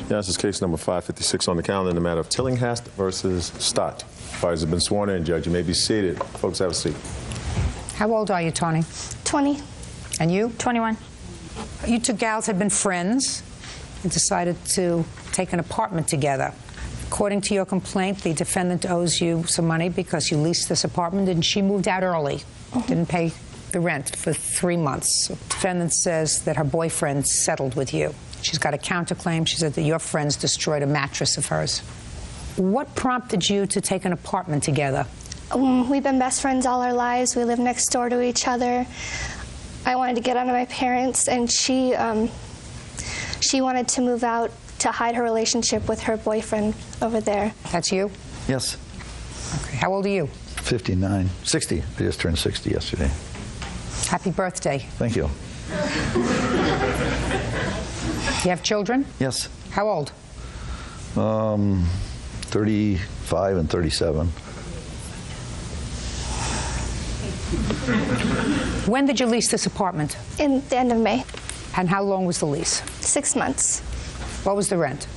Yeah, this is case number 556 on the calendar in the matter of Tillinghast versus Stott. Parties have been sworn in, Judge. You may be seated. Folks, have a seat. How old are you, Tony? 20. And you? 21. You two gals had been friends and decided to take an apartment together. According to your complaint, the defendant owes you some money because you leased this apartment and she moved out early, didn't pay the rent for 3 months. The defendant says that her boyfriend settled with you. She's got a counterclaim. She said that your friends destroyed a mattress of hers. What prompted you to take an apartment together? We've been best friends all our lives. We live next door to each other. I wanted to get out of my parents, and she wanted to move out to hide her relationship with her boyfriend over there. That's you? Yes. Okay. How old are you? 59. 60. I just turned 60 yesterday. Happy birthday. Thank you. You have children? Yes. How old? 35 and 37. When did you lease this apartment? In the end of May. And how long was the lease? 6 months. What was the rent?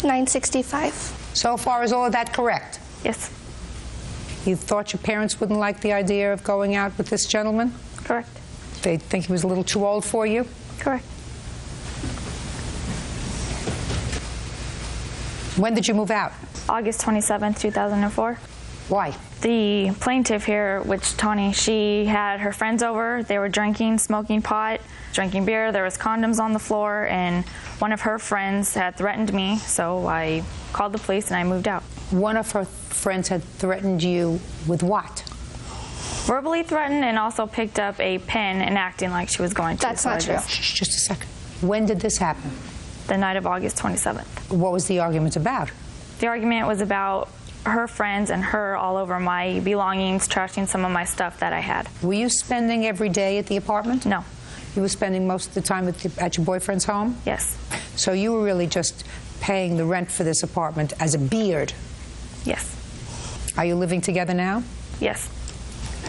$965. So far, is all of that correct? Yes. You thought your parents wouldn't like the idea of going out with this gentleman? Correct. They think he was a little too old for you? Correct. When did you move out? August 27th, 2004. Why? The plaintiff here, which Tony, she had her friends over. They were drinking, smoking pot, drinking beer. There was condoms on the floor, and one of her friends had threatened me, so I called the police and I moved out. One of her friends had threatened you with what? Verbally threatened, and also picked up a pen and acting like she was going to. That's not true. Shh, just a second. When did this happen? The night of August 27th. What was the argument about? The argument was about her friends and her all over my belongings, trashing some of my stuff that I had. Were you spending every day at the apartment? No. You were spending most of the time at your boyfriend's home? Yes. So you were really just paying the rent for this apartment as a beard? Yes. Are you living together now? Yes.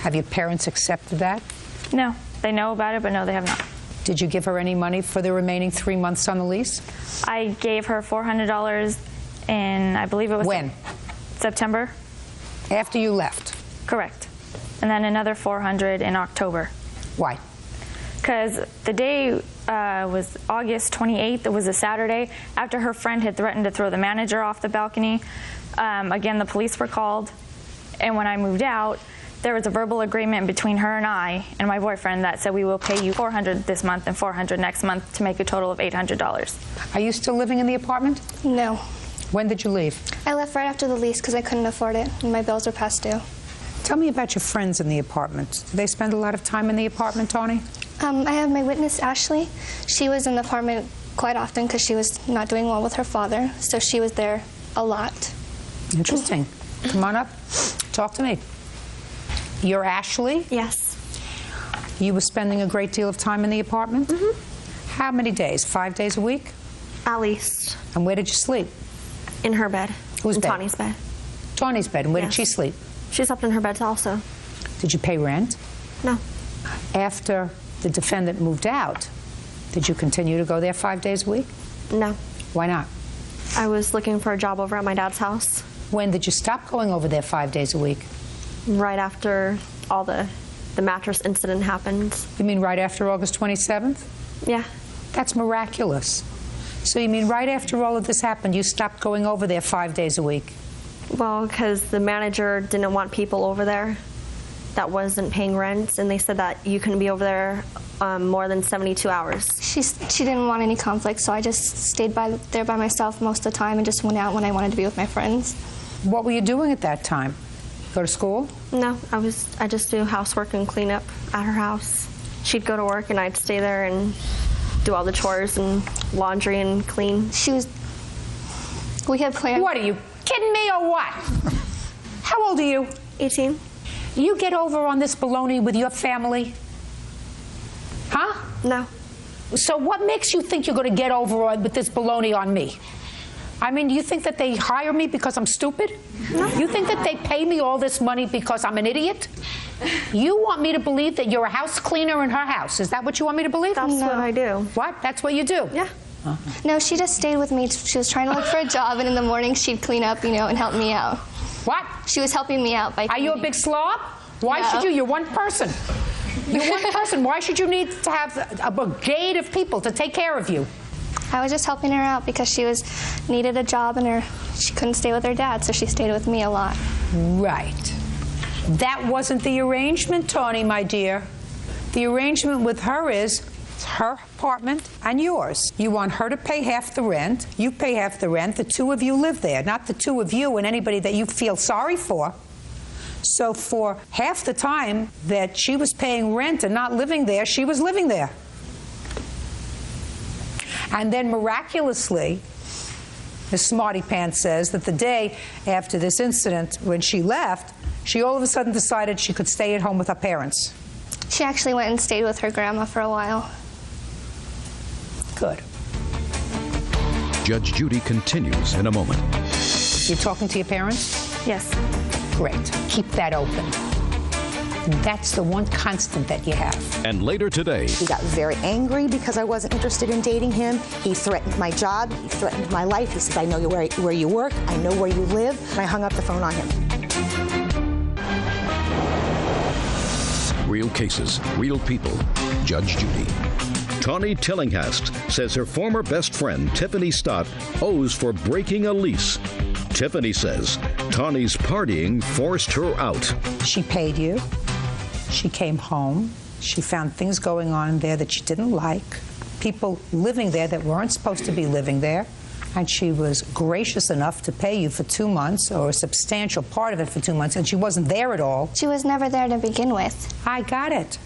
Have your parents accepted that? No. They know about it, but no, they have not. Did you give her any money for the remaining 3 months on the lease? I gave her $400 in, I believe it was... When? September. After you left? Correct. And then another $400 in October. Why? Because the day was August 28th. It was a Saturday. After her friend had threatened to throw the manager off the balcony, again, the police were called. And when I moved out, there was a verbal agreement between her and I and my boyfriend that said we will pay you $400 this month and $400 next month to make a total of $800. Are you still living in the apartment? No. When did you leave? I left right after the lease because I couldn't afford it, and my bills were past due. Tell me about your friends in the apartment. Do they spend a lot of time in the apartment, Tony? I have my witness, Ashley. She was in the apartment quite often because she was not doing well with her father, so she was there a lot. Interesting. Come on up. Talk to me. You're Ashley? Yes. You were spending a great deal of time in the apartment? Mm-hmm. How many days? 5 days a week? At least. And where did you sleep? In her bed. Whose in bed? Tawny's bed. Tawny's bed. And where did Yes. she sleep? She slept in her bed also. Did you pay rent? No. After the defendant moved out, did you continue to go there 5 days a week? No. Why not? I was looking for a job over at my dad's house. When did you stop going over there 5 days a week? Right after all the mattress incident happened. You mean right after August 27th? Yeah. That's miraculous. So you mean right after all of this happened, you stopped going over there 5 days a week? Well, because the manager didn't want people over there that wasn't paying rent, and they said that you couldn't be over there more than 72 hours. She didn't want any conflict, so I just stayed there by myself most of the time and just went out when I wanted to be with my friends. What were you doing at that time? Go to school? No, I just do housework and clean up at her house. She'd go to work and I'd stay there and do all the chores and laundry and clean. We had planned. What, are you kidding me or what? How old are you? 18. You get over on this baloney with your family? Huh? No. So what makes you think you're going to get over with this baloney on me? I mean, do you think that they hire me because I'm stupid? No. You think that they pay me all this money because I'm an idiot? You want me to believe that you're a house cleaner in her house. Is that what you want me to believe? That's what I do. What? That's what you do? Yeah. No, she just stayed with me. She was trying to look for a job, and in the morning she'd clean up, and help me out. What? She was helping me out by Are you a big slob? Why No. should you? You're one person. You're one person. Why should you need to have a brigade of people to take care of you? I was just helping her out because she needed a job, and she couldn't stay with her dad, so she stayed with me a lot. Right. That wasn't the arrangement, Tawny, my dear. The arrangement with her is it's her apartment and yours. You want her to pay half the rent. You pay half the rent. The two of you live there, not the two of you and anybody that you feel sorry for. So for half the time that she was paying rent and not living there, she was living there. And then miraculously, Miss Smarty Pants says that the day after this incident, when she left, she all of a sudden decided she could stay at home with her parents. She actually went and stayed with her grandma for a while. Good. Judge Judy continues in a moment. You're talking to your parents? Yes. Great. Keep that open. That's the one constant that you have. And later today, He got very angry because I wasn't interested in dating him. He threatened my job. He threatened my life. He said, I know where you work. I know where you live. And I hung up the phone on him. real cases, real people. Judge Judy. Tawny Tillinghast says her former best friend, Tiffany Stott, owes for breaking a lease. Tiffany says Tawny's partying forced her out. She paid you. She came home. She found things going on there that she didn't like, people living there that weren't supposed to be living there, and she was gracious enough to pay you for 2 months, or a substantial part of it for 2 months, and she wasn't there at all. She was never there to begin with. I got it.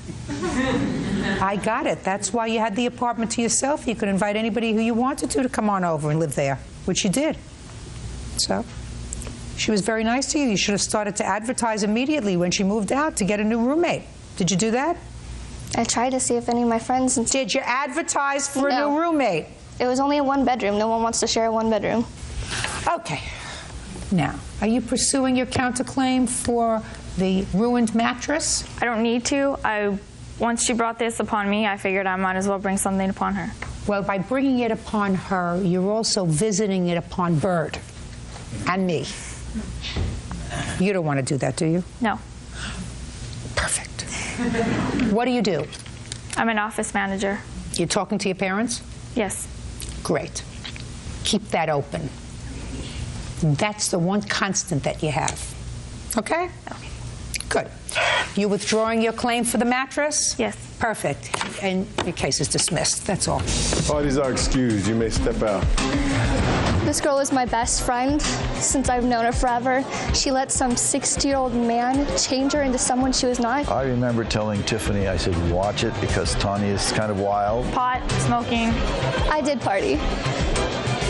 I got it. That's why you had the apartment to yourself. You could invite anybody who you wanted to come on over and live there, which you did. So she was very nice to you. You should have started to advertise immediately when she moved out to get a new roommate. Did you do that? I tried to see if any of my friends... Did you advertise for a No. new roommate? It was only a one-bedroom. No one wants to share a one-bedroom. Okay. Now, are you pursuing your counterclaim for the ruined mattress? I don't need to. Once she brought this upon me, I figured I might as well bring something upon her. Well, by bringing it upon her, you're also visiting it upon Bird and me. You don't want to do that, do you? No. Perfect. What do you do? I'm an office manager. You're talking to your parents? Yes. Great. Keep that open. That's the one constant that you have. Okay? Okay. Good. You withdrawing your claim for the mattress? Yes. Perfect. And your case is dismissed. That's all. Parties are excused. You may step out. This girl is my best friend since I've known her forever. She let some 60-year-old man change her into someone she was not. I remember telling Tiffany, I said, watch it because Tawny is kind of wild. Pot, smoking. I did party.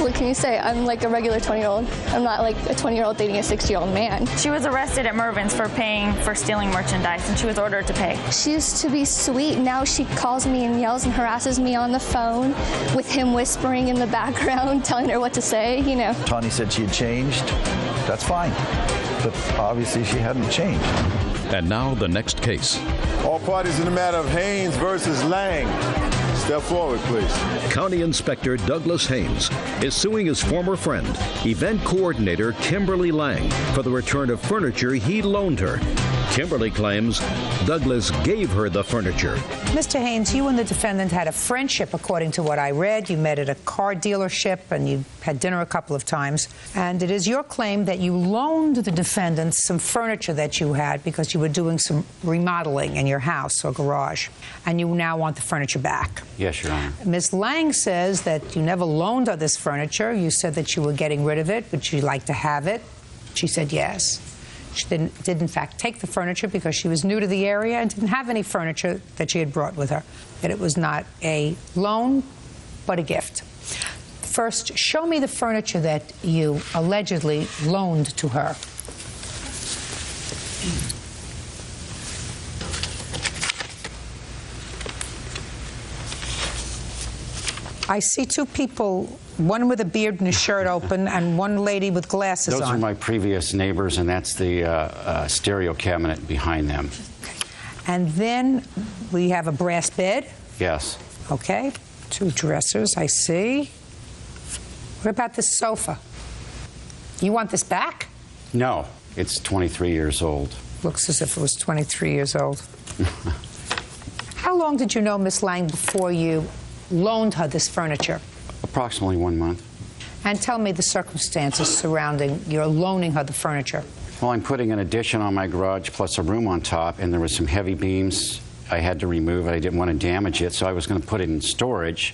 What can you say? I'm like a regular 20-year-old. I'm not like a 20-year-old dating a 60-year-old man. She was arrested at Mervin's for stealing merchandise, and she was ordered to pay. She used to be sweet. Now she calls me and yells and harasses me on the phone with him whispering in the background, telling her what to say, you know. Tawny said she had changed. That's fine. But obviously she hadn't changed. And now the next case. All parties in the matter of Haynes versus Lang. Step forward, please. County Inspector Douglas Haynes is suing his former friend, event coordinator Kimberly Lang, for the return of furniture he loaned her. Kimberly claims Douglas gave her the furniture. Mr. Haynes, you and the defendant had a friendship, according to what I read. You met at a car dealership and you had dinner a couple of times. And it is your claim that you loaned the defendant some furniture that you had because you were doing some remodeling in your house or garage. And you now want the furniture back. Yes, Your Honor. Ms. Lang says that you never loaned her this furniture. You said that you were getting rid of it, but you'd like to have it. She said yes. She did in fact take the furniture because she was new to the area and didn't have any furniture that she had brought with her. That it was not a loan, but a gift. First, show me the furniture that you allegedly loaned to her. I see two people, one with a beard and his shirt open, and one lady with glasses on. Those are my previous neighbors, and that's the stereo cabinet behind them. And then we have a brass bed. Yes. Okay. 2 dressers, I see. What about this sofa? You want this back? No, it's 23 years old. Looks as if it was 23 years old. How long did you know Miss Lang before you loaned her this furniture? Approximately 1 month. And tell me the circumstances surrounding your loaning her the furniture. Well, I'm putting an addition on my garage plus a room on top, and there was some heavy beams I had to remove. I didn't want to damage it, so I was going to put it in storage.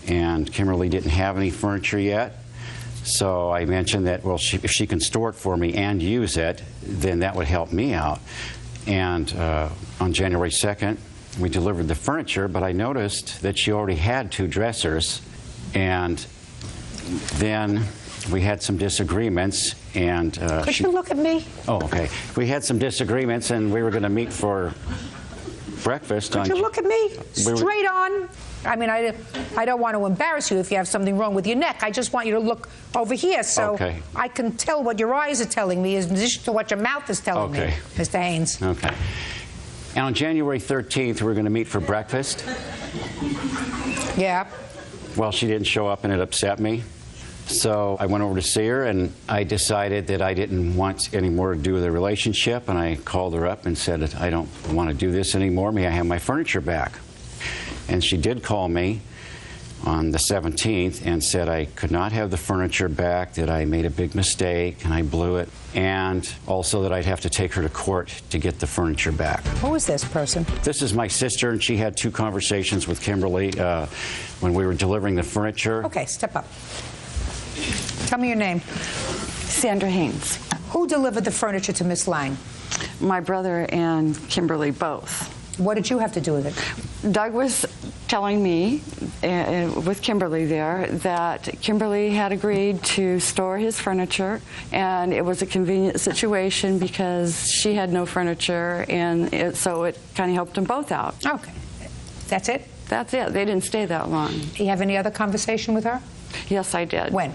And Kimberly didn't have any furniture yet. So I mentioned that, well, if she can store it for me and use it, then that would help me out. And on January 2nd, we delivered the furniture, but I noticed that she already had 2 dressers. And then we had some disagreements, and Could you look at me? Oh, okay. We had some disagreements, and we were going to meet for breakfast. Could you look at me? Straight on. I mean, I don't want to embarrass you if you have something wrong with your neck. I just want you to look over here so I can tell what your eyes are telling me in addition to what your mouth is telling me, Mr. Haynes. Okay. And on January 13th, we were going to meet for breakfast. Yeah. Well, she didn't show up, and it upset me. So I went over to see her, and I decided that I didn't want any more to do with the relationship, and I called her up and said, I don't want to do this anymore. May I have my furniture back? And she did call me on the 17th and said I could not have the furniture back, that I made a big mistake and I blew it, and also that I'd have to take her to court to get the furniture back. Who is this person? This is my sister, and she had 2 conversations with Kimberly when we were delivering the furniture. Okay, step up. Tell me your name. Sandra Haynes. Who delivered the furniture to Miss Lang? My brother and Kimberly both. What did you have to do with it? Doug was telling me, with Kimberly there, that Kimberly had agreed to store his furniture, and it was a convenient situation because she had no furniture, and so it kind of helped them both out. Okay. That's it? That's it. They didn't stay that long. Do you have any other conversation with her? Yes, I did. When?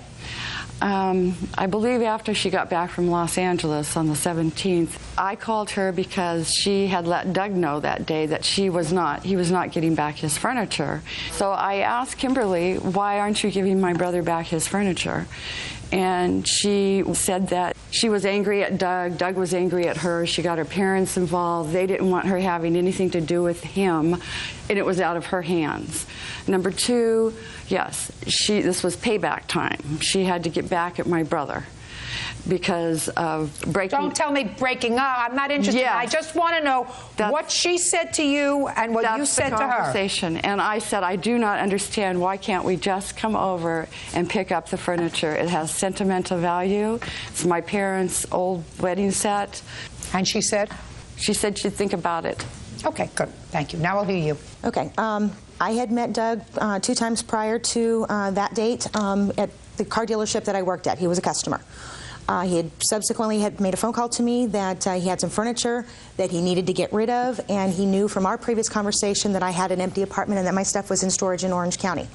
I believe after she got back from Los Angeles on the 17th. I called her because she had let Doug know that day that he was not getting back his furniture. So I asked Kimberly, why aren't you giving my brother back his furniture? And she said that she was angry at Doug. Doug was angry at her. She got her parents involved. They didn't want her having anything to do with him, and it was out of her hands. Number 2, yes, this was payback time. She had to get back at my brother because of breaking. Don't tell me breaking up. I'm not interested. Yes. I just want to know what she said to you and what you said to her. Conversation. And I said, I do not understand. Why can't we just come over and pick up the furniture? It has sentimental value. It's my parents' old wedding set. And she said? She said she'd think about it. Okay, good. Thank you. Now I'll hear you. Okay. I had met Doug 2 times prior to that date at the car dealership that I worked at. He was a customer. He had subsequently made a phone call to me that he had some furniture that he needed to get rid of, and he knew from our previous conversation that I had an empty apartment and that my stuff was in storage in Orange County.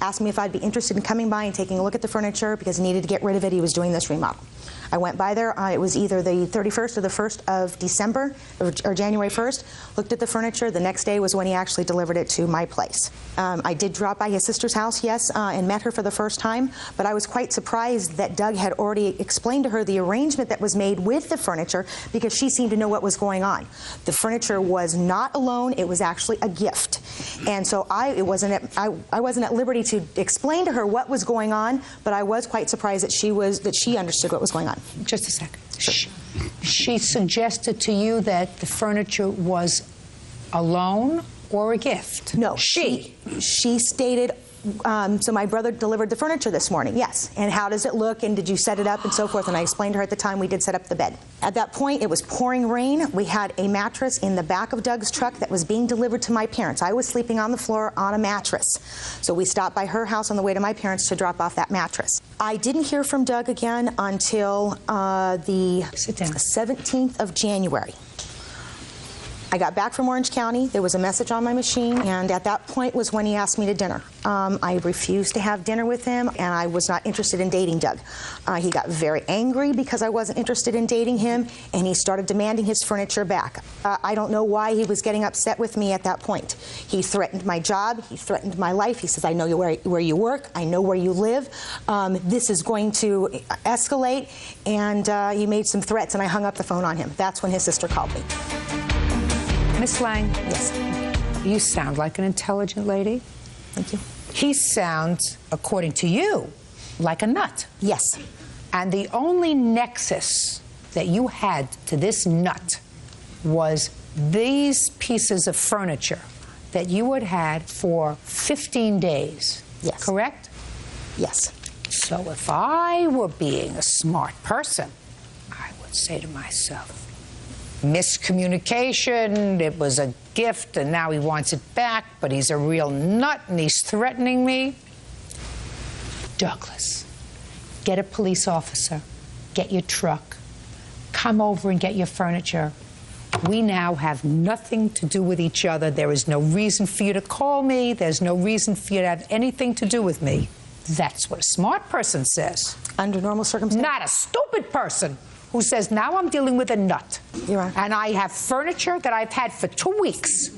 Asked me if I'd be interested in coming by and taking a look at the furniture because he needed to get rid of it. He was doing this remodel. I went by there. It was either the 31st or the 1st of December, or January 1st. Looked at the furniture. The next day was when he actually delivered it to my place. I did drop by his sister's house, yes, and met her for the first time, but I was quite surprised that Doug had already explained to her the arrangement that was made with the furniture because she seemed to know what was going on. The furniture was not a loan. It was actually a gift. And so I wasn't at liberty to explain to her what was going on, but I was quite surprised that she understood what was going on. Just a second. Sure. She suggested to you that the furniture was a loan or a gift? No. She stated, so my brother delivered the furniture this morning, yes. And how does it look, and did you set it up, and so forth. And I explained to her at the time we did set up the bed. At that point, it was pouring rain. We had a mattress in the back of Doug's truck that was being delivered to my parents. I was sleeping on the floor on a mattress. So we stopped by her house on the way to my parents to drop off that mattress. I didn't hear from Doug again until the 17th of January. I got back from Orange County. There was a message on my machine, and at that point was when he asked me to dinner. I refused to have dinner with him, and I was not interested in dating Doug. He got very angry because I wasn't interested in dating him, and he started demanding his furniture back. I don't know why he was getting upset with me at that point. He threatened my job. He threatened my life. He says, I know where you work. I know where you live. This is going to escalate, and he made some threats, and I hung up the phone on him. That's when his sister called me. Miss Lang? Yes. You sound like an intelligent lady. Thank you. He sounds, according to you, like a nut. Yes. And the only nexus that you had to this nut was these pieces of furniture that you had had for 15 days. Yes. Correct? Yes. So if I were being a smart person, I would say to myself, miscommunication, it was a gift and now he wants it back, but he's a real nut and he's threatening me. Douglas, get a police officer, get your truck, come over and get your furniture. We now have nothing to do with each other. There is no reason for you to call me. There's no reason for you to have anything to do with me. That's what a smart person says. Under normal circumstances? Not a stupid person who says, now I'm dealing with a nut. You're right. And I have furniture that I've had for 2 weeks.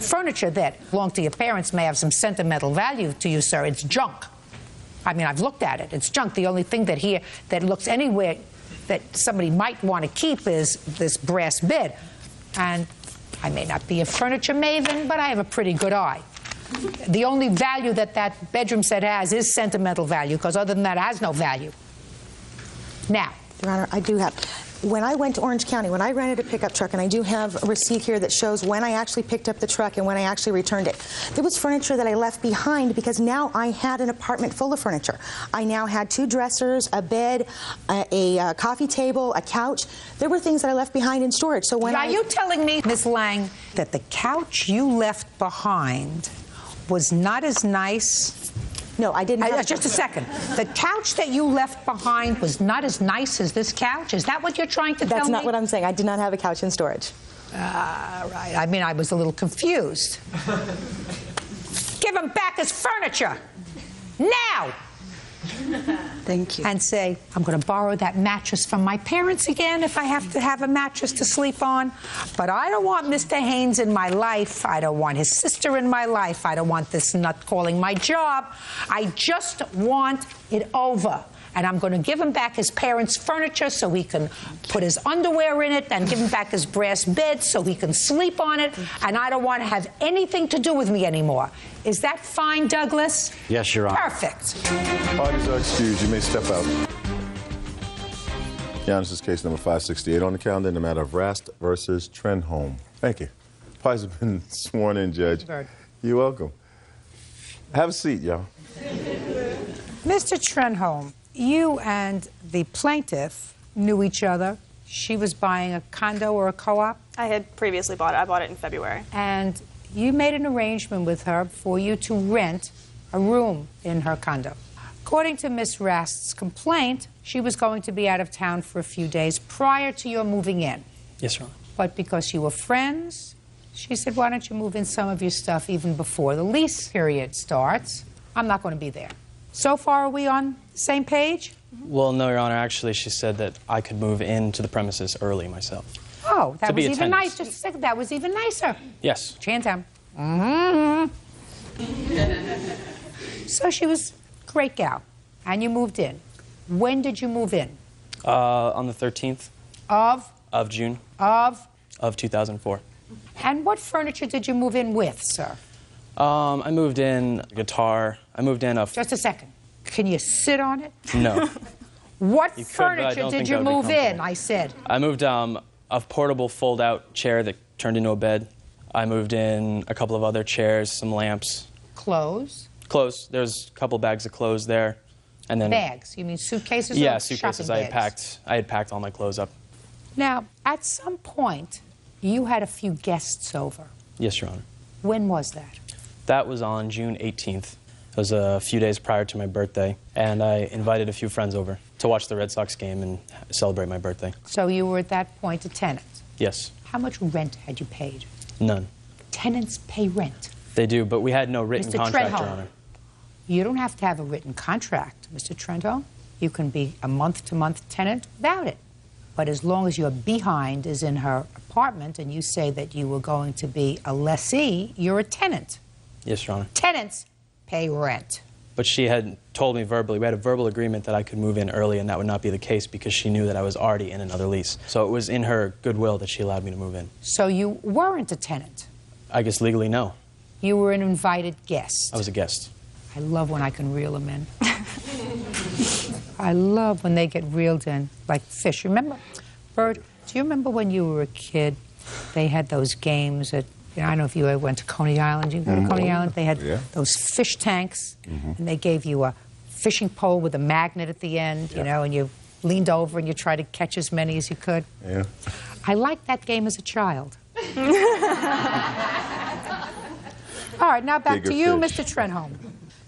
Furniture that belonged to your parents may have some sentimental value to you, sir. It's junk. I mean, I've looked at it. It's junk. The only thing that looks anywhere that somebody might want to keep is this brass bed. And I may not be a furniture maven, but I have a pretty good eye. The only value that that bedroom set has is sentimental value, because other than that, it has no value. Now, Your Honor, I do have. When I went to Orange County, when I rented a pickup truck, and I do have a receipt here that shows when I actually picked up the truck and when I actually returned it, there was furniture that I left behind because now I had an apartment full of furniture. I now had 2 dressers, a bed, a coffee table, a couch. There were things that I left behind in storage. So when are you telling me, Ms. Lang, that the couch you left behind was not as nice? No, I didn't have just a second. The couch that you left behind was not as nice as this couch? Is that what you're trying to tell me? That's not what I'm saying. I did not have a couch in storage. Right. I mean, I was a little confused. Give him back his furniture. Now! Thank you. And say, I'm going to borrow that mattress from my parents again if I have to have a mattress to sleep on. But I don't want Mr. Haynes in my life. I don't want his sister in my life. I don't want this nut calling my job. I just want it over. And I'm going to give him back his parents' furniture so he can put his underwear in it, and give him back his brass bed so he can sleep on it. And I don't want to have anything to do with me anymore. Is that fine, Douglas? Yes, Your Honor. Perfect. Parties are excused. You may step out. Your Honor, this is case number 568 on the calendar in the matter of Rast versus Trenholm. Thank you. Parties have been sworn in, Judge. You're welcome. Have a seat, y'all. Mr. Trenholm, you and the plaintiff knew each other. She was buying a condo or a co-op? I had previously bought it. I bought it in February. And you made an arrangement with her for you to rent a room in her condo. According to Miss Rast's complaint, she was going to be out of town for a few days prior to your moving in. Yes, Your Honor. But because you were friends, she said, why don't you move in some of your stuff even before the lease period starts? I'm not going to be there. So far, are we on the same page? Well, no, Your Honor. Actually, she said that I could move into the premises early myself. Oh, that was even attendance. nice. Just a second. That was even nicer. Yes. Chantam. Mm-hmm. So she was a great gal, and you moved in. When did you move in? On the 13th. Of June. Of 2004. And what furniture did you move in with, sir? I moved in a guitar. I moved in a... Just a second. Can you sit on it? No. What You could, furniture did you move in, I said? I moved a portable fold-out chair that turned into a bed. I moved in a couple of other chairs, some lamps. Clothes? Clothes. There's a couple bags of clothes there. And then Bags? You mean suitcases? Yeah, or suitcases. shopping bags? I had packed all my clothes up. Now, at some point, you had a few guests over. Yes, Your Honor. When was that? That was on June 18th. It was a few days prior to my birthday, and I invited a few friends over to watch the Red Sox game and celebrate my birthday. So you were at that point a tenant? Yes. How much rent had you paid? None. Tenants pay rent. They do, but we had no written Mr. contract, Your Trenholm. Honor. You don't have to have a written contract, Mr. Trenholm. You can be a month-to-month tenant without it. But as long as your behind is in her apartment and you say that you were going to be a lessee, you're a tenant. Yes, Your Honor. Tenants pay rent. But she had told me verbally, we had a verbal agreement that I could move in early, and that would not be the case because she knew that I was already in another lease. So it was in her goodwill that she allowed me to move in. So you weren't a tenant. I guess legally, no. You were an invited guest. I was a guest. I love when I can reel them in. I love when they get reeled in like fish. Remember, Bert, do you remember when you were a kid, they had those games at, I don't know if you ever went to Coney Island. You go to Coney Island? They had those fish tanks, and they gave you a fishing pole with a magnet at the end, you know, and you leaned over and you tried to catch as many as you could. Yeah. I liked that game as a child. All right, now back Bigger to you, fish. Mr. Trenholm.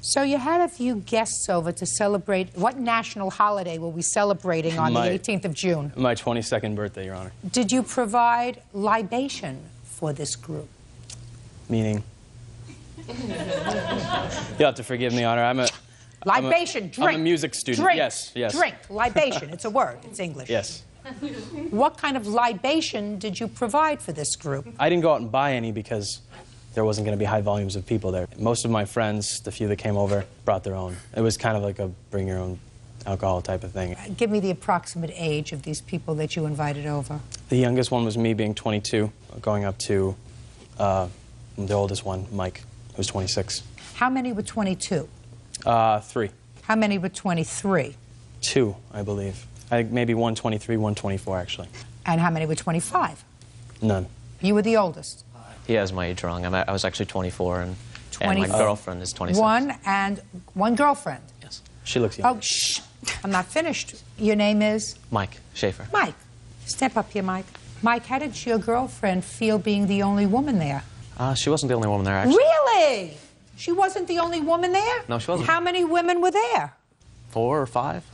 So you had a few guests over to celebrate. What national holiday were we celebrating on the 18th of June? My 22nd birthday, Your Honor. Did you provide libation for this group? Meaning? You'll have to forgive me, Honor. Libation, drink. I'm a music student. Drink, Yes, yes. drink, libation. It's a word. It's English. Yes. What kind of libation did you provide for this group? I didn't go out and buy any because there wasn't going to be high volumes of people there. Most of my friends, the few that came over, brought their own. It was kind of like a bring your own alcohol type of thing. Give me the approximate age of these people that you invited over. The youngest one was me, being 22, going up to the oldest one, Mike, who was 26. How many were 22? 3. How many were 23? 2, I believe. I think maybe 123, 124, actually. And how many were 25? None. You were the oldest. He has my age wrong. I was actually 24, and my 24. girlfriend is 26. One girlfriend. Yes. She looks young. Oh, shh. I'm not finished. Your name is? Mike Schaefer. Mike. Step up here, Mike. Mike, how did your girlfriend feel being the only woman there? She wasn't the only woman there, actually. Really? She wasn't the only woman there? No, she wasn't. How many women were there? 4 or 5.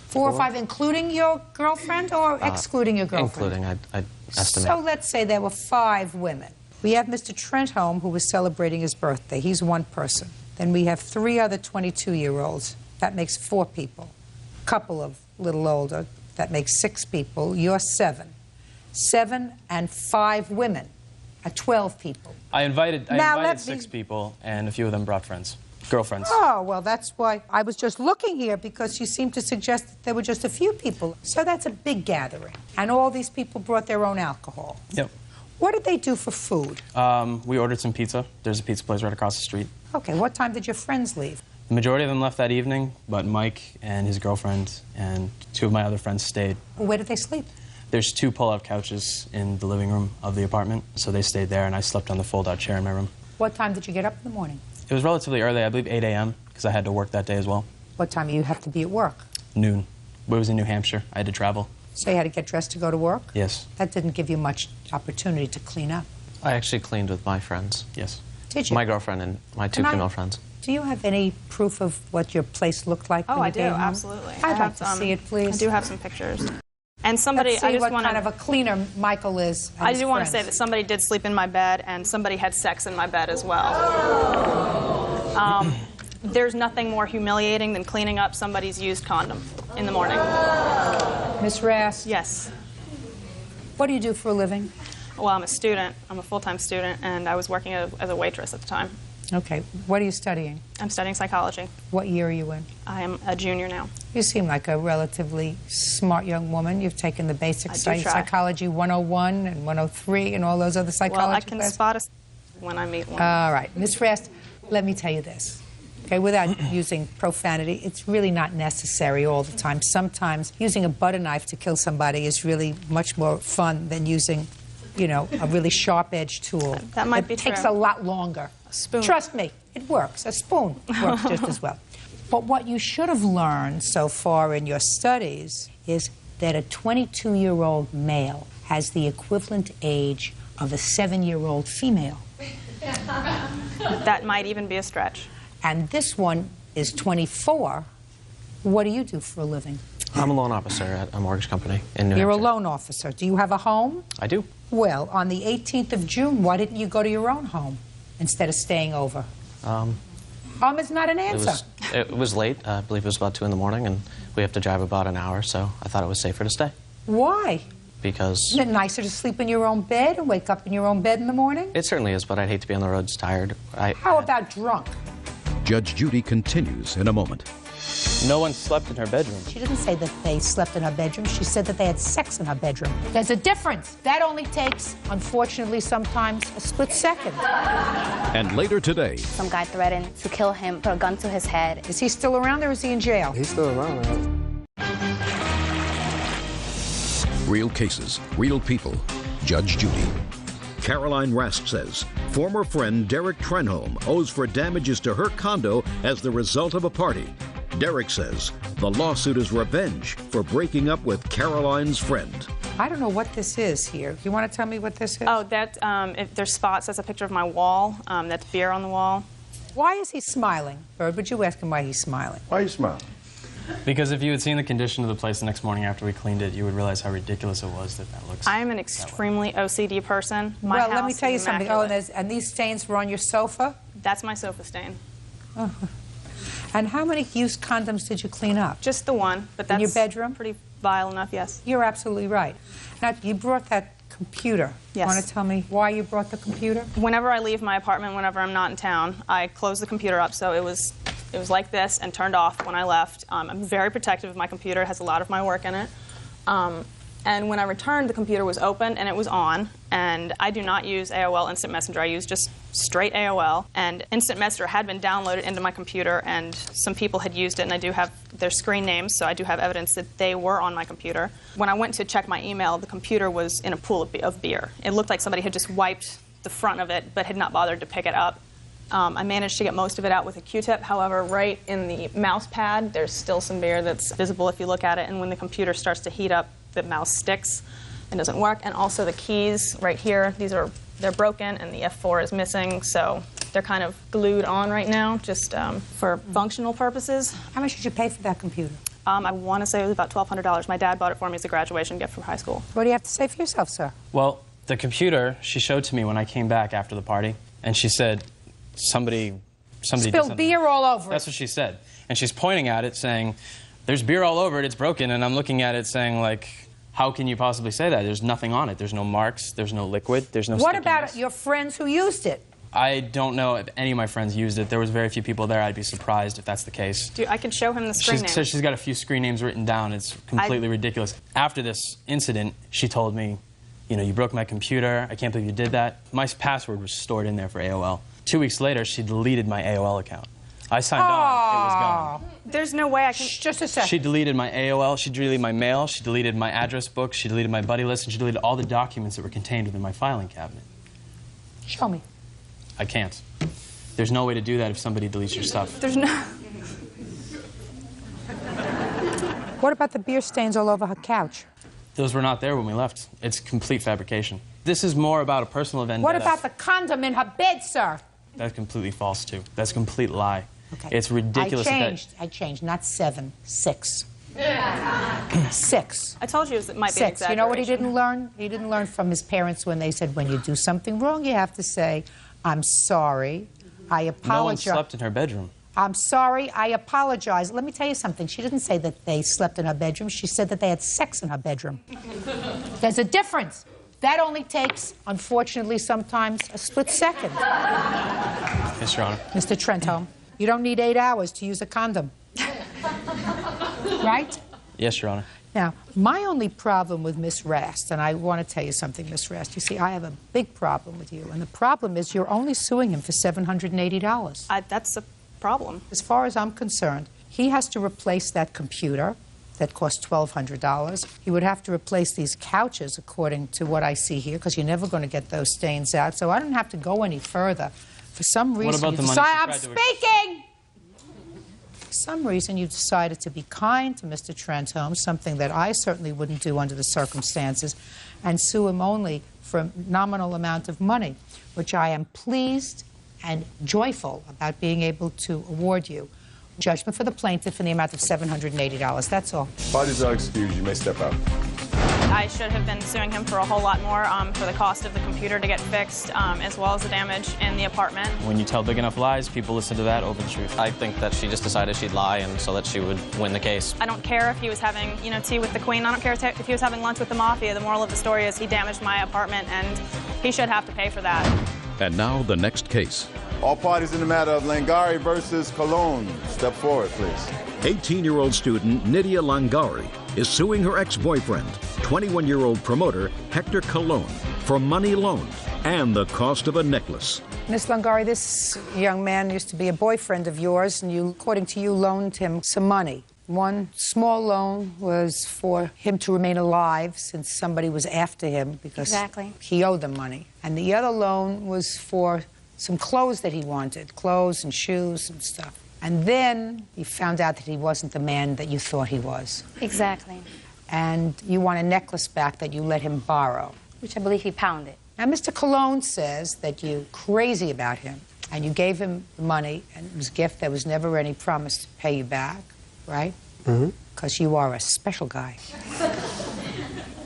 4 or 5, including your girlfriend or excluding your girlfriend? Including, I'd estimate. So let's say there were 5 women. We have Mr. Trenholm, who was celebrating his birthday. He's one person. Then we have 3 other 22-year-olds. That makes 4 people. A couple of little older. That makes 6 people. You're 7. 7 and 5 women. 12 people. I invited 6 people, and a few of them brought friends. Girlfriends. Oh, well, that's why I was just looking here, because you seem to suggest that there were just a few people. So that's a big gathering. And all these people brought their own alcohol. Yep. What did they do for food? We ordered some pizza. There's a pizza place right across the street. Okay, what time did your friends leave? The majority of them left that evening, but Mike and his girlfriend and 2 of my other friends stayed. Where did they sleep? There's 2 pull-out couches in the living room of the apartment, so they stayed there, and I slept on the fold-out chair in my room. What time did you get up in the morning? It was relatively early, I believe 8 a.m., because I had to work that day as well. What time do you have to be at work? Noon. It was in New Hampshire. I had to travel. So you had to get dressed to go to work? Yes. That didn't give you much opportunity to clean up. I actually cleaned with my friends. Yes. Did you? My girlfriend and my 2 female friends. Do you have any proof of what your place looked like? Oh, when I you do, came home? absolutely. I'd like to see it, please. I do have some pictures. And somebody, Let's see I just what want kind of a cleaner Michael is. I do want to say that somebody did sleep in my bed, and somebody had sex in my bed as well. There's nothing more humiliating than cleaning up somebody's used condom in the morning. Miss Rast? Yes. What do you do for a living? Well, I'm a student. I'm a full-time student, and I was working as a waitress at the time. Okay. What are you studying? I'm studying psychology. What year are you in? I am a junior now. You seem like a relatively smart young woman. You've taken the basic I do try. psychology 101 and 103 and all those other psychology Well, I can classes. spot a when I meet one. All right. Miss Rast, let me tell you this. Okay, without using profanity, it's really not necessary all the time. Sometimes using a butter knife to kill somebody is really much more fun than using, you know, a really sharp-edged tool. That might be It takes true. a lot longer. A spoon. Trust me, it works. A spoon works just as well. But what you should have learned so far in your studies is that a 22-year-old male has the equivalent age of a 7-year-old female. That might even be a stretch. And this one is 24. What do you do for a living? I'm a loan officer at a mortgage company in New You're a Hampshire. loan officer. Do you have a home? I do. Well, on the 18th of June, why didn't you go to your own home instead of staying over? Is not an answer. It was late. I believe it was about 2 in the morning, and we have to drive about an hour, so I thought it was safer to stay. Why? Because... Isn't it nicer to sleep in your own bed and wake up in your own bed in the morning? It certainly is, but I'd hate to be on the roads tired. How about drunk? Judge Judy continues in a moment. No one slept in her bedroom. She didn't say that they slept in her bedroom. She said that they had sex in her bedroom. There's a difference. That only takes, unfortunately, sometimes a split second. And later today... Some guy threatened to kill him, put a gun to his head. Is he still around or is he in jail? He's still around. Real cases, real people. Judge Judy. Caroline Rast says former friend Derek Trenholm owes for damages to her condo as the result of a party. Derek says the lawsuit is revenge for breaking up with Caroline's friend. I don't know what this is here. You want to tell me what this is? Oh, if there's spots, that's a picture of my wall. That's beer on the wall. Why is he smiling? Bird, would you ask him why he's smiling? Why are you smiling? Because if you had seen the condition of the place the next morning after we cleaned it, you would realize how ridiculous it was that looks. I am an extremely OCD person. My well, let house me tell you is something. immaculate. And these stains were on your sofa? That's my sofa stain. Oh. And how many used condoms did you clean up? Just the one, but that's in your bedroom? Pretty vile enough, yes. You're absolutely right. Now, you brought that computer. Yes. Want to tell me why you brought the computer? Whenever I leave my apartment, whenever I'm not in town, I close the computer up so it was like this and turned off when I left. I'm very protective of my computer. It has a lot of my work in it. And when I returned, the computer was open and it was on. And I do not use AOL Instant Messenger. I use just straight AOL. And Instant Messenger had been downloaded into my computer, and some people had used it, and I do have their screen names, so I do have evidence that they were on my computer. When I went to check my email, the computer was in a pool of beer. It looked like somebody had just wiped the front of it, but had not bothered to pick it up. I managed to get most of it out with a Q-tip. However, right in the mouse pad, there's still some beer that's visible if you look at it. And when the computer starts to heat up, the mouse sticks and doesn't work. And also the keys right here, they're broken, and the F4 is missing. So they're kind of glued on right now, just for functional purposes. How much did you pay for that computer? I want to say it was about $1,200. My dad bought it for me as a graduation gift from high school. What do you have to say for yourself, sir? Well, the computer she showed to me when I came back after the party, and she said, somebody spilled beer all over it. That's what she said. And she's pointing at it saying, there's beer all over it, it's broken. And I'm looking at it saying, like, how can you possibly say that? There's nothing on it. There's no marks, there's no liquid, there's no What stickiness. about your friends who used it? I don't know if any of my friends used it. There was very few people there. I'd be surprised if that's the case. I can show him the screen names. So she's got a few screen names written down. It's completely ridiculous. After this incident, she told me, you know, you broke my computer. I can't believe you did that. My password was stored in there for AOL. 2 weeks later, she deleted my AOL account. I signed on, it was gone. There's no way I can... Just a second. She deleted my AOL, she deleted my mail, she deleted my address book, she deleted my buddy list, and she deleted all the documents that were contained within my filing cabinet. Show me. I can't. There's no way to do that if somebody deletes your stuff. There's no... What about the beer stains all over her couch? Those were not there when we left. It's complete fabrication. This is more about a personal vendetta. What about the condom in her bed, sir? That's completely false, too. That's a complete lie. Okay. It's ridiculous. I changed, not 7, 6. 6. I told you it might be 6. an exaggeration. You know what he didn't learn? He didn't learn from his parents when they said, when you do something wrong, you have to say, I'm sorry, I apologize. No one slept in her bedroom. I'm sorry, I apologize. Let me tell you something. She didn't say that they slept in her bedroom. She said that they had sex in her bedroom. There's a difference. That only takes, unfortunately, sometimes a split second. Yes, Your Honor. Mr. Trenholm, you don't need 8 hours to use a condom. Right? Yes, Your Honor. Now, my only problem with Miss Rast, and I want to tell you something, Miss Rast, you see, I have a big problem with you, and the problem is you're only suing him for $780. That's a problem. As far as I'm concerned, he has to replace that computer that cost $1,200. He would have to replace these couches, according to what I see here, because you're never going to get those stains out. So I don't have to go any further. For some reason, What about the money she I'm tried to... speaking! For some reason, you decided to be kind to Mr. Trenholm, something that I certainly wouldn't do under the circumstances, and sue him only for a nominal amount of money, which I am pleased and joyful about being able to award you. Judgment for the plaintiff in the amount of $780. That's all. Parties are excused. You may step out. I should have been suing him for a whole lot more for the cost of the computer to get fixed, as well as the damage in the apartment. When you tell big enough lies, people listen to that over the truth. I think that she just decided she'd lie and so that she would win the case. I don't care if he was having, tea with the queen. I don't care if he was having lunch with the mafia. The moral of the story is he damaged my apartment, and he should have to pay for that. And now the next case. All parties in the matter of Langari versus Cologne. Step forward, please. 18-year-old student Nydia Langari is suing her ex-boyfriend, 21-year-old promoter Hector Cologne, for money loaned and the cost of a necklace. Miss Langari, this young man used to be a boyfriend of yours, and you, according to you, loaned him some money. One small loan was for him to remain alive since somebody was after him because he owed them money. And the other loan was for some clothes that he wanted, clothes and shoes and stuff. And then you found out that he wasn't the man that you thought he was. Exactly. And you want a necklace back that you let him borrow. Which I believe he pounded. Now, Mr. Cologne says that you're crazy about him, and you gave him the money, and it was a gift. There was never any promise to pay you back, right? Mm-hmm. Because you are a special guy.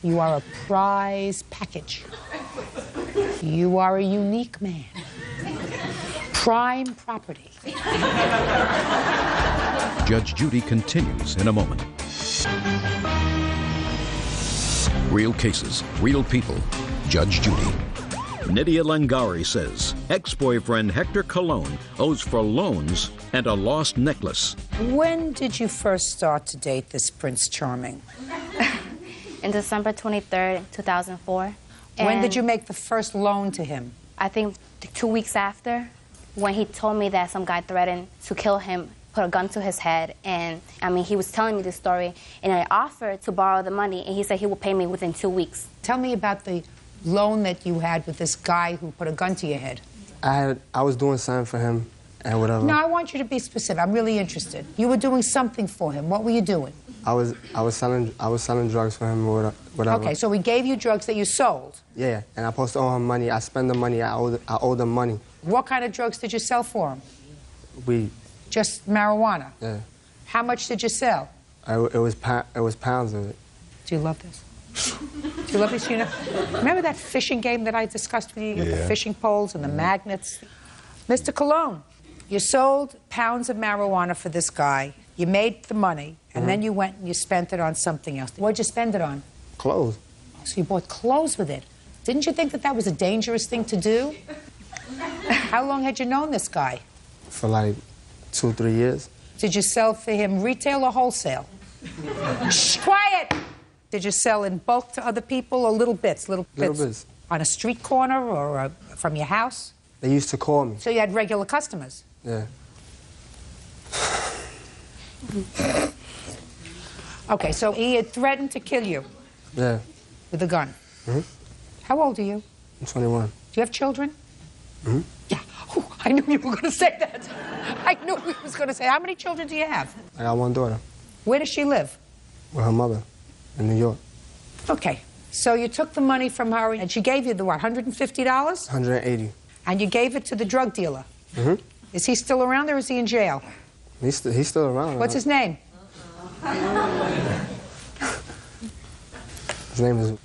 You are a prize package. You are a unique man. Prime property. Judge Judy continues in a moment. Real cases, real people. Judge Judy. Nydia Langari says ex-boyfriend Hector Cologne owes for loans and a lost necklace. When did you first start to date this Prince Charming? In December 23rd, 2004. When did you make the first loan to him? I think 2 weeks after, when he told me that some guy threatened to kill him, put a gun to his head, and he was telling me this story, and I offered to borrow the money, and he said he would pay me within 2 weeks. Tell me about the loan that you had with this guy who put a gun to your head. I was doing something for him and whatever. No, I want you to be specific. I'm really interested. You were doing something for him. What were you doing? I was selling drugs for him or whatever. Okay, so he gave you drugs that you sold. Yeah, and I supposed to owe him money. I spend the money. I owe them money. What kind of drugs did you sell for him? Weed. Just marijuana? Yeah. How much did you sell? It was pounds of it. Do you love this? Do you love this, you know? Remember that fishing game that I discussed with you? Yeah. The fishing poles and the magnets? Mr. Cologne, you sold pounds of marijuana for this guy. You made the money, and then you went and you spent it on something else. What'd you spend it on? Clothes. So you bought clothes with it. Didn't you think that that was a dangerous thing to do? How long had you known this guy? For like 2 or 3 years. Did you sell for him retail or wholesale? Shh, quiet! Did you sell in bulk to other people or little bits? Little bits. On a street corner or from your house? They used to call me. So you had regular customers? Yeah. Okay, so he had threatened to kill you? Yeah. With a gun? Mm-hmm. How old are you? I'm 21. Do you have children? Mm-hmm. Yeah. Ooh, I knew you were going to say that. I knew he was going to say. How many children do you have? I got one daughter. Where does she live? With her mother in New York. Okay. So you took the money from her and she gave you the what, $150? 180. And you gave it to the drug dealer? Mm-hmm. Is he still around or is he in jail? He's still around. What's his name? His name is...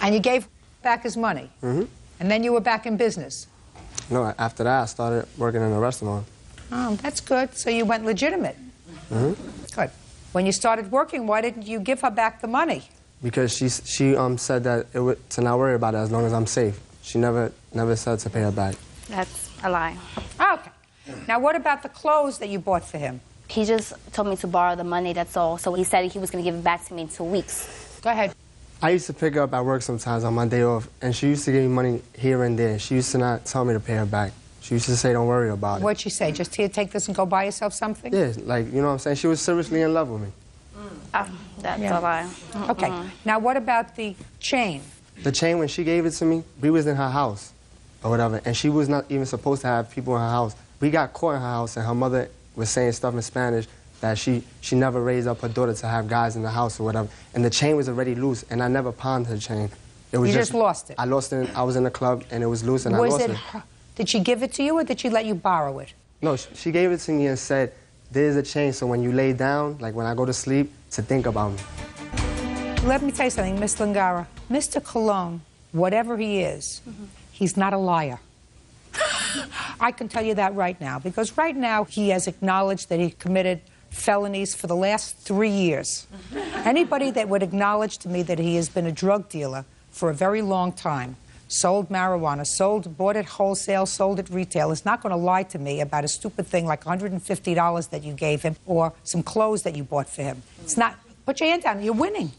And you gave back his money? Mm-hmm. And then you were back in business? No, after that I started working in a restaurant. Oh, that's good. So you went legitimate? Mm-hmm. Good. When you started working, why didn't you give her back the money? Because she said that to not worry about it as long as I'm safe. She never said to pay her back. That's a lie. Okay. Now, what about the clothes that you bought for him? He just told me to borrow the money, that's all. So he said he was going to give it back to me in 2 weeks. Go ahead. I used to pick her up at work sometimes on my day off, and she used to give me money here and there. She used to not tell me to pay her back. She used to say, don't worry about it. What'd she say? Just here, take this and go buy yourself something? Yeah, like, you know what I'm saying? She was seriously in love with me. That's a lie. Okay. Now, what about the chain? The chain, when she gave it to me, we was in her house or whatever, and she was not even supposed to have people in her house. We got caught in her house, and her mother was saying stuff in Spanish that she never raised up her daughter to have guys in the house or whatever. And the chain was already loose, and I never pawned her chain. It was You just lost it? I lost it. I was in the club, and it was loose, and I lost it. Did she give it to you, or did she let you borrow it? No, she gave it to me and said there's a change. So when you lay down, like when I go to sleep, to think about me. Let me tell you something, Miss Lingara. Mr. Colon, whatever he is, he's not a liar. I can tell you that right now, because right now he has acknowledged that he committed felonies for the last 3 years. Anybody that would acknowledge to me that he has been a drug dealer for a very long time, sold marijuana, bought it wholesale, sold it retail, is not going to lie to me about a stupid thing like $150 that you gave him or some clothes that you bought for him. It's not. Put your hand down. You're winning.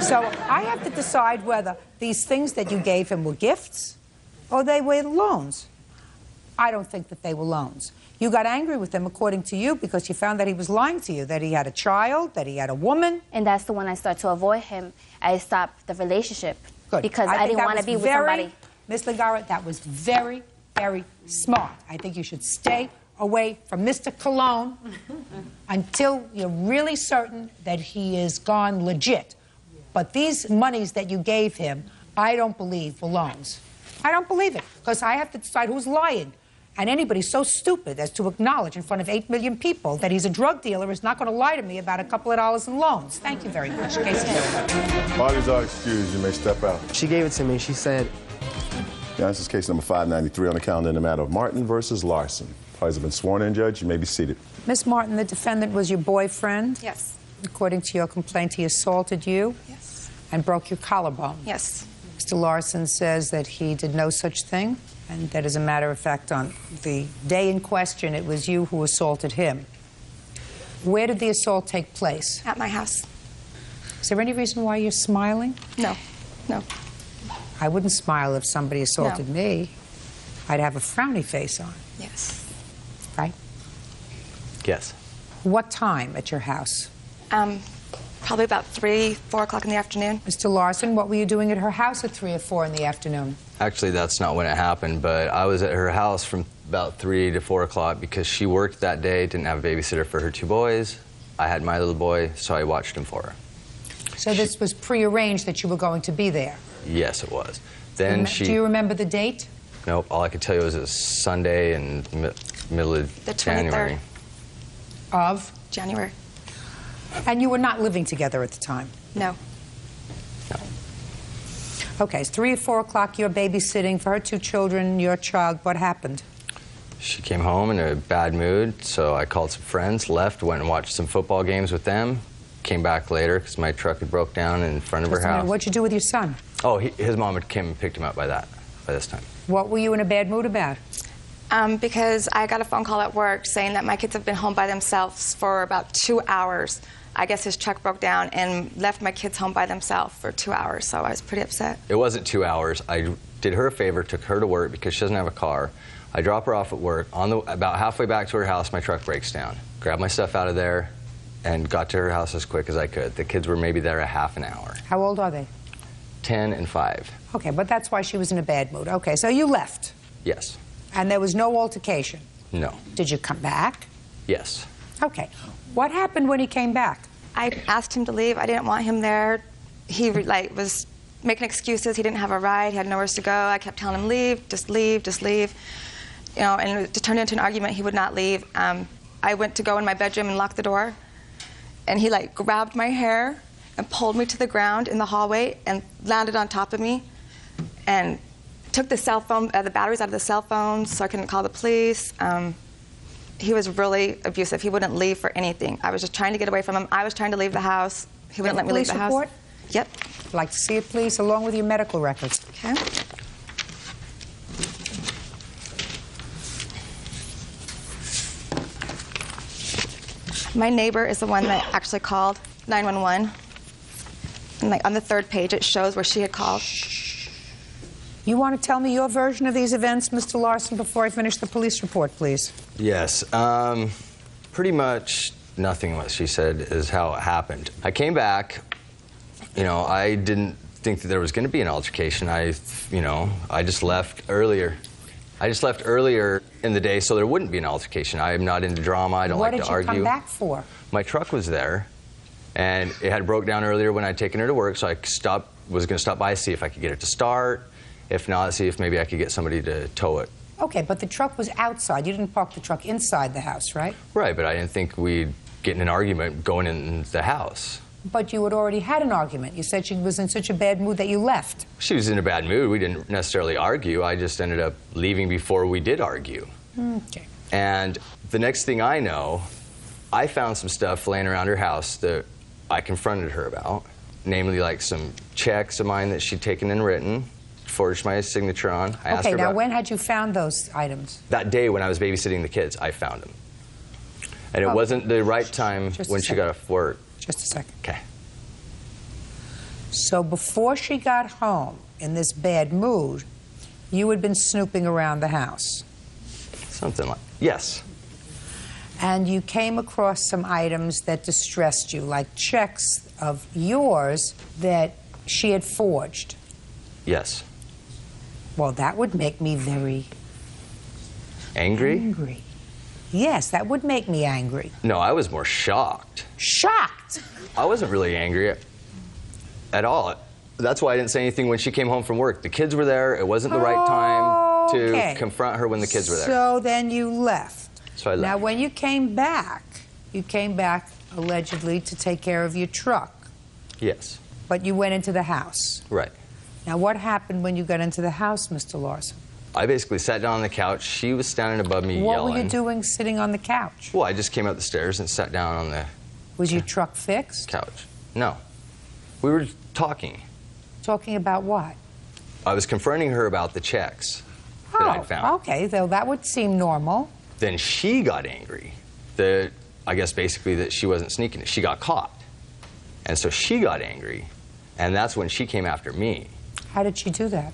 So I have to decide whether these things that you gave him were gifts or they were loans. I don't think that they were loans. You got angry with him, according to you, because you found that he was lying to you, that he had a child, that he had a woman. And that's the when I started to avoid him. I stopped the relationship. Good. Because I didn't want to be with somebody. Miss Lingara, that was very, very smart. I think you should stay away from Mr. Colon until you're really certain that he is gone legit. But these monies that you gave him, I don't believe were loans. I don't believe it, because I have to decide who's lying. And anybody so stupid as to acknowledge in front of 8 million people that he's a drug dealer is not going to lie to me about a couple of dollars in loans. Thank you very much. Parties are excused. You may step out. She gave it to me. She said... Yeah, this is case number 593 on the calendar in the matter of Martin versus Larson. Parties have been sworn in, Judge. You may be seated. Miss Martin, the defendant was your boyfriend? Yes. According to your complaint, he assaulted you? Yes. And broke your collarbone? Yes. Mr. Larson says that he did no such thing, and that, as a matter of fact, on the day in question, it was you who assaulted him. Where did the assault take place? At my house. Is there any reason why you're smiling? No. No. I wouldn't smile if somebody assaulted me. I'd have a frowny face on. Yes. Right? Yes. What time at your house? Probably about 3, 4 o'clock in the afternoon. Mr. Larson, what were you doing at her house at 3 or 4 in the afternoon? Actually, that's not when it happened, but I was at her house from about 3 to 4 o'clock because she worked that day, didn't have a babysitter for her 2 boys. I had my little boy, so I watched him for her. So this was prearranged that you were going to be there? Yes, it was. Then she... Do you remember the date? Nope. All I could tell you was it was Sunday in middle of the 23rd January. Of? January. And you were not living together at the time? No. No. Okay, it's 3 or 4 o'clock, you're babysitting for her 2 children, your child. What happened? She came home in a bad mood, so I called some friends, left, went and watched some football games with them, came back later because my truck had broke down in front of her house. What'd you do with your son? Oh, his mom had came and picked him up by this time. What were you in a bad mood about? Because I got a phone call at work saying that my kids have been home by themselves for about 2 hours. I guess his truck broke down and left my kids home by themselves for 2 hours, so I was pretty upset. It wasn't 2 hours. I did her a favor, took her to work because she doesn't have a car. I drop her off at work. About halfway back to her house, my truck breaks down. Grabbed my stuff out of there and got to her house as quick as I could. The kids were maybe there a half an hour. How old are they? 10 and 5. Okay, but that's why she was in a bad mood. Okay, so you left. Yes. And there was no altercation? No. Did you come back? Yes. Okay. What happened when he came back? I asked him to leave. I didn't want him there. He was making excuses. He didn't have a ride. He had nowhere to go. I kept telling him, leave, just leave, just leave. You know, and it turned into an argument. He would not leave. I went to go in my bedroom and lock the door, and he grabbed my hair and pulled me to the ground in the hallway and landed on top of me and took the cell phone, the batteries out of the cell phone so I couldn't call the police. He was really abusive. He wouldn't leave for anything. I was just trying to get away from him. I was trying to leave the house. He wouldn't let me leave the house. Report? Yep. I'd like to see it, please, along with your medical records. Okay. My neighbor is the one that actually called 911. And on the 3rd page, it shows where she had called. You want to tell me your version of these events, Mr. Larson, before I finish the police report, please? Yes. Pretty much nothing what she said is how it happened. I came back. You know, I didn't think that there was going to be an altercation. I just left earlier. I just left earlier in the day so there wouldn't be an altercation. I'm not into drama. I don't like to argue. What did you come back for? My truck was there, and it had broke down earlier when I'd taken her to work, so I was going to stop by, see if I could get it to start. If not, see if maybe I could get somebody to tow it Okay, but the truck was outside. You didn't park the truck inside the house, right? Right, but I didn't think we'd get in an argument going in the house. But you had already had an argument. You said she was in such a bad mood that you left. She was in a bad mood. We didn't necessarily argue. I just ended up leaving before we did argue. Okay. And the next thing I know, I found some stuff laying around her house that I confronted her about, namely like some checks of mine that she'd taken and written, forged my signature on. I asked Okay, her now about when had you found those items? that day when I was babysitting the kids, I found them. And it wasn't the right time when she got off work. Just a second. Okay. So before she got home in this bad mood, you had been snooping around the house. Something like, yes. And you came across some items that distressed you, like checks of yours that she had forged. Yes. Well, that would make me very Angry? angry. Yes, that would make me angry. No, I was more shocked. Shocked? I wasn't really angry at all. That's why I didn't say anything when she came home from work. The kids were there. It wasn't the right time to confront her when the kids were there. So then you left. So I left. Now, when you came back allegedly to take care of your truck, Yes. but you went into the house. Right. Now, what happened when you got into the house, Mr. Larson? I basically sat down on the couch. She was standing above me What yelling. were you doing sitting on the couch? Well, I just came up the stairs and sat down on the Was your truck fixed? couch. No. We were talking. Talking about what? I was confronting her about the checks that I'd found. Okay, though that would seem normal. Then she got angry. I guess basically that she wasn't sneaking it. She got caught. And so she got angry. And that's when she came after me. How did she do that?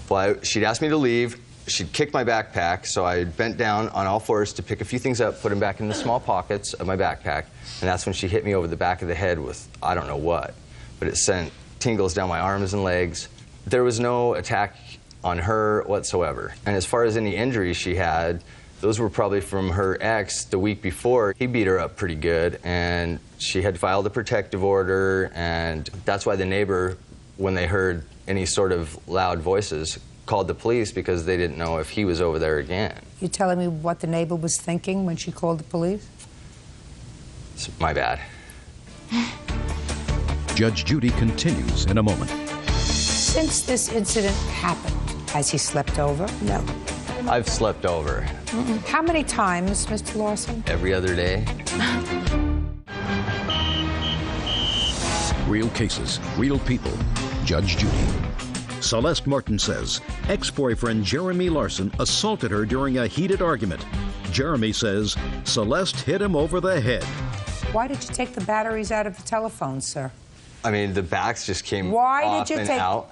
Well, she'd asked me to leave. She'd kicked my backpack, so I bent down on all fours to pick a few things up, put them back in the small pockets of my backpack, and that's when she hit me over the back of the head with I don't know what, but it sent tingles down my arms and legs. There was no attack on her whatsoever. And as far as any injuries she had, those were probably from her ex the week before. He beat her up pretty good, and she had filed a protective order, and that's why the neighbor, when they heard any sort of loud voices, called the police because they didn't know if he was over there again. You telling me what the neighbor was thinking when she called the police? It's my bad. Judge Judy continues in a moment. Since this incident happened, has he slept over? No. I've slept over How many times, Mr. Larson? every other day. Real cases, real people. Judge Judy. Celeste Martin says ex-boyfriend Jeremy Larson assaulted her during a heated argument. Jeremy says Celeste hit him over the head. Why did you take the batteries out of the telephone, sir? I mean, the backs just came Why off did you and take- out.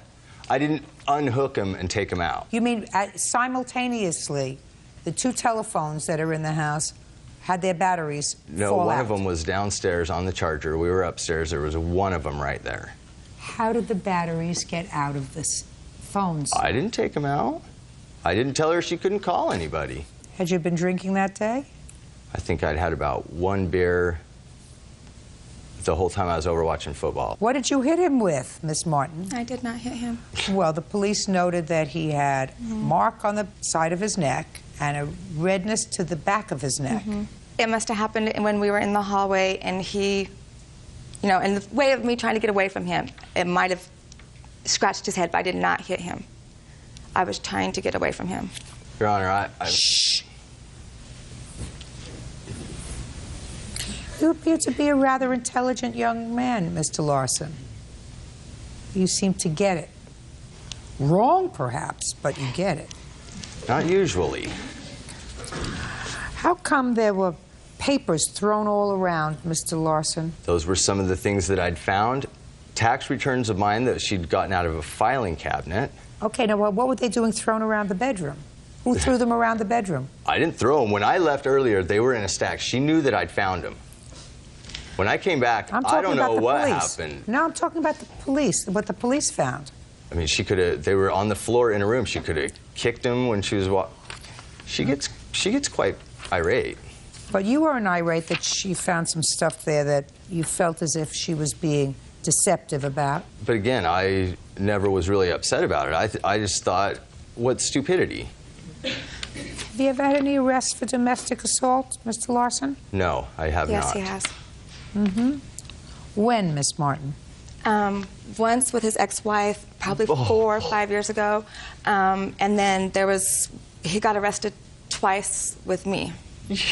I didn't unhook them and take them out. You mean simultaneously, the two telephones that are in the house had their batteries No, fall one out? of them was downstairs on the charger. We were upstairs. There was one of them right there. How did the batteries get out of the phones? I didn't take them out. I didn't tell her she couldn't call anybody. Had you been drinking that day? I think I'd had about one beer the whole time I was over watching football. What did you hit him with, Miss Martin? I did not hit him. Well, the police noted that he had a mark on the side of his neck and a redness to the back of his neck. It must have happened when we were in the hallway and he, you know, in the way of me trying to get away from him, it might have scratched his head, but I did not hit him. I was trying to get away from him. Your Honor, Shh. You appear to be a rather intelligent young man, Mr. Larson. You seem to get it. Wrong, perhaps, but you get it. Not usually. How come there were papers thrown all around, Mr. Larson? Those were some of the things that I'd found. Tax returns of mine that she'd gotten out of a filing cabinet. Okay, now what were they doing thrown around the bedroom? Who threw them around the bedroom? I didn't throw them. When I left earlier, they were in a stack. She knew that I'd found them. When I came back, I'm I talking don't about know the what police. happened. No, I'm talking about the police, what the police found. I mean, she could have, they were on the floor in a room. She could have kicked him when she was walking. She gets quite irate. But you weren't irate that she found some stuff there that you felt as if she was being deceptive about. But again, I never was really upset about it. I just thought, what stupidity. Have you ever had any arrests for domestic assault, Mr. Larson? No, I have Yes, not. he has. Mm-hmm. When, Miss Martin? Once with his ex-wife, probably 4 or 5 years ago, and then he got arrested twice with me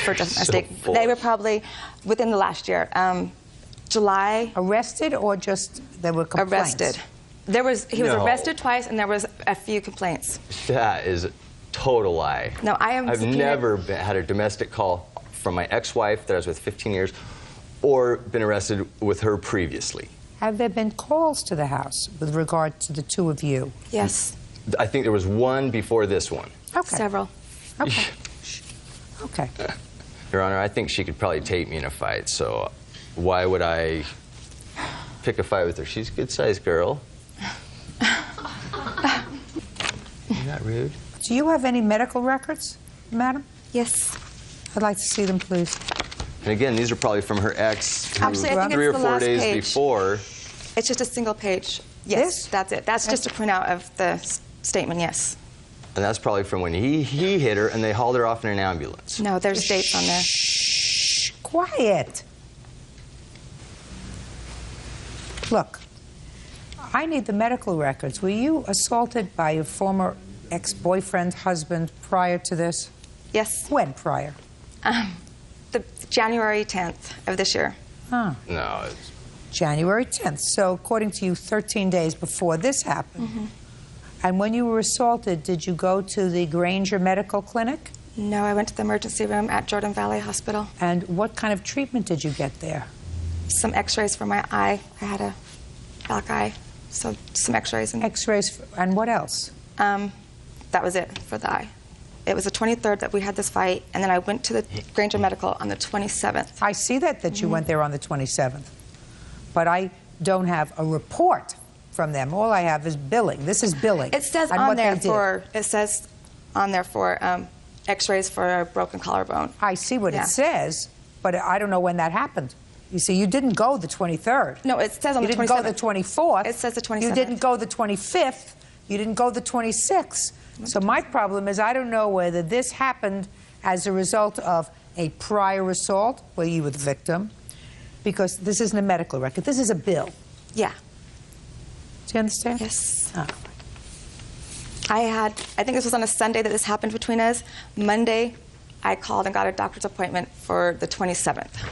for domestic. full. They were probably within the last year. July. Arrested or just there were complaints? Arrested. He was No. arrested twice, and there was a few complaints. That is a total lie. No, I've never had a domestic call from my ex-wife that I was with 15 years or been arrested with her previously. Have there been calls to the house with regard to the two of you? Yes. I think there was one before this one. Okay. Several. Okay. Okay. Your Honor, I think she could probably tape me in a fight, so why would I pick a fight with her? She's a good-sized girl. Isn't that rude? Do you have any medical records, madam? Yes. I'd like to see them, please. And again, these are probably from her ex who Actually, I think 3 or it's the 4 last days page. before. It's just a single page. Yes, that's it. That's just a printout of the statement, yes. And that's probably from when he hit her and they hauled her off in an ambulance. No, there's dates on there. Shh, quiet. Look, I need the medical records. Were you assaulted by your former ex-boyfriend, husband, prior to this? Yes. When prior? The January 10th of this year. Huh. No, it's... January 10th. So according to you, 13 days before this happened. Mm-hmm. And when you were assaulted, did you go to the Granger Medical Clinic? No, I went to the emergency room at Jordan Valley Hospital. And what kind of treatment did you get there? Some x-rays for my eye. I had a black eye, so some x-rays. X-rays, and what else? That was it for the eye. It was the 23rd that we had this fight, and then I went to the Granger Medical on the 27th. I see that you went there on the 27th, but I don't have a report from them. All I have is billing. This is billing. It says and on what there they did. for x-rays for a broken collarbone. I see what it says, but I don't know when that happened. You see, you didn't go the 23rd. No, it says on the 27th. You didn't go the 24th. It says the 27th. You didn't go the 25th. You didn't go the 26th. So my problem is I don't know whether this happened as a result of a prior assault where you were the victim, because this isn't a medical record. This is a bill. Yeah. Do you understand? Yes. Oh. I think this was on a Sunday that this happened between us. Monday, I called and got a doctor's appointment for the 27th.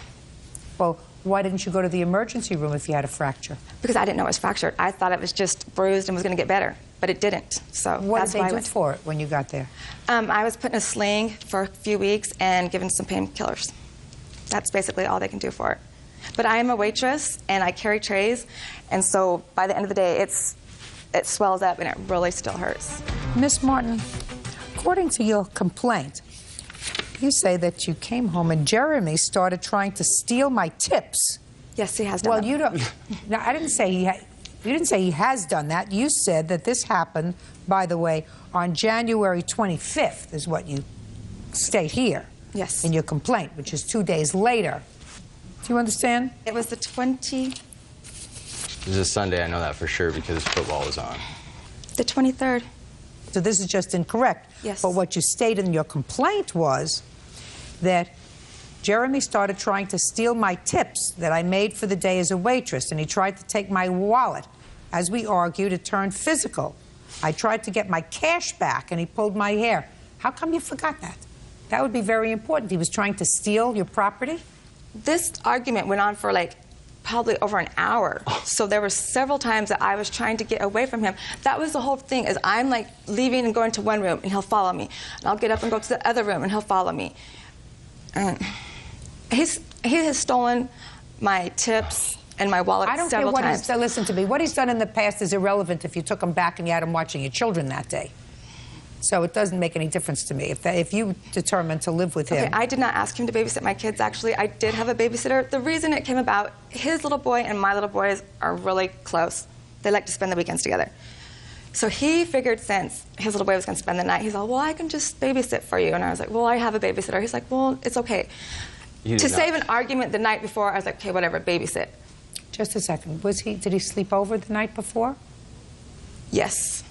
Well, why didn't you go to the emergency room if you had a fracture? Because I didn't know it was fractured. I thought it was just bruised and was going to get better, but it didn't. So What that's did why they I do went. for it when you got there? I was put in a sling for a few weeks and given some painkillers. That's basically all they can do for it. But I am a waitress and I carry trays, and so by the end of the day, it swells up and it really still hurts. Miss Martin, according to your complaint, you say that you came home and Jeremy started trying to steal my tips. Yes, he has done Well, that. you don't. No, I didn't say you didn't say he has done that. You said that this happened, by the way, on January 25th, is what you state here. Yes. In your complaint, which is 2 days later. Do you understand? It was the 20... It was a Sunday, I know that for sure, because football was on. The 23rd. So this is just incorrect. Yes. But what you stated in your complaint was that Jeremy started trying to steal my tips that I made for the day as a waitress, and he tried to take my wallet. As we argued, it turned physical. I tried to get my cash back, and he pulled my hair. How come you forgot that? That would be very important. He was trying to steal your property? This argument went on for probably over an hour. So there were several times that I was trying to get away from him. That was the whole thing, is I'm leaving and going to one room and he'll follow me. And I'll get up and go to the other room and he'll follow me. And he has stolen my tips and my wallet I don't care several what times. he's done. Listen to me. What he's done in the past is irrelevant if you took him back and you had him watching your children that day. So it doesn't make any difference to me. If you determined to live with him. Okay, I did not ask him to babysit my kids, actually. I did have a babysitter. The reason it came about, his little boy and my little boys are really close. They like to spend the weekends together. So he figured since his little boy was going to spend the night, he's like, well, I can just babysit for you. And I was like, well, I have a babysitter. He's like, well, it's okay. To save an argument the night before, I was like, okay, whatever, babysit. Just a second. Did he sleep over the night before? Yes.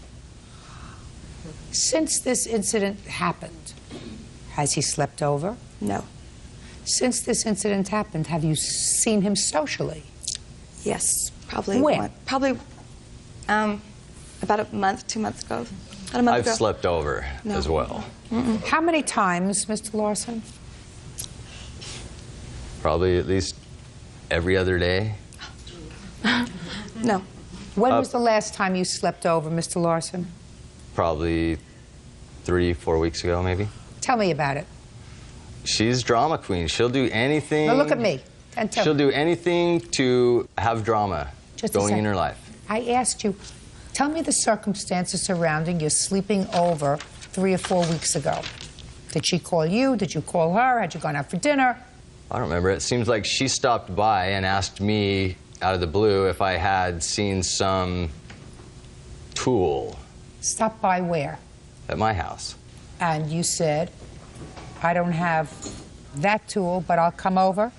Since this incident happened, Has he slept over? No. Since this incident happened, have you seen him socially? Yes, probably. When? Probably about a month, 2 months ago. About a month I've ago. slept over as well. How many times, Mr. Larson? Probably at least every other day. No. When was the last time you slept over, Mr. Larson? Probably 3-4 weeks ago, maybe. Tell me about it. She's drama queen. She'll do anything. Now look at me and tell She'll me. do anything to have drama Just a going in second. her life. I asked you, tell me the circumstances surrounding your sleeping over 3 or 4 weeks ago. Did she call you? Did you call her? Had you gone out for dinner? I don't remember. It seems like she stopped by and asked me out of the blue if I had seen some tool Stop by where? at my house. And you said, I don't have that tool, but I'll come over.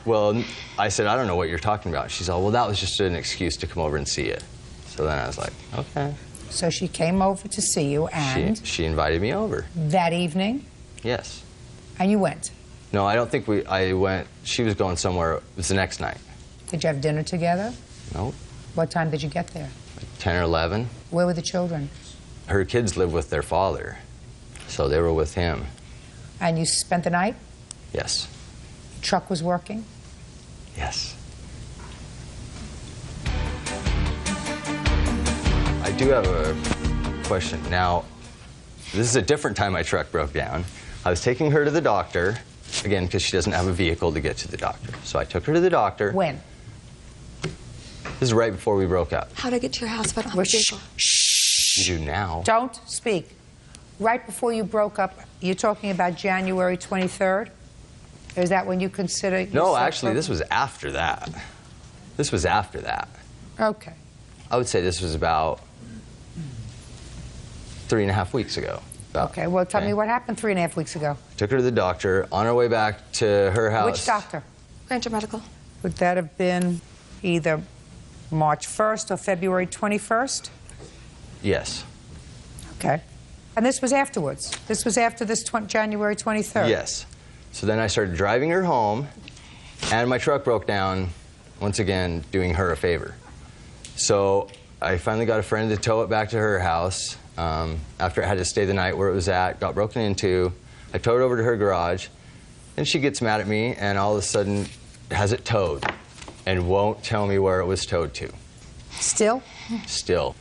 Well, I said, I don't know what you're talking about. She's all, well, that was just an excuse to come over and see it. So then I was like, okay. So she came over to see you, and She invited me over. that evening, Yes. and you went. No, I don't think I went. She was going somewhere. It was the next night. Did you have dinner together? Nope. What time did you get there? 10 or 11. Where were the children? Her kids live with their father, so they were with him. And you spent the night? Yes. Truck was working? Yes. I do have a question. Now, this is a different time my truck broke down. I was taking her to the doctor, again, because she doesn't have a vehicle to get to the doctor. So I took her to the doctor. When? This is right before we broke up. How do I get to your house if I don't have a vehicle? You do now. Don't speak. Right before you broke up, you're talking about January 23rd? Is that when you consider No, yourself actually, broken? this was after that. This was after that. Okay. I would say this was about 3.5 weeks ago. Okay, well, tell me what happened 3.5 weeks ago. Took her to the doctor. On our way back to her house. Which doctor? Granger Medical. Would that have been either March 1st or February 21st? Yes. Okay. And this was afterwards? This was after this January 23rd? Yes. So then I started driving her home, and my truck broke down, once again, doing her a favor. So I finally got a friend to tow it back to her house. After it had to stay the night where it was at, got broken into. I towed it over to her garage, and she gets mad at me, and all of a sudden has it towed and won't tell me where it was towed to. Still? Still.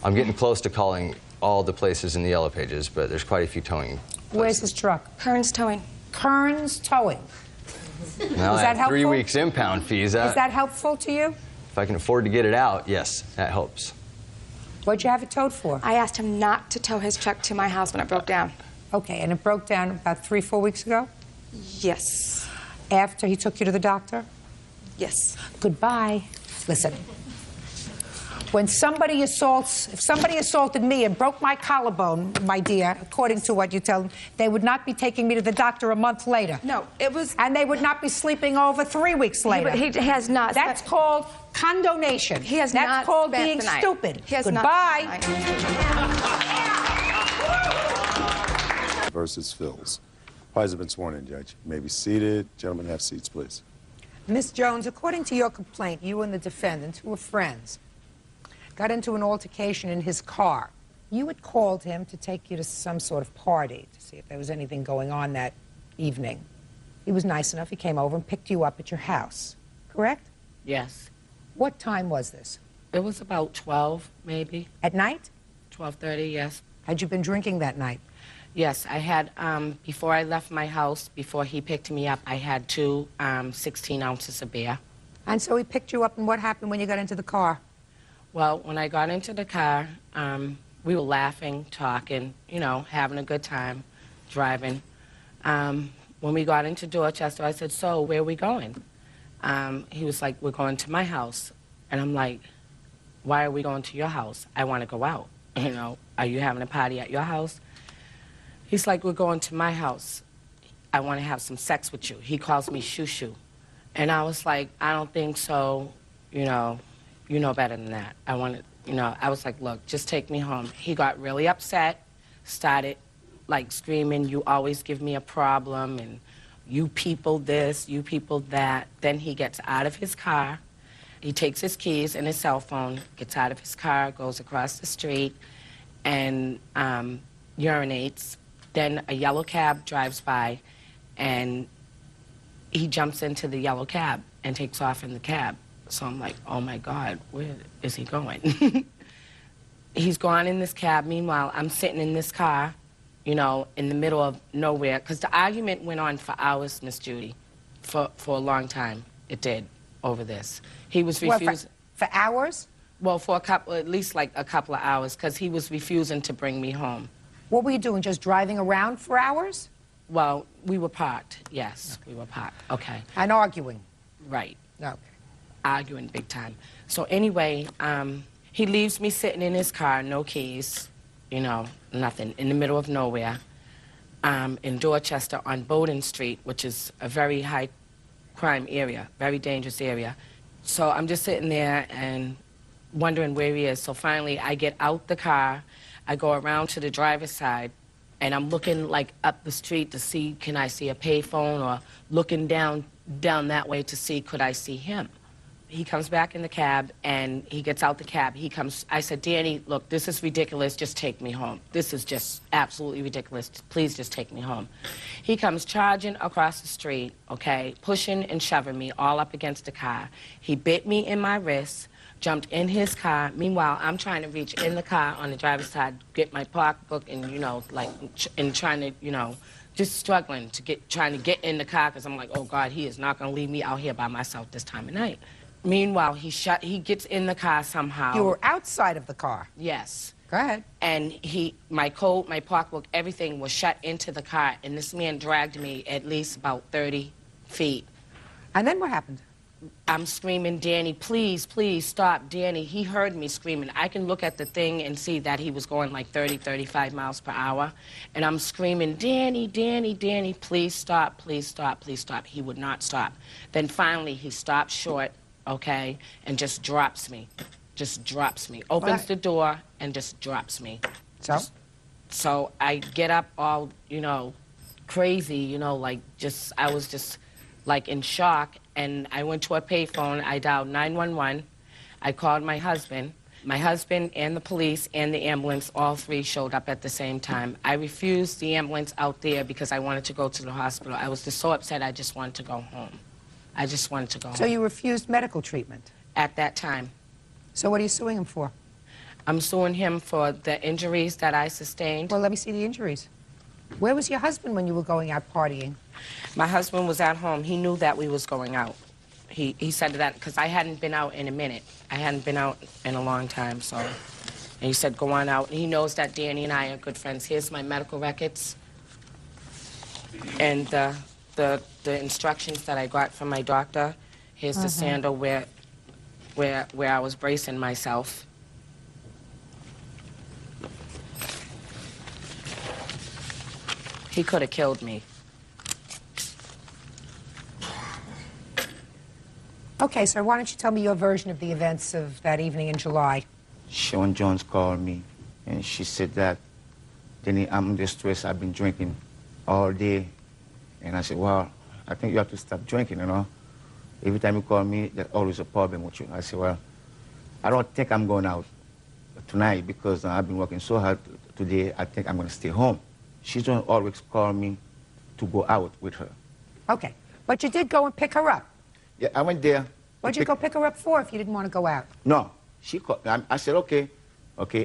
I'm getting close to calling all the places in the Yellow Pages, but there's quite a few towing. Where's his truck? Kearns Towing. Kearns Towing. Now Is I that have 3 helpful? weeks impound fees. Is that helpful to you? If I can afford to get it out, yes, that helps. What'd you have it towed for? I asked him not to tow his truck to my house when it broke down. Okay, and it broke down about 3-4 weeks ago? Yes. After he took you to the doctor? Yes. Goodbye. Listen. When somebody assaults, if somebody assaulted me and broke my collarbone, my dear, according to what you tell them, they would not be taking me to the doctor a month later. No, it was... And they would not be sleeping over 3 weeks later. He has not... That's called condonation. He has That's not called spent being the night. stupid. He has Goodbye. Versus Phil's. Parties have been sworn in, Judge. You may be seated. Gentlemen, have seats, please. Ms. Jones, according to your complaint, you and the defendant, who were friends, got into an altercation in his car. You had called him to take you to some sort of party to see if there was anything going on that evening. He was nice enough. He came over and picked you up at your house, correct? Yes. What time was this? It was about 12, maybe. At night? 12:30, yes. Had you been drinking that night? Yes, I had, before I left my house, before he picked me up, I had two 16 ounces of beer. And so he picked you up, and what happened when you got into the car? Well, when I got into the car, we were laughing, talking, you know, having a good time, driving. When we got into Dorchester, I said, so where are we going? He was like, we're going to my house. And I'm like, why are we going to your house? I want to go out. You know, are you having a party at your house? He's like, we're going to my house. I want to have some sex with you. He calls me shoo-shoo. And I was like, I don't think so. You know better than that. I wanted, I was like, look, just take me home. He got really upset, started like screaming, "You always give me a problem," and "You people this, you people that." Then he gets out of his car. He takes his keys and his cell phone, gets out of his car, goes across the street, and urinates. Then a yellow cab drives by, and he jumps into the yellow cab and takes off in the cab. So I'm like, oh my God, where is he going? He's gone in this cab. Meanwhile, I'm sitting in this car, you know, in the middle of nowhere, because the argument went on for hours, Miss Judy, for a long time. It did, over this. He was refusing. Well, for hours? Well, for a couple, at least like a couple of hours, because he was refusing to bring me home. What were you doing, just driving around for hours? Well, we were parked, yes, we were parked, okay. And arguing? Right. Okay. Arguing big time. So anyway, he leaves me sitting in his car, no keys, you know, nothing, in the middle of nowhere, in Dorchester on Bowden Street, which is a very high crime area, very dangerous area. So I'm just sitting there and wondering where he is. So finally, I get out the car, I go around to the driver's side, and I'm looking like up the street to see, can I see a payphone, or looking down that way to see, could I see him? He comes back in the cab, and he gets out the cab. He comes, I said, Danny, look, this is ridiculous, just take me home. This is just absolutely ridiculous. Please just take me home. He comes charging across the street, okay, pushing and shoving me all up against the car. He bit me in my wrist, jumped in his car. Meanwhile, I'm trying to reach in the car on the driver's side, get my pocketbook, and, you know, like, and trying to, you know, just struggling to trying to get in the car, because I'm like, oh God, he is not going to leave me out here by myself this time of night. Meanwhile, he gets in the car somehow. You were outside of the car? Yes. Go ahead. And my coat, my pocketbook, everything was shut into the car, and this man dragged me at least about 30 feet. And then what happened? I'm screaming, Danny, please, please stop, Danny. He heard me screaming. I can look at the thing and see that he was going like 30, 35 miles per hour. And I'm screaming, Danny, Danny, Danny, please stop, please stop, please stop. He would not stop. Then finally he stopped short, okay, and just drops me. Just drops me. Opens the door and just drops me. So I get up all, you know, crazy, you know, like just, I was just like in shock. And I went to a payphone, I dialed 911, I called my husband. My husband and the police and the ambulance, all three showed up at the same time. I refused the ambulance out there because I wanted to go to the hospital. I was just so upset, I just wanted to go home. I just wanted to go home. So you refused medical treatment? At that time. So what are you suing him for? I'm suing him for the injuries that I sustained. Well, let me see the injuries. Where was your husband when you were going out partying? My husband was at home. He knew that we was going out. He said that because I hadn't been out in a minute. I hadn't been out in a long time, so. And he said, go on out. And he knows that Danny and I are good friends. Here's my medical records and the instructions that I got from my doctor. Here's the sandal where I was bracing myself. He could have killed me. Okay, so why don't you tell me your version of the events of that evening in July? Sean Jones called me, and she said that, Danny, I'm under stress. I've been drinking all day. And I said, well, I think you have to stop drinking, you know. Every time you call me, there's always a problem with you. I said, well, I don't think I'm going out tonight because I've been working so hard today. I think I'm going to stay home. She's going to always call me to go out with her. Okay, but you did go and pick her up. Yeah, I went there. What'd you go pick her up for if you didn't want to go out? No, she called. I said, okay.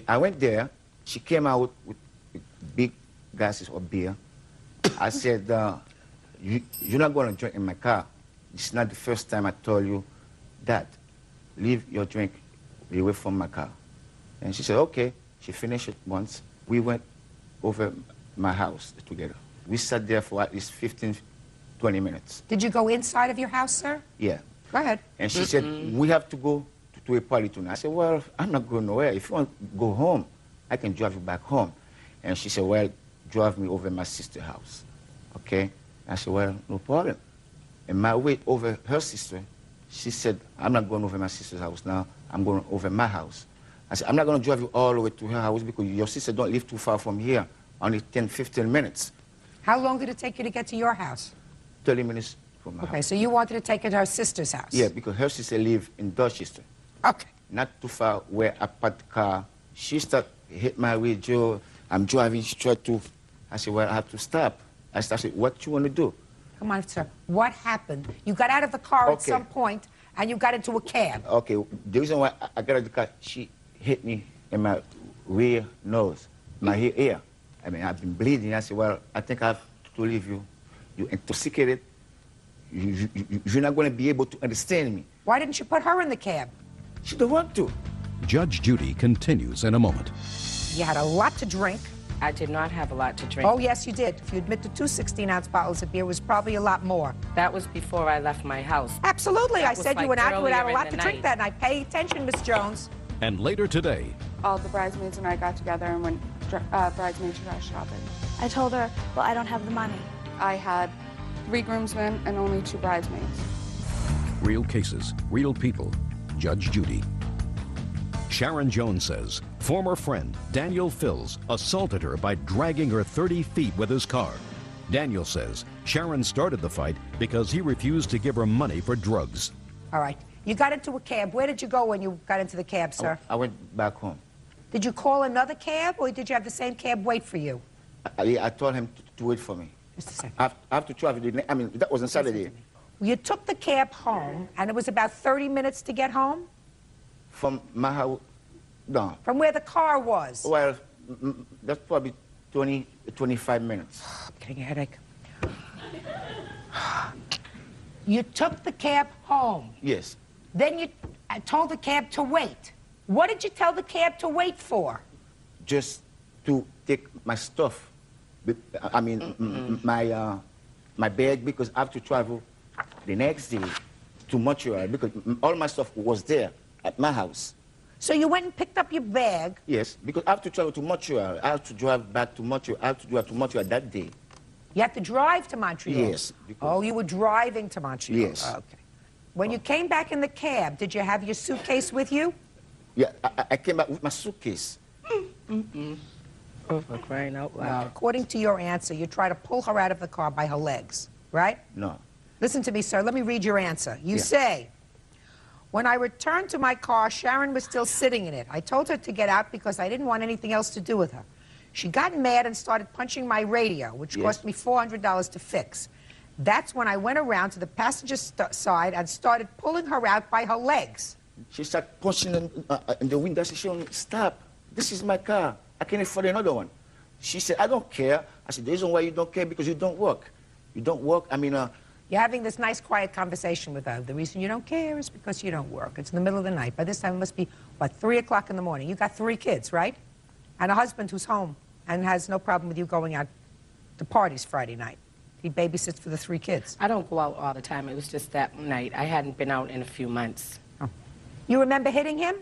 I went there. She came out with big glasses of beer. I said, you're not going to drink in my car. It's not the first time I told you that. Leave your drink away from my car. And she said, okay. She finished it once. We went over my house together. We sat there for at least 15, 20 minutes. Did you go inside of your house, sir? Yeah. Go ahead. And she said, we have to go to a party tonight. I said, well, I'm not going nowhere. If you want to go home, I can drive you back home. And she said, well, drive me over my sister's house. Okay? I said, well, no problem. And my way over her sister, she said, I'm not going over my sister's house now. I'm going over my house. I said, I'm not going to drive you all the way to her house because your sister don't live too far from here. only 10, 15 minutes. How long did it take you to get to your house? 30 minutes from my Okay, house. so you wanted to take her to her sister's house? Yeah, because her sister live in Dorchester. Okay. Not too far where I parked the car. She started hit my radio. I'm driving. She tried to. I said, well, I have to stop. I said, what you want to do? Come on, sir. What happened? You got out of the car at Okay. some point, and you got into a cab. Okay, the reason why I got out of the car, she hit me in my rear nose, my ear. I mean, I've been bleeding. I said, well, I think I have to leave you. You're intoxicated. You're not going to be able to understand me. Why didn't you put her in the cab? She don't want to. Judge Judy continues in a moment. You had a lot to drink. I did not have a lot to drink. Oh, yes, you did. If you admit to 2 16-ounce bottles of beer, it was probably a lot more. That was before I left my house. Absolutely. That I was said you like went out, you had a earlier lot in to the drink night. that night. Pay attention, Miss Jones. And later today, All the bridesmaids and I got together and went bridesmaids dress shopping. I told her, well, I don't have the money. I had 3 groomsmen and only 2 bridesmaids. real cases, real people. Judge Judy. Sharon Jones says former friend Daniel Fills assaulted her by dragging her 30 feet with his car. Daniel says Sharon started the fight because he refused to give her money for drugs. All right. You got into a cab. Where did you go when you got into the cab, sir? I went back home. Did you call another cab, or did you have the same cab wait for you? I told him to wait for me. Just a second. I have to travel. I mean, that was on Saturday. You took the cab home, and it was about 30 minutes to get home? From my house, no. From where the car was? Well, that's probably 20, 25 minutes. I'm getting a headache. You took the cab home. Yes. Then you told the cab to wait. What did you tell the cab to wait for? Just to take my stuff. I mean, my bag, because I have to travel the next day to Montreal, because all my stuff was there at my house. So you went and picked up your bag? Yes, because I have to travel to Montreal. I have to drive back to Montreal. I have to drive to Montreal that day. You had to drive to Montreal? Yes. Oh, you were driving to Montreal? Yes. Okay. When you came back in the cab, did you have your suitcase with you? Yeah, I came back with my suitcase. Oh, for crying out loud. Well, according to your answer, you tried to pull her out of the car by her legs, right? No. Listen to me, sir. Let me read your answer. You Yeah. say, when I returned to my car, Sharon was still sitting in it. I told her to get out because I didn't want anything else to do with her. She got mad and started punching my radio, which Yes. cost me $400 to fix. That's when I went around to the passenger side and started pulling her out by her legs. She started pushing in the window. She said, stop. This is my car. I can't afford another one. She said, I don't care. I said, the reason why you don't care because you don't work. You don't work. I mean, You're having this nice, quiet conversation with her. The reason you don't care is because you don't work. It's in the middle of the night. By this time, it must be, what, 3 o'clock in the morning. You got 3 kids, right? And a husband who's home and has no problem with you going out to parties Friday night. He babysits for the 3 kids. I don't go out all the time. It was just that night. I hadn't been out in a few months. Oh. You remember hitting him?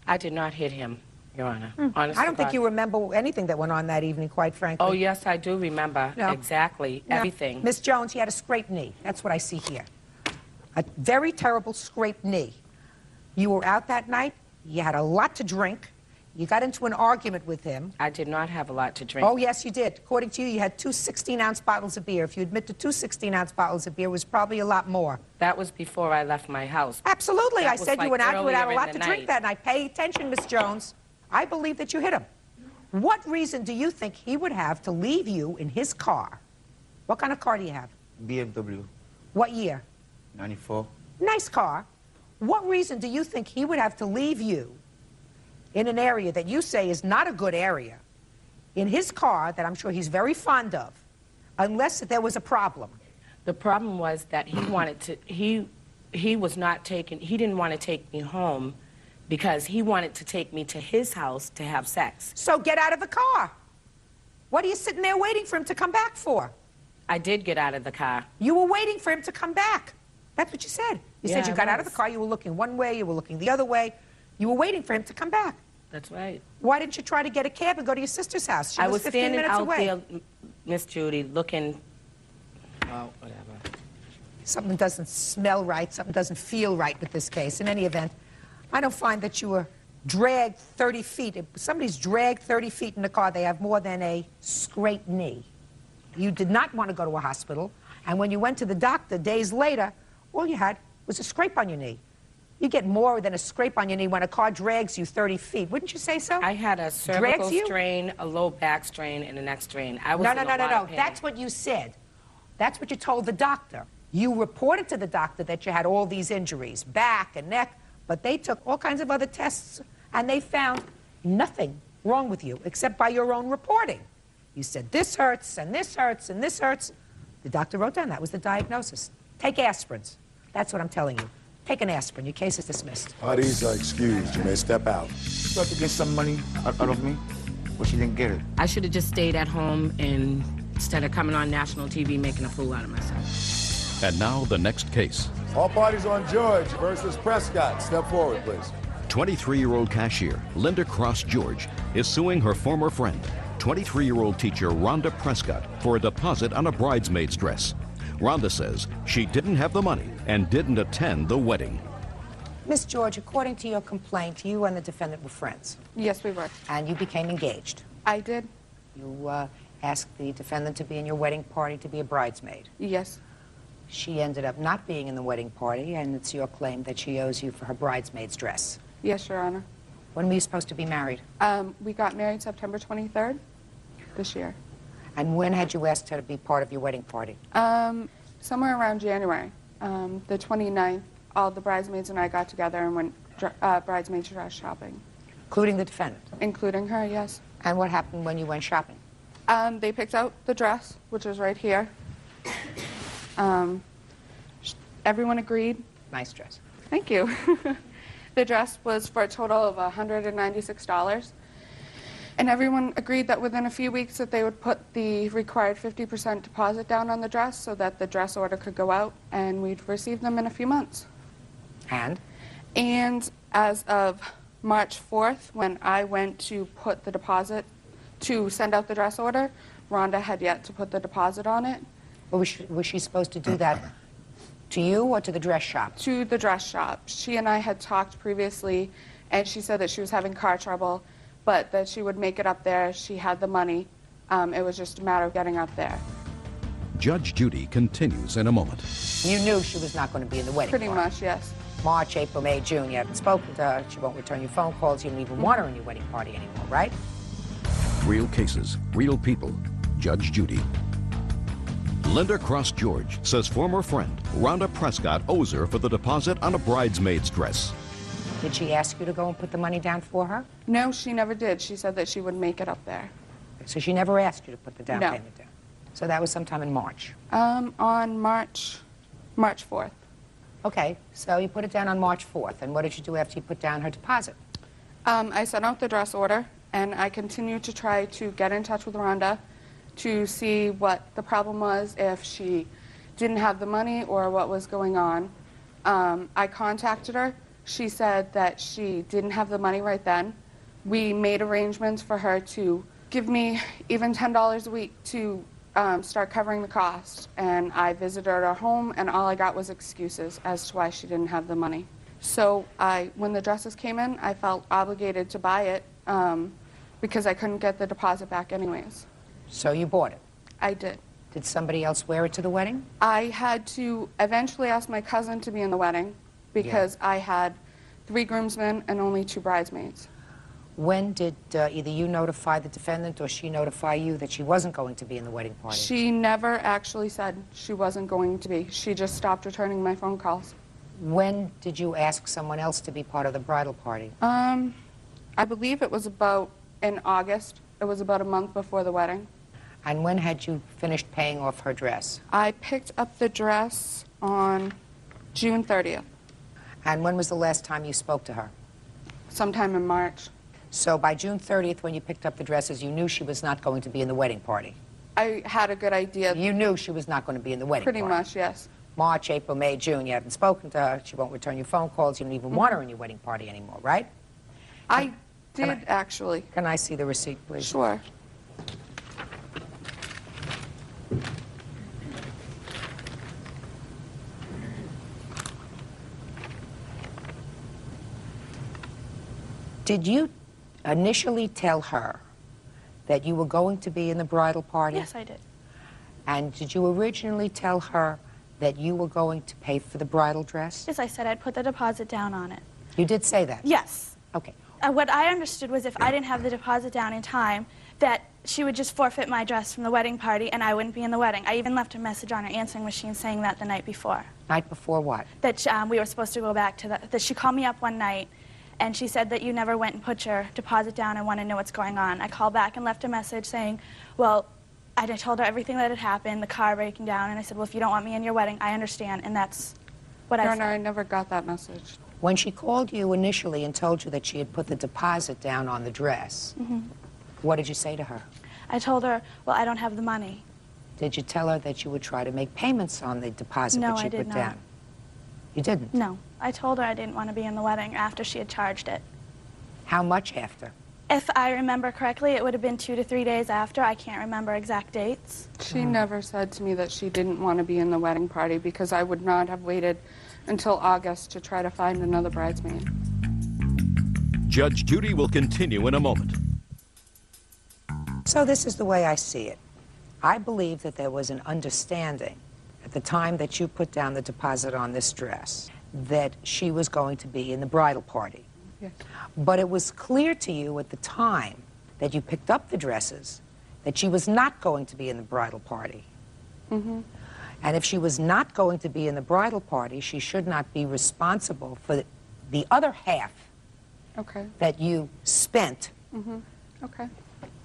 I did not hit him, Your Honor. Honest I to don't think God. you remember anything that went on that evening, quite frankly. Oh, yes, I do remember. No. Exactly. No. Everything. Miss Jones, he had a scraped knee. That's what I see here. A very terrible scraped knee. You were out that night. You had a lot to drink. You got into an argument with him. I did not have a lot to drink. Oh, yes, you did. According to you, you had 2 16-ounce bottles of beer. If you admit to 2 16-ounce bottles of beer, it was probably a lot more. That was before I left my house. Absolutely. That I was said you like went out, you had a earlier lot in to the drink night. that night. Pay attention, Miss Jones. I believe that you hit him. What reason do you think he would have to leave you in his car? What kind of car do you have? BMW, What year? 94. Nice car. What reason do you think he would have to leave you in an area that you say is not a good area, in his car that I'm sure he's very fond of, unless there was a problem? The problem was that he wanted to, he was not taking, he didn't want to take me home because he wanted to take me to his house to have sex. So get out of the car. What are you sitting there waiting for him to come back for? I did get out of the car. You were waiting for him to come back. That's what you said. You Yeah, said you I got out of the was. car, you were looking one way, you were looking the other way. You were waiting for him to come back. That's right. Why didn't you try to get a cab and go to your sister's house? She I was was 15 standing minutes out away. there, Miss Judy, looking, oh, whatever. Something doesn't smell right, something doesn't feel right with this case. In any event, I don't find that you were dragged 30 feet. If somebody's dragged 30 feet in the car, they have more than a scraped knee. You did not want to go to a hospital, and when you went to the doctor days later, all you had was a scrape on your knee. You get more than a scrape on your knee when a car drags you 30 feet. Wouldn't you say so? I had a cervical strain, a low back strain, and a neck strain. I was no. of pain. That's what you said. That's what you told the doctor. You reported to the doctor that you had all these injuries, back and neck, but they took all kinds of other tests, and they found nothing wrong with you except by your own reporting. You said, this hurts, and this hurts, and this hurts. The doctor wrote down that was the diagnosis. Take aspirins. That's what I'm telling you. Take an aspirin. Your case is dismissed. Parties are excused. You may step out. She tried to get some money out of me, but she didn't get it. I should have just stayed at home and instead of coming on national TV making a fool out of myself. And now the next case. All parties on George versus Prescott. Step forward, please. 23-year-old cashier Linda Cross George is suing her former friend, 23-year-old teacher Rhonda Prescott, for a deposit on a bridesmaid's dress. Rhonda says she didn't have the money and didn't attend the wedding. Miss George, according to your complaint, you and the defendant were friends. Yes, we were. And you became engaged. I did. You asked the defendant to be in your wedding party to be a bridesmaid. Yes. She ended up not being in the wedding party, and it's your claim that she owes you for her bridesmaid's dress. Yes, Your Honor. When were you supposed to be married? We got married September 23rd this year. And when had you asked her to be part of your wedding party? Somewhere around January. The 29th, all the bridesmaids and I got together and went bridesmaid dress shopping. Including the defendant? Including her, yes. And what happened when you went shopping? They picked out the dress, which is right here. Everyone agreed. Nice dress. Thank you. The dress was for a total of $196. And everyone agreed that within a few weeks that they would put the required 50% deposit down on the dress so that the dress order could go out, and we'd receive them in a few months. And? And as of March 4th, when I went to put the deposit, to send out the dress order, Rhonda had yet to put the deposit on it. Well, was she supposed to do that to you or to the dress shop? To the dress shop. She and I had talked previously, and she said that she was having car trouble, but that she would make it up there. She had the money. It was just a matter of getting up there. Judge Judy continues in a moment. You knew she was not going to be in the wedding Pretty party. much, yes. March, April, May, June. You haven't spoken to her. She won't return your phone calls. You don't even want her in your wedding party anymore, right? Real cases, real people. Judge Judy. Linda Cross George says former friend Rhonda Prescott owes her for the deposit on a bridesmaid's dress. Did she ask you to go and put the money down for her? No, she never did. She said that she would make it up there. So she never asked you to put the down No. payment down? So that was sometime in March? On March 4th. Okay, so you put it down on March 4th. And what did you do after you put down her deposit? I sent out the dress order, and I continued to try to get in touch with Rhonda to see what the problem was, if she didn't have the money or what was going on. I contacted her. She said that she didn't have the money right then. We made arrangements for her to give me even $10 a week to start covering the cost. And I visited her home, and all I got was excuses as to why she didn't have the money. So when the dresses came in, I felt obligated to buy it because I couldn't get the deposit back anyways. So you bought it? I did. Did somebody else wear it to the wedding? I had to eventually ask my cousin to be in the wedding because I had 3 groomsmen and only 2 bridesmaids. When did either you notify the defendant or she notify you that she wasn't going to be in the wedding party? She never actually said she wasn't going to be. She just stopped returning my phone calls. When did you ask someone else to be part of the bridal party? I believe it was about in August. It was about a month before the wedding. And when had you finished paying off her dress? I picked up the dress on June 30th. And when was the last time you spoke to her? Sometime in March. So by June 30th, when you picked up the dresses, you knew she was not going to be in the wedding party? I had a good idea. You knew she was not going to be in the wedding Pretty party? much, yes. March, April, May, June, you haven't spoken to her. She won't return your phone calls. You don't even want her in your wedding party anymore, right? I did, actually. Can I see the receipt, please? Sure. Did you initially tell her that you were going to be in the bridal party? Yes, I did. And did you originally tell her that you were going to pay for the bridal dress? Yes, I said I'd put the deposit down on it. You did say that? Yes. Okay. What I understood was if I didn't have the deposit down in time, that she would just forfeit my dress from the wedding party and I wouldn't be in the wedding. I even left a message on her answering machine saying that the night before. Night before what? That we were supposed to go back to that she called me up one night and she said that you never went and put your deposit down and want to know what's going on. I called back and left a message saying, well, I told her everything that had happened, the car breaking down, and I said, well, if you don't want me in your wedding, I understand, and that's what I said. Your Honor, I never got that message. When she called you initially and told you that she had put the deposit down on the dress, what did you say to her? I told her, well, I don't have the money. Did you tell her that you would try to make payments on the deposit that she put down? Not. You didn't? No. I told her I didn't want to be in the wedding after she had charged it. How much after? If I remember correctly, it would have been 2 to 3 days after. I can't remember exact dates. She never said to me that she didn't want to be in the wedding party because I would not have waited until August to try to find another bridesmaid. Judge Judy will continue in a moment. So this is the way I see it. I believe that there was an understanding at the time that you put down the deposit on this dress that she was going to be in the bridal party. Yes. But it was clear to you at the time that you picked up the dresses that she was not going to be in the bridal party. And if she was not going to be in the bridal party, she should not be responsible for the other half that you spent. Okay.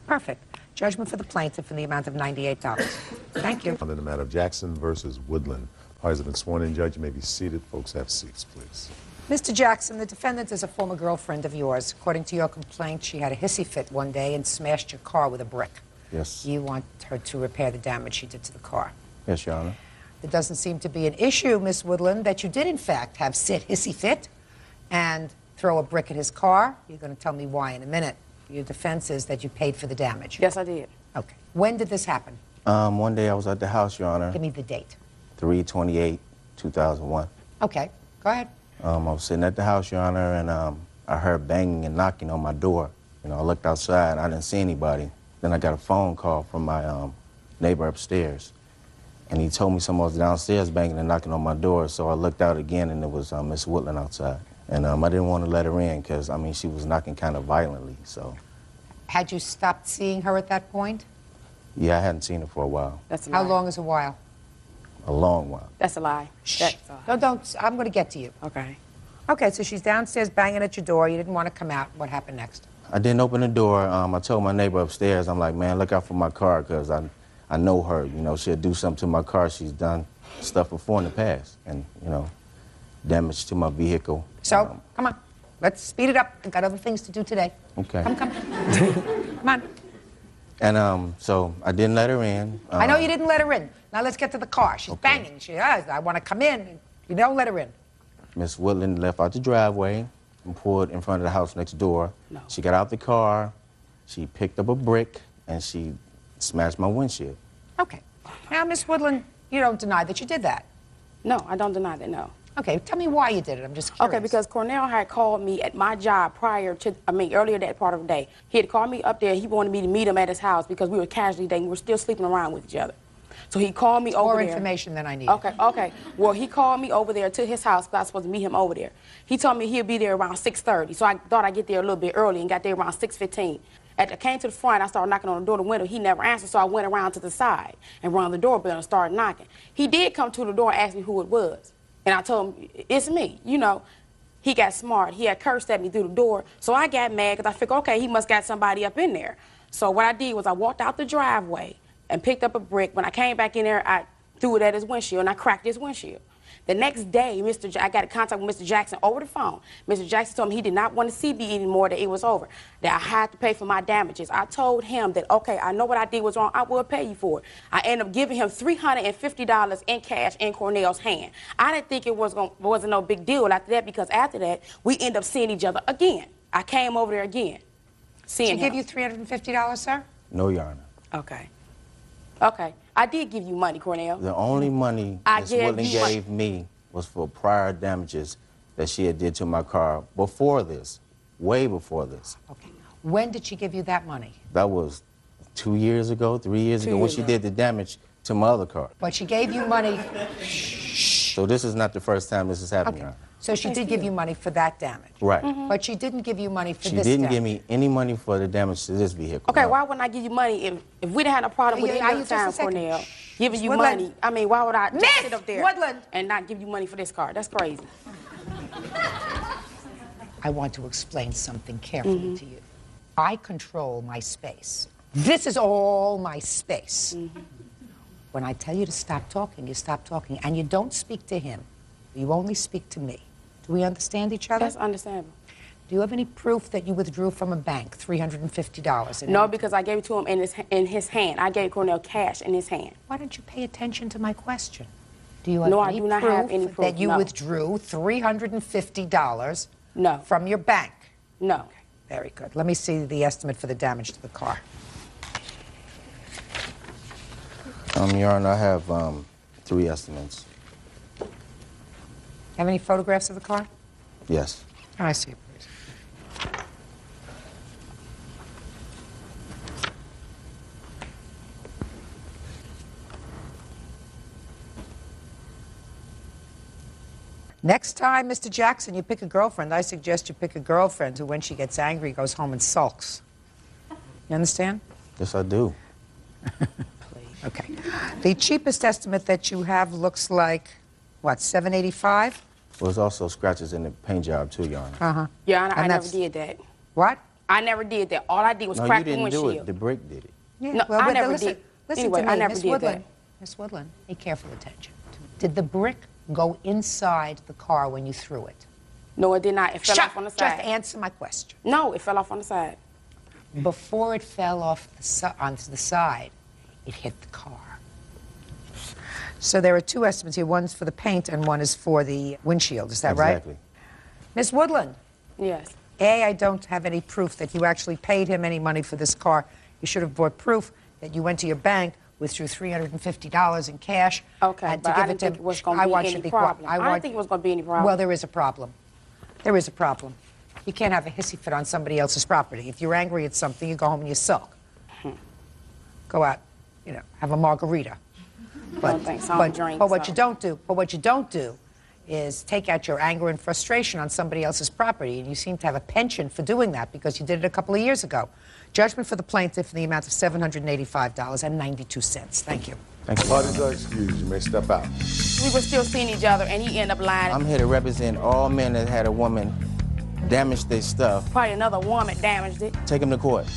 Perfect. Judgment for the plaintiff in the amount of $98. Thank you. On the matter of Jackson versus Woodland. Parties have been sworn in. Judge, you may be seated. Folks, have seats, please. Mr. Jackson, the defendant is a former girlfriend of yours. According to your complaint, she had a hissy fit one day and smashed your car with a brick. Yes. You want her to repair the damage she did to the car. Yes, Your Honor. There doesn't seem to be an issue, Miss Woodland, that you did in fact have Sid hissy fit and throw a brick at his car. You're going to tell me why in a minute. Your defense is that you paid for the damage. Yes, I did. Okay. When did this happen? One day I was at the house, Your Honor. Give me the date. 3/28/2001. Okay. Go ahead. I was sitting at the house, Your Honor, and I heard banging and knocking on my door. You know, I looked outside, and I didn't see anybody. Then I got a phone call from my neighbor upstairs, and he told me someone was downstairs banging and knocking on my door, so I looked out again, and it was Miss Woodland outside. And I didn't want to let her in because, I mean, she was knocking kind of violently, so. Had you stopped seeing her at that point? Yeah, I hadn't seen her for a while. That's a How lie. long is a while? A long while. That's a lie. Shh. Don't. I'm going to get to you. Okay. Okay, so she's downstairs banging at your door. You didn't want to come out. What happened next? I didn't open the door. I told my neighbor upstairs, I'm like, man, look out for my car because I know her. You know, she'll do something to my car. She's done stuff before in the past and, you know, damage to my vehicle. So, come on. Let's speed it up. I've got other things to do today. Okay. Come. Come on. And so I didn't let her in. I know you didn't let her in. Now let's get to the car. She's banging. She says, I want to come in. You don't let her in. Miss Woodland left out the driveway and pulled in front of the house next door. No. She got out the car. She picked up a brick and she smashed my windshield. Okay. Now, Miss Woodland, you don't deny that you did that. No, I don't deny that, no. Okay, tell me why you did it. I'm just curious. Okay, because Cornell had called me at my job earlier that part of the day. He had called me up there. He wanted me to meet him at his house because we were casually dating. We were still sleeping around with each other. So he called me over there. More information than I need. Okay. Well, he called me over there to his house because I was supposed to meet him over there. He told me he'll be there around 6:30. So I thought I'd get there a little bit early and got there around 6:15. I came to the front, I started knocking on the door, the window. He never answered, so I went around to the side and rang the doorbell and started knocking. He did come to the door and ask me who it was. And I told him, it's me, you know. He got smart. He had cursed at me through the door. So I got mad because I figured, okay, he must got somebody up in there. So what I did was I walked out the driveway and picked up a brick. When I came back in there, I threw it at his windshield and I cracked his windshield. The next day, I got in contact with Mr. Jackson over the phone. Mr. Jackson told me he did not want to see me anymore, that it was over, that I had to pay for my damages. I told him that, okay, I know what I did was wrong. I will pay you for it. I ended up giving him $350 in cash in Cornell's hand. I didn't think it wasn't no big deal after that because after that, we ended up seeing each other again. I came over there again, seeing him. Did she give you $350, sir? No, Your Honor. Okay. Okay. I did give you money, Cornell. The only money Miss Woodland gave me was for prior damages that she had did to my car before this. way before this. Okay. When did she give you that money? That was 2 years ago, 3 years ago, when she did the damage to my other car. But she gave you money. So this is not the first time this has happened, Your Honor. So she did give you money for that damage. Right. But she didn't give you money for She this didn't damage. give me any money for the damage to this vehicle. Okay, why wouldn't I give you money if we didn't have no problem with any other time, Cornell? Giving you Woodland. money. I mean, why would I just Miss sit up there Woodland. and not give you money for this car? That's crazy. I want to explain something carefully to you. I control my space. This is all my space. When I tell you to stop talking, you stop talking, and you don't speak to him. You only speak to me. Do we understand each other? That's understandable. Do you have any proof that you withdrew from a bank $350? No, because I gave it to him in his hand. I gave Cornell cash in his hand. Why don't you pay attention to my question? Do you have No, any I do not proof have any proof, that you no. withdrew $350 No. from your bank? No. Okay, very good. Let me see the estimate for the damage to the car. Your Honor, I have 3 estimates. Have any photographs of the car? Yes. I see it, please. Next time, Mr. Jackson, you pick a girlfriend, I suggest you pick a girlfriend who, when she gets angry, goes home and sulks. You understand? Yes, I do. Okay. The cheapest estimate that you have looks like, what, $785? Well, there's also scratches in the paint job, too, Your Honor. Uh-huh. Your Honor, I And never that's- did that. What? I never did that. All I did was No, you crack the didn't do windshield. it. The brick did it. Yeah, No, I but never listen, did. Listen Anyway, to me, I never Miss did Woodland. that. Miss Woodland, pay careful attention. Did the brick go inside the car when you threw it? No, it did not. It fell off on the side. Just answer my question. No, it fell off on the side. Before it fell off onto the side, it hit the car. So there are 2 estimates here. One's for the paint and one is for the windshield. Is that right? Exactly. Miss Woodland, Yes. A, I don't have any proof that you actually paid him any money for this car. You should have brought proof that you went to your bank, withdrew $350 in cash. Okay, and to but give I didn't to think him. it was going I to be want you any to be quiet. problem. I didn't think it was going to be any problem. Well, there is a problem. There is a problem. You can't have a hissy fit on somebody else's property. If you're angry at something, you go home and you sulk. Go out, have a margarita. But what you don't do is take out your anger and frustration on somebody else's property, and you seem to have a penchant for doing that because you did it a couple of years ago. Judgment for the plaintiff in the amount of $785.92. Thank you. Thank you. Parties are excused. You may step out. We were still seeing each other, and he ended up lying. I'm here to represent all men that had a woman damage their stuff. Probably another woman damaged it. Take them to court.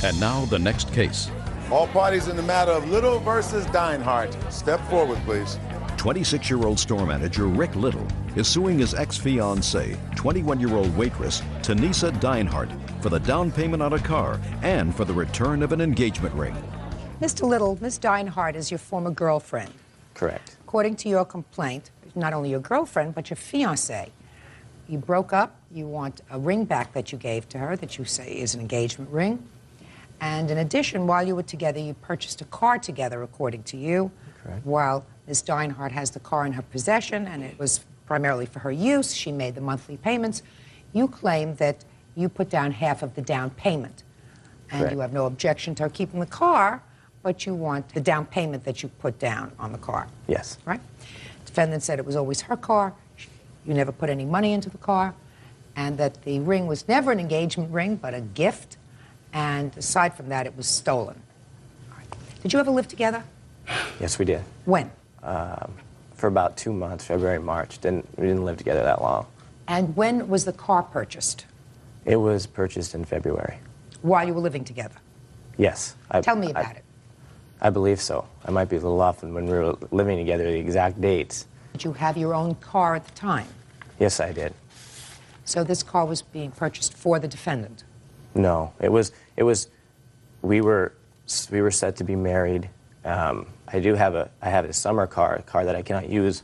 And now the next case. All parties in the matter of Little versus Dinehart. Step forward, please. 26-year-old store manager Rick Little is suing his ex-fiancée, 21-year-old waitress Tanisa Dinehart, for the down payment on a car and for the return of an engagement ring. Mr. Little, Ms. Dinehart is your former girlfriend. Correct. According to your complaint, not only your girlfriend, but your fiancée. You broke up, you want a ring back that you gave to her that you say is an engagement ring. And in addition, while you were together, you purchased a car together, according to you. Correct. While Ms. Dinehart has the car in her possession, and it was primarily for her use, she made the monthly payments. You claim that you put down half of the down payment. And Correct. you have no objection to her keeping the car, but you want the down payment that you put down on the car. Yes. Right? Defendant said it was always her car. You never put any money into the car, and that the ring was never an engagement ring, but a gift. And aside from that, it was stolen. All right. Did you ever live together? Yes, we did. When? For about 2 months, February, March. We didn't live together that long. And when was the car purchased? It was purchased in February. While you were living together? Yes. Tell me about it. I believe so. I might be a little off when we were living together, the exact dates. Did you have your own car at the time? Yes, I did. So this car was being purchased for the defendant? No, we were set to be married. I have a summer car, a car that I cannot use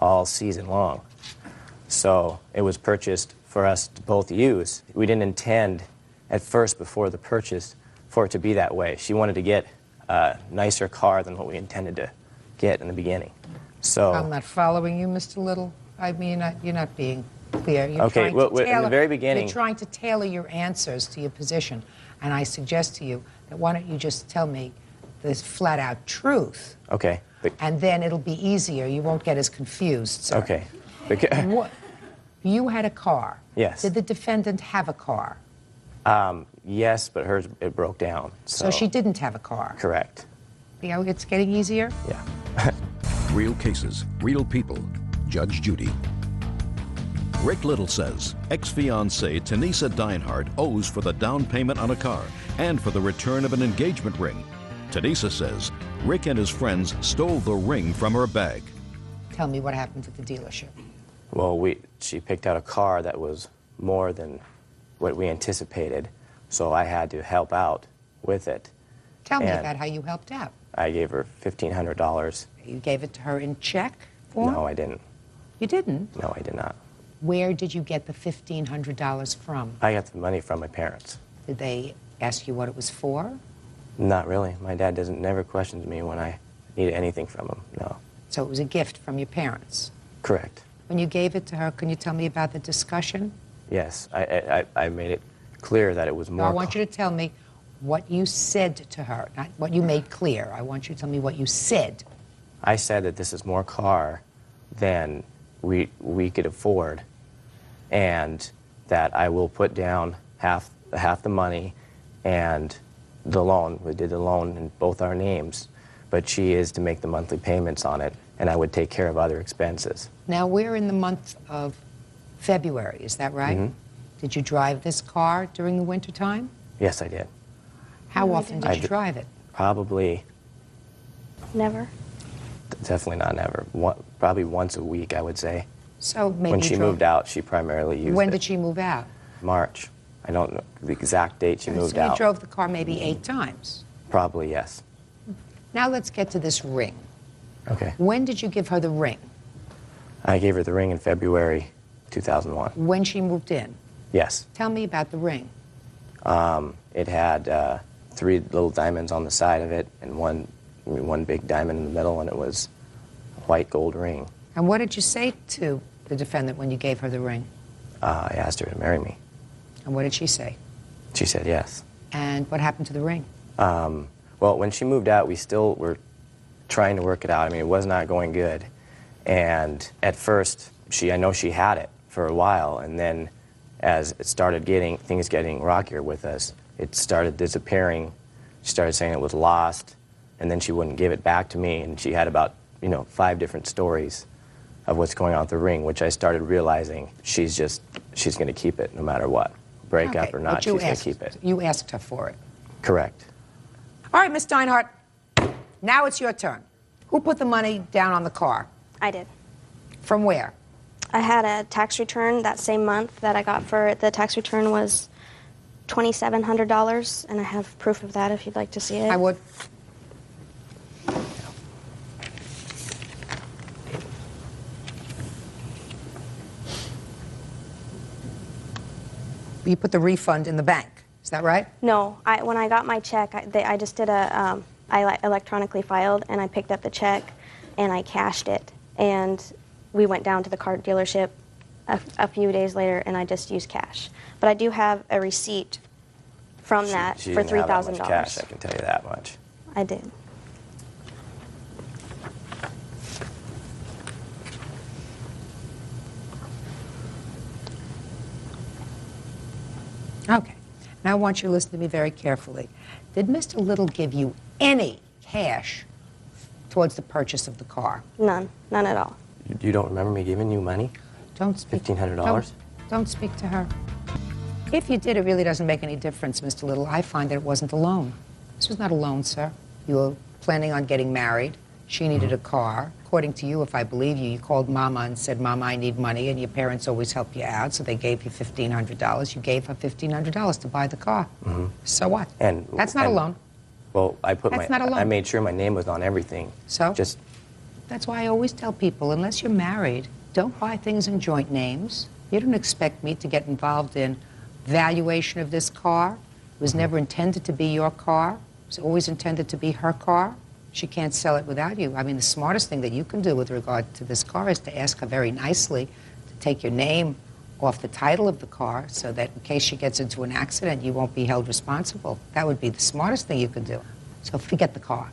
all season long. So it was purchased for us to both use. We didn't intend at first before the purchase for it to be that way. She wanted to get a nicer car than what we intended to get in the beginning. So I'm not following you, Mr. Little. I mean, you're not being clear. You're Okay, trying well, to in the tailor, very beginning- You're trying to tailor your answers to your position. And I suggest to you that why don't you just tell me the flat-out truth, Okay. and then it'll be easier. You won't get as confused, sir. Okay. What, you had a car. Yes. Did the defendant have a car? Yes, but hers, it broke down. So she didn't have a car. Correct. You know, it's getting easier? Yeah. Real cases, real people. Judge Judy. Rick Little says ex-fiancée Tanisa Deinhardt owes for the down payment on a car and for the return of an engagement ring. Tanisa says Rick and his friends stole the ring from her bag. Tell me what happened at the dealership. Well, she picked out a car that was more than what we anticipated, so I had to help out with it. Tell me And about how you helped out. I gave her $1,500. You gave it to her in check form? No, I didn't. You didn't? No, I did not. Where did you get the $1,500 from? I got the money from my parents. Did they ask you what it was for? Not really. My dad never questions me when I need anything from him, no. So it was a gift from your parents? Correct. When you gave it to her, can you tell me about the discussion? Yes, I made it clear that it was No, more... I want you to tell me what you said to her, not what you made clear. I want you to tell me what you said. I said that this is more car than we could afford, and that I will put down half the money and the loan. We did the loan in both our names, but she is to make the monthly payments on it, and I would take care of other expenses. Now, we're in the month of February, is that right? Mhm. Did you drive this car during the wintertime? Yes, I did. How often did you drive it? Probably, Never. definitely not never. Probably once a week, I would say. So maybe When you she drove- moved out, she primarily used When it. did she move out? March. I don't know the exact date she moved so you out. drove the car maybe 8 times. Probably, yes. Now let's get to this ring. Okay. When did you give her the ring? I gave her the ring in February 2001. When she moved in? Yes. Tell me about the ring. It had 3 little diamonds on the side of it and one big diamond in the middle, and it was a white gold ring. And what did you say to the defendant when you gave her the ring? I asked her to marry me. And what did she say? She said yes. And what happened to the ring? Well, when she moved out, we still were trying to work it out. I mean, it was not going good. And at first, I know she had it for a while, and then as it started things getting rockier with us, it started disappearing. She started saying it was lost, and then she wouldn't give it back to me, and she had about, 5 different stories of what's going on with the ring, which I started realizing she's going to keep it no matter what. Break up or not, she's going to keep it. You asked her for it. Correct. All right, Miss Deinhardt, now it's your turn. Who put the money down on the car? I did. From where? I had a tax return that same month that I got for it. The tax return was $2,700, and I have proof of that if you'd like to see it. I would. You put the refund in the bank, is that right? No, when I got my check, I just did I electronically filed, and I picked up the check, and I cashed it. And we went down to the car dealership a few days later, and I just used cash. But I do have a receipt from that She for didn't have that much $3,000. cash, I can tell you that much. I did. Okay. Now I want you to listen to me very carefully. Did Mr. Little give you any cash towards the purchase of the car? None. None at all. You don't remember me giving you money? Don't speak. $1,500? Don't speak to her. If you did, it really doesn't make any difference, Mr. Little. I find that it wasn't a loan. This was not a loan, sir. You were planning on getting married. She needed a car. According to you, if I believe you, you called Mama and said, Mama, I need money, and your parents always help you out, so they gave you $1,500. You gave her $1,500 to buy the car. Mm-hmm. So what? And That's not a loan. Well, That's not a loan. I made sure my name was on everything. So? Just That's why I always tell people, unless you're married, don't buy things in joint names. You don't expect me to get involved in valuation of this car. It was never intended to be your car. It was always intended to be her car. She can't sell it without you. I mean, the smartest thing that you can do with regard to this car is to ask her very nicely to take your name off the title of the car so that in case she gets into an accident, you won't be held responsible. That would be the smartest thing you could do. So forget the car.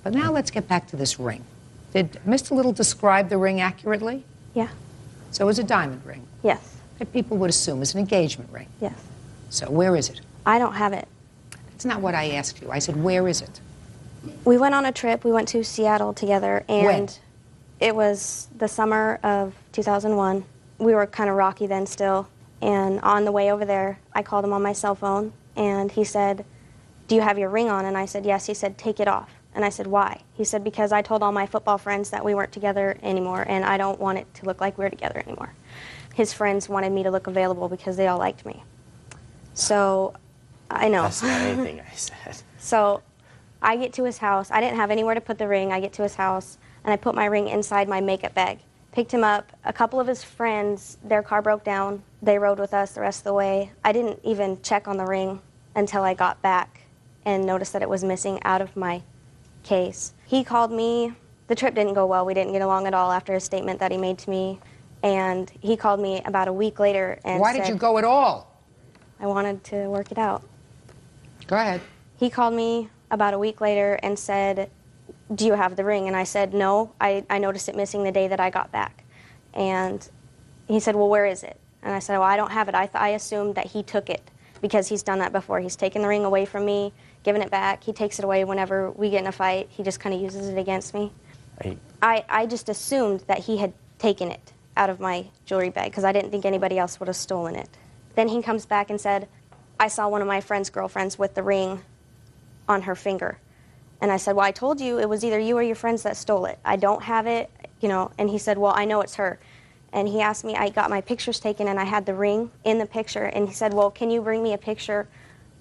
But now let's get back to this ring. Did Mr. Little describe the ring accurately? Yeah. So it was a diamond ring? Yes. That people would assume is an engagement ring? Yes. So where is it? I don't have it. That's not what I asked you. I said, where is it? We went on a trip. We went to Seattle together, and When? It was the summer of 2001. We were kind of rocky then still, and on the way over there, I called him on my cell phone, and he said, "Do you have your ring on?" And I said, "Yes." He said, "Take it off." And I said, "Why?" He said, "Because I told all my football friends that we weren't together anymore, and I don't want it to look like we're together anymore." His friends wanted me to look available because they all liked me. So, I know. That's not anything I said. So, I get to his house. I didn't have anywhere to put the ring. I get to his house, and I put my ring inside my makeup bag. Picked him up. A couple of his friends, their car broke down. They rode with us the rest of the way. I didn't even check on the ring until I got back and noticed that it was missing out of my case. He called me. The trip didn't go well. We didn't get along at all after his statement that he made to me. And he called me about a week later and Why said, did you go at all? I wanted to work it out. Go ahead. He called me about a week later and said, "Do you have the ring?" And I said, "No, I noticed it missing the day that I got back." And he said, "Well, where is it?" And I said, "Well, I don't have it. I assumed that he took it because he's done that before. He's taken the ring away from me, given it back. He takes it away whenever we get in a fight. He just kind of uses it against me." I just assumed that he had taken it out of my jewelry bag because I didn't think anybody else would have stolen it. Then he comes back and said, "I saw one of my friend's girlfriends with the ring on her finger." And I said, "Well, I told you it was either you or your friends that stole it. I don't have it, you know." And he said, "Well, I know it's her." And he asked me, I got my pictures taken and I had the ring in the picture. And he said, "Well, can you bring me a picture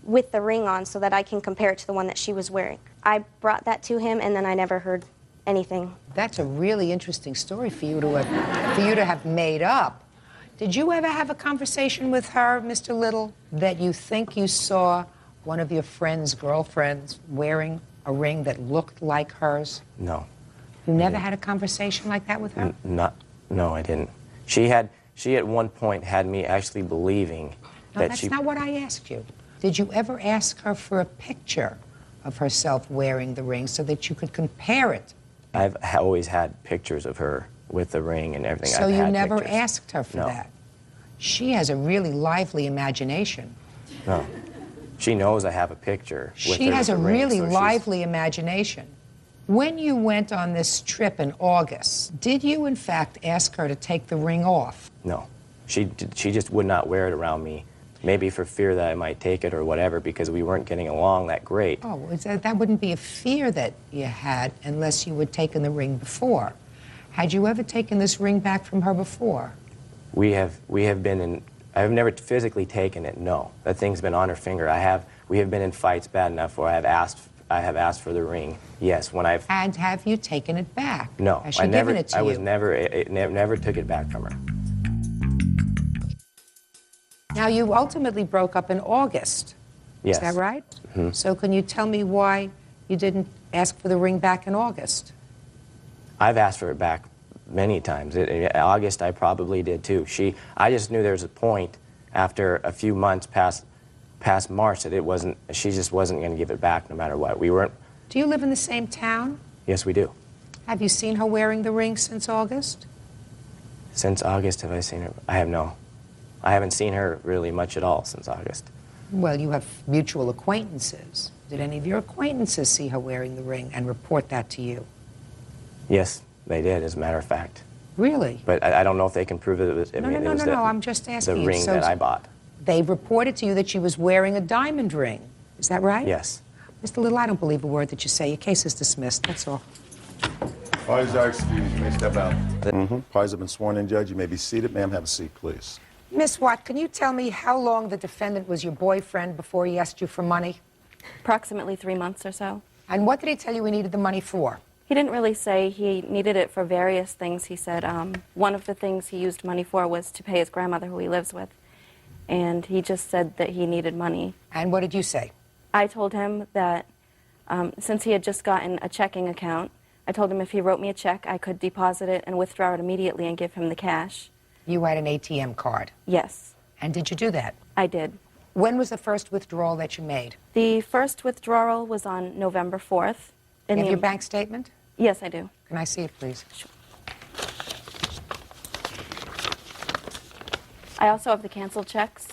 with the ring on so that I can compare it to the one that she was wearing?" I brought that to him, and then I never heard anything. That's a really interesting story for you to have made up. Did you ever have a conversation with her, Mr. Little, that you think you saw one of your friend's girlfriends wearing a ring that looked like hers? No. You never had a conversation like that with her? No, I didn't. She at one point had me actually believing No, that that's she... not what I asked you. Did you ever ask her for a picture of herself wearing the ring so that you could compare it? I've always had pictures of her with the ring and everything. So I've you had never pictures. asked her for No. that? She has a really lively imagination. No. She knows I have a picture with She her has with a the ring, really so she's- lively imagination. When you went on this trip in August, did you in fact ask her to take the ring off? No. She just would not wear it around me, maybe for fear that I might take it or whatever, because we weren't getting along that great. Oh, that wouldn't be a fear that you had unless you had taken the ring before. Had you ever taken this ring back from her before? We have been in... I've never physically taken it, no. That thing's been on her finger. We have been in fights bad enough where I have asked for the ring. Yes, when I've... And have you taken it back? No, Has she I never. given it to I you? was never took it back from her. Now, you ultimately broke up in August. Yes. Is that right? Mhm. So can you tell me why you didn't ask for the ring back in August? I've asked for it back many times. In August, I probably did too. I just knew there was a point after a few months past March that she just wasn't going to give it back no matter what. We weren't. Do you live in the same town? Yes, we do. Have you seen her wearing the ring since August? Since August, have I seen her? I have no. I haven't seen her really much at all since August. Well, you have mutual acquaintances. Did any of your acquaintances see her wearing the ring and report that to you? Yes, they did, as a matter of fact. Really? But I don't know if they can prove it was. No, I'm just asking the you. ring So that I bought. They reported to you that she was wearing a diamond ring. Is that right? Yes. Mr. Little, I don't believe a word that you say. Your case is dismissed. That's all. Parties are excused. You may step out. Parties have been sworn in, Judge. You may be seated. Ma'am, have a seat, please. Miss Watt, can you tell me how long the defendant was your boyfriend before he asked you for money? Approximately 3 months or so. And what did he tell you he needed the money for? He didn't really say. He needed it for various things. He said one of the things he used money for was to pay his grandmother, who he lives with. And he just said that he needed money. And what did you say? I told him that since he had just gotten a checking account, I told him if he wrote me a check, I could deposit it and withdraw it immediately and give him the cash. You had an ATM card. Yes. And did you do that? I did. When was the first withdrawal that you made? The first withdrawal was on November 4th. You have your bank statement? Yes, I do. Can I see it, please? Sure. I also have the canceled checks.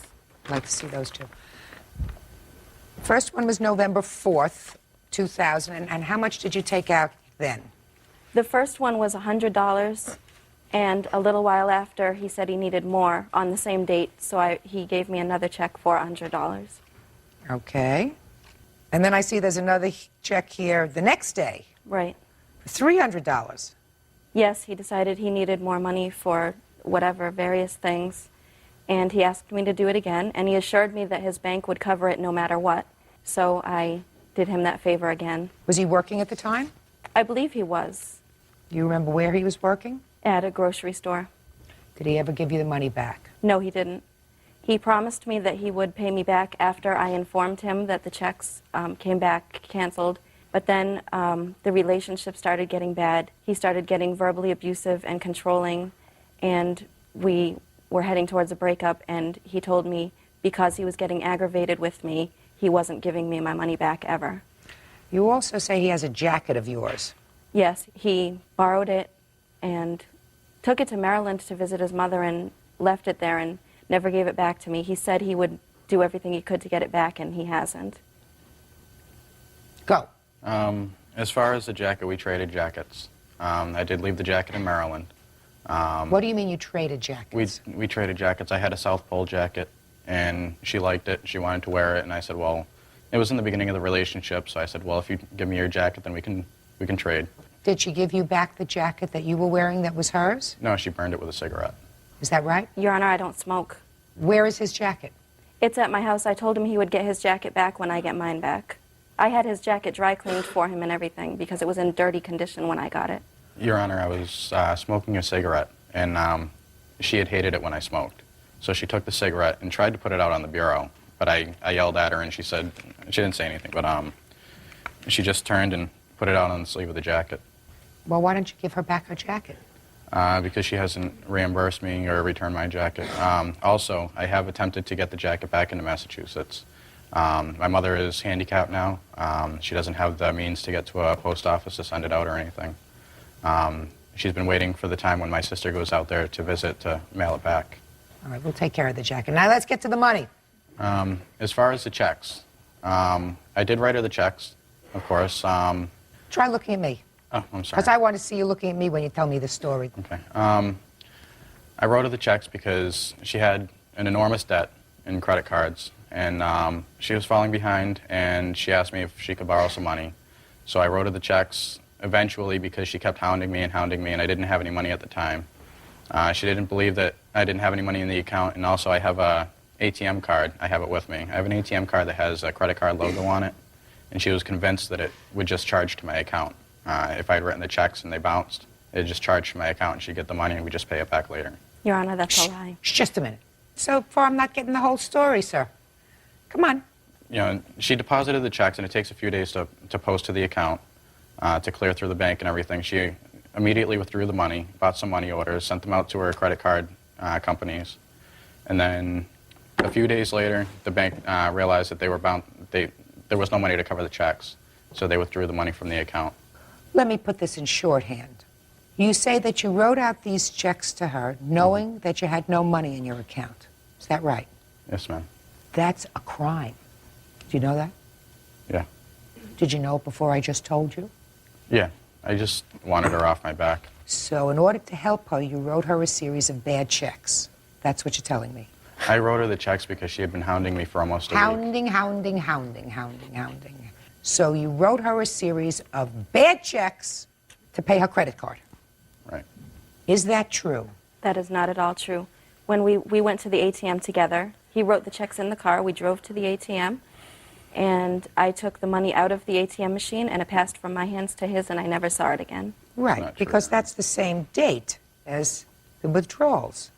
I'd like to see those too. First one was November 4th, 2000. And how much did you take out then? The first one was $100, and a little while after, he said he needed more on the same date, so he gave me another check for $100. Okay. And then I see there's another check here the next day. Right. For $300. Yes, he decided he needed more money for whatever, various things, and he asked me to do it again, and he assured me that his bank would cover it no matter what, so I did him that favor again. Was he working at the time? I believe he was. Do you remember where he was working? At a grocery store. Did he ever give you the money back? No, he didn't. He promised me that he would pay me back after I informed him that the checks came back canceled. But then the relationship started getting bad. He started getting verbally abusive and controlling, and we were heading towards a breakup, and he told me because he was getting aggravated with me, he wasn't giving me my money back ever. You also say he has a jacket of yours. Yes, he borrowed it and took it to Maryland to visit his mother and left it there and never gave it back to me. He said he would do everything he could to get it back, and he hasn't. Go. As far as the jacket, we traded jackets. I did leave the jacket in Maryland. What do you mean you traded jackets? We traded jackets. I had a South Pole jacket, and she liked it. She wanted to wear it, and I said, well, it was in the beginning of the relationship, so I said, well, if you give me your jacket, then we can trade. Did she give you back the jacket that you were wearing that was hers? No, she burned it with a cigarette. Is that right? Your Honor, I don't smoke. Where is his jacket? It's at my house. I told him he would get his jacket back when I get mine back. I had his jacket dry cleaned for him and everything because it was in dirty condition when I got it. Your Honor, I was smoking a cigarette, and she had hated it when I smoked. So she took the cigarette and tried to put it out on the bureau, but I yelled at her, and she didn't say anything, but she just turned and put it out on the sleeve of the jacket. Well, why don't you give her back her jacket? Because she hasn't reimbursed me or returned my jacket. Also, I have attempted to get the jacket back into Massachusetts. My mother is handicapped now. She doesn't have the means to get to a post office to send it out or anything. She's been waiting for the time when my sister goes out there to visit to mail it back. All right, we'll take care of the jacket. Now let's get to the money. As far as the checks, I did write her the checks, of course. Try looking at me. Oh, I'm sorry. Because I want to see you looking at me when you tell me the story. Okay. I wrote her the checks because she had an enormous debt in credit cards, and she was falling behind, and she asked me if she could borrow some money. So I wrote her the checks eventually because she kept hounding me, and I didn't have any money at the time. She didn't believe that I didn't have any money in the account, and also I have a ATM card. I have it with me. I have an ATM card that has a credit card logo on it, and she was convinced that it would just charge to my account. If I'd written the checks and they bounced, it'd just charge to my account, and she'd get the money, and we'd just pay it back later. Your Honor, that's a lie. Just a minute. So far, I'm not getting the whole story, sir. Come on. You know, she deposited the checks, and it takes a few days to post to the account, to clear through the bank and everything. She immediately withdrew the money, bought some money orders, sent them out to her credit card companies, and then a few days later, the bank realized that there was no money to cover the checks, so they withdrew the money from the account. Let me put this in shorthand. You say that you wrote out these checks to her knowing that you had no money in your account. Is that right? Yes, ma'am. That's a crime. Do you know that? Yeah. Did you know it before I just told you? Yeah. I just wanted her off my back. So in order to help her, you wrote her a series of bad checks. That's what you're telling me. I wrote her the checks because she had been hounding me for almost a week. Hounding. So you wrote her a series of bad checks to pay her credit card. Right. Is that true? That is not at all true. When we went to the ATM together, he wrote the checks in the car, we drove to the ATM, and I took the money out of the ATM machine, and it passed from my hands to his, and I never saw it again. Right, because that's the same date as the withdrawals,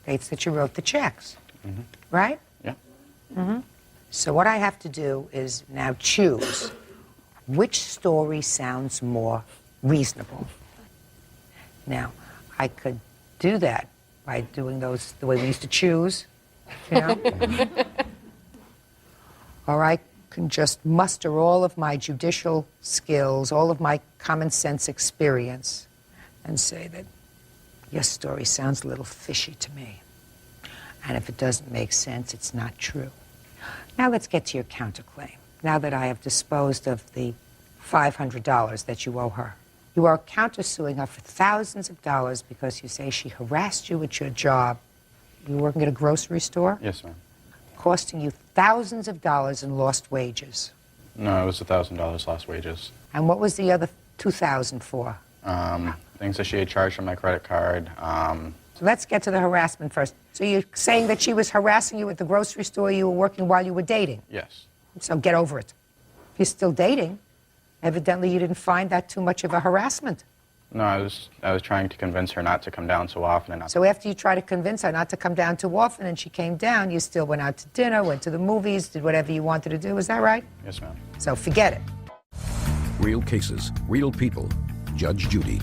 dates that you wrote the checks, right? Yeah. So what I have to do is now choose which story sounds more reasonable. Now, I could do that by doing those the way we used to choose, you know? Or I can just muster all of my judicial skills, all of my common sense experience, and say that your story sounds a little fishy to me. And if it doesn't make sense, it's not true. Now let's get to your counterclaim. Now that I have disposed of the $500 that you owe her. You are countersuing her for thousands of dollars because you say she harassed you at your job. You were working at a grocery store? Yes, ma'am. Costing you thousands of dollars in lost wages. No, it was $1,000 lost wages. And what was the other $2,000 for? Things that she had charged on my credit card. So let's get to the harassment first. So you're saying that she was harassing you at the grocery store you were working while you were dating? Yes. So get over it. If you're still dating, evidently you didn't find that too much of a harassment. No, I was trying to convince her not to come down so often. And not So after you tried to convince her not to come down too often and she came down, you still went out to dinner, went to the movies, did whatever you wanted to do. Is that right? Yes, ma'am. So forget it. Real cases, real people. Judge Judy.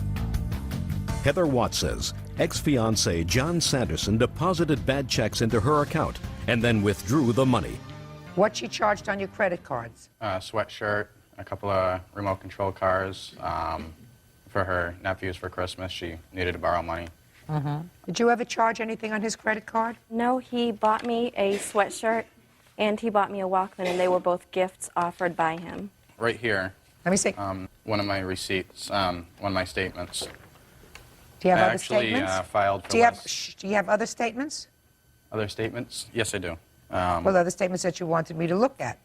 Heather Watts says ex-fiancé John Sanderson deposited bad checks into her account and then withdrew the money. What she charged on your credit cards? A sweatshirt, a couple of remote control cars. For her nephews for Christmas, she needed to borrow money. Did you ever charge anything on his credit card? No, he bought me a sweatshirt and he bought me a Walkman, and they were both gifts offered by him. Right here. Let me see. One of my receipts, one of my statements. Do you have I other actually, statements? filed for do you have other statements? Other statements? Yes, I do. Well, other statements that you wanted me to look at.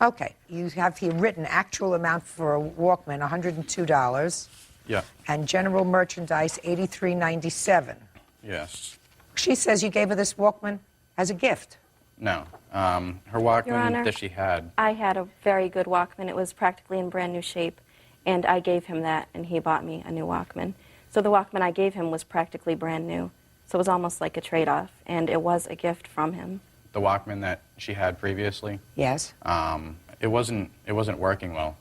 Okay, you have here written actual amount for a Walkman, $102. Yeah. And general merchandise, $83.97. Yes. She says you gave her this Walkman as a gift. No. Her Walkman Your Honor, that she had. I had a very good Walkman. It was practically in brand new shape, and I gave him that, and he bought me a new Walkman. So the Walkman I gave him was practically brand new. So it was almost like a trade-off, and it was a gift from him. The Walkman that she had previously. Yes. It wasn't working well,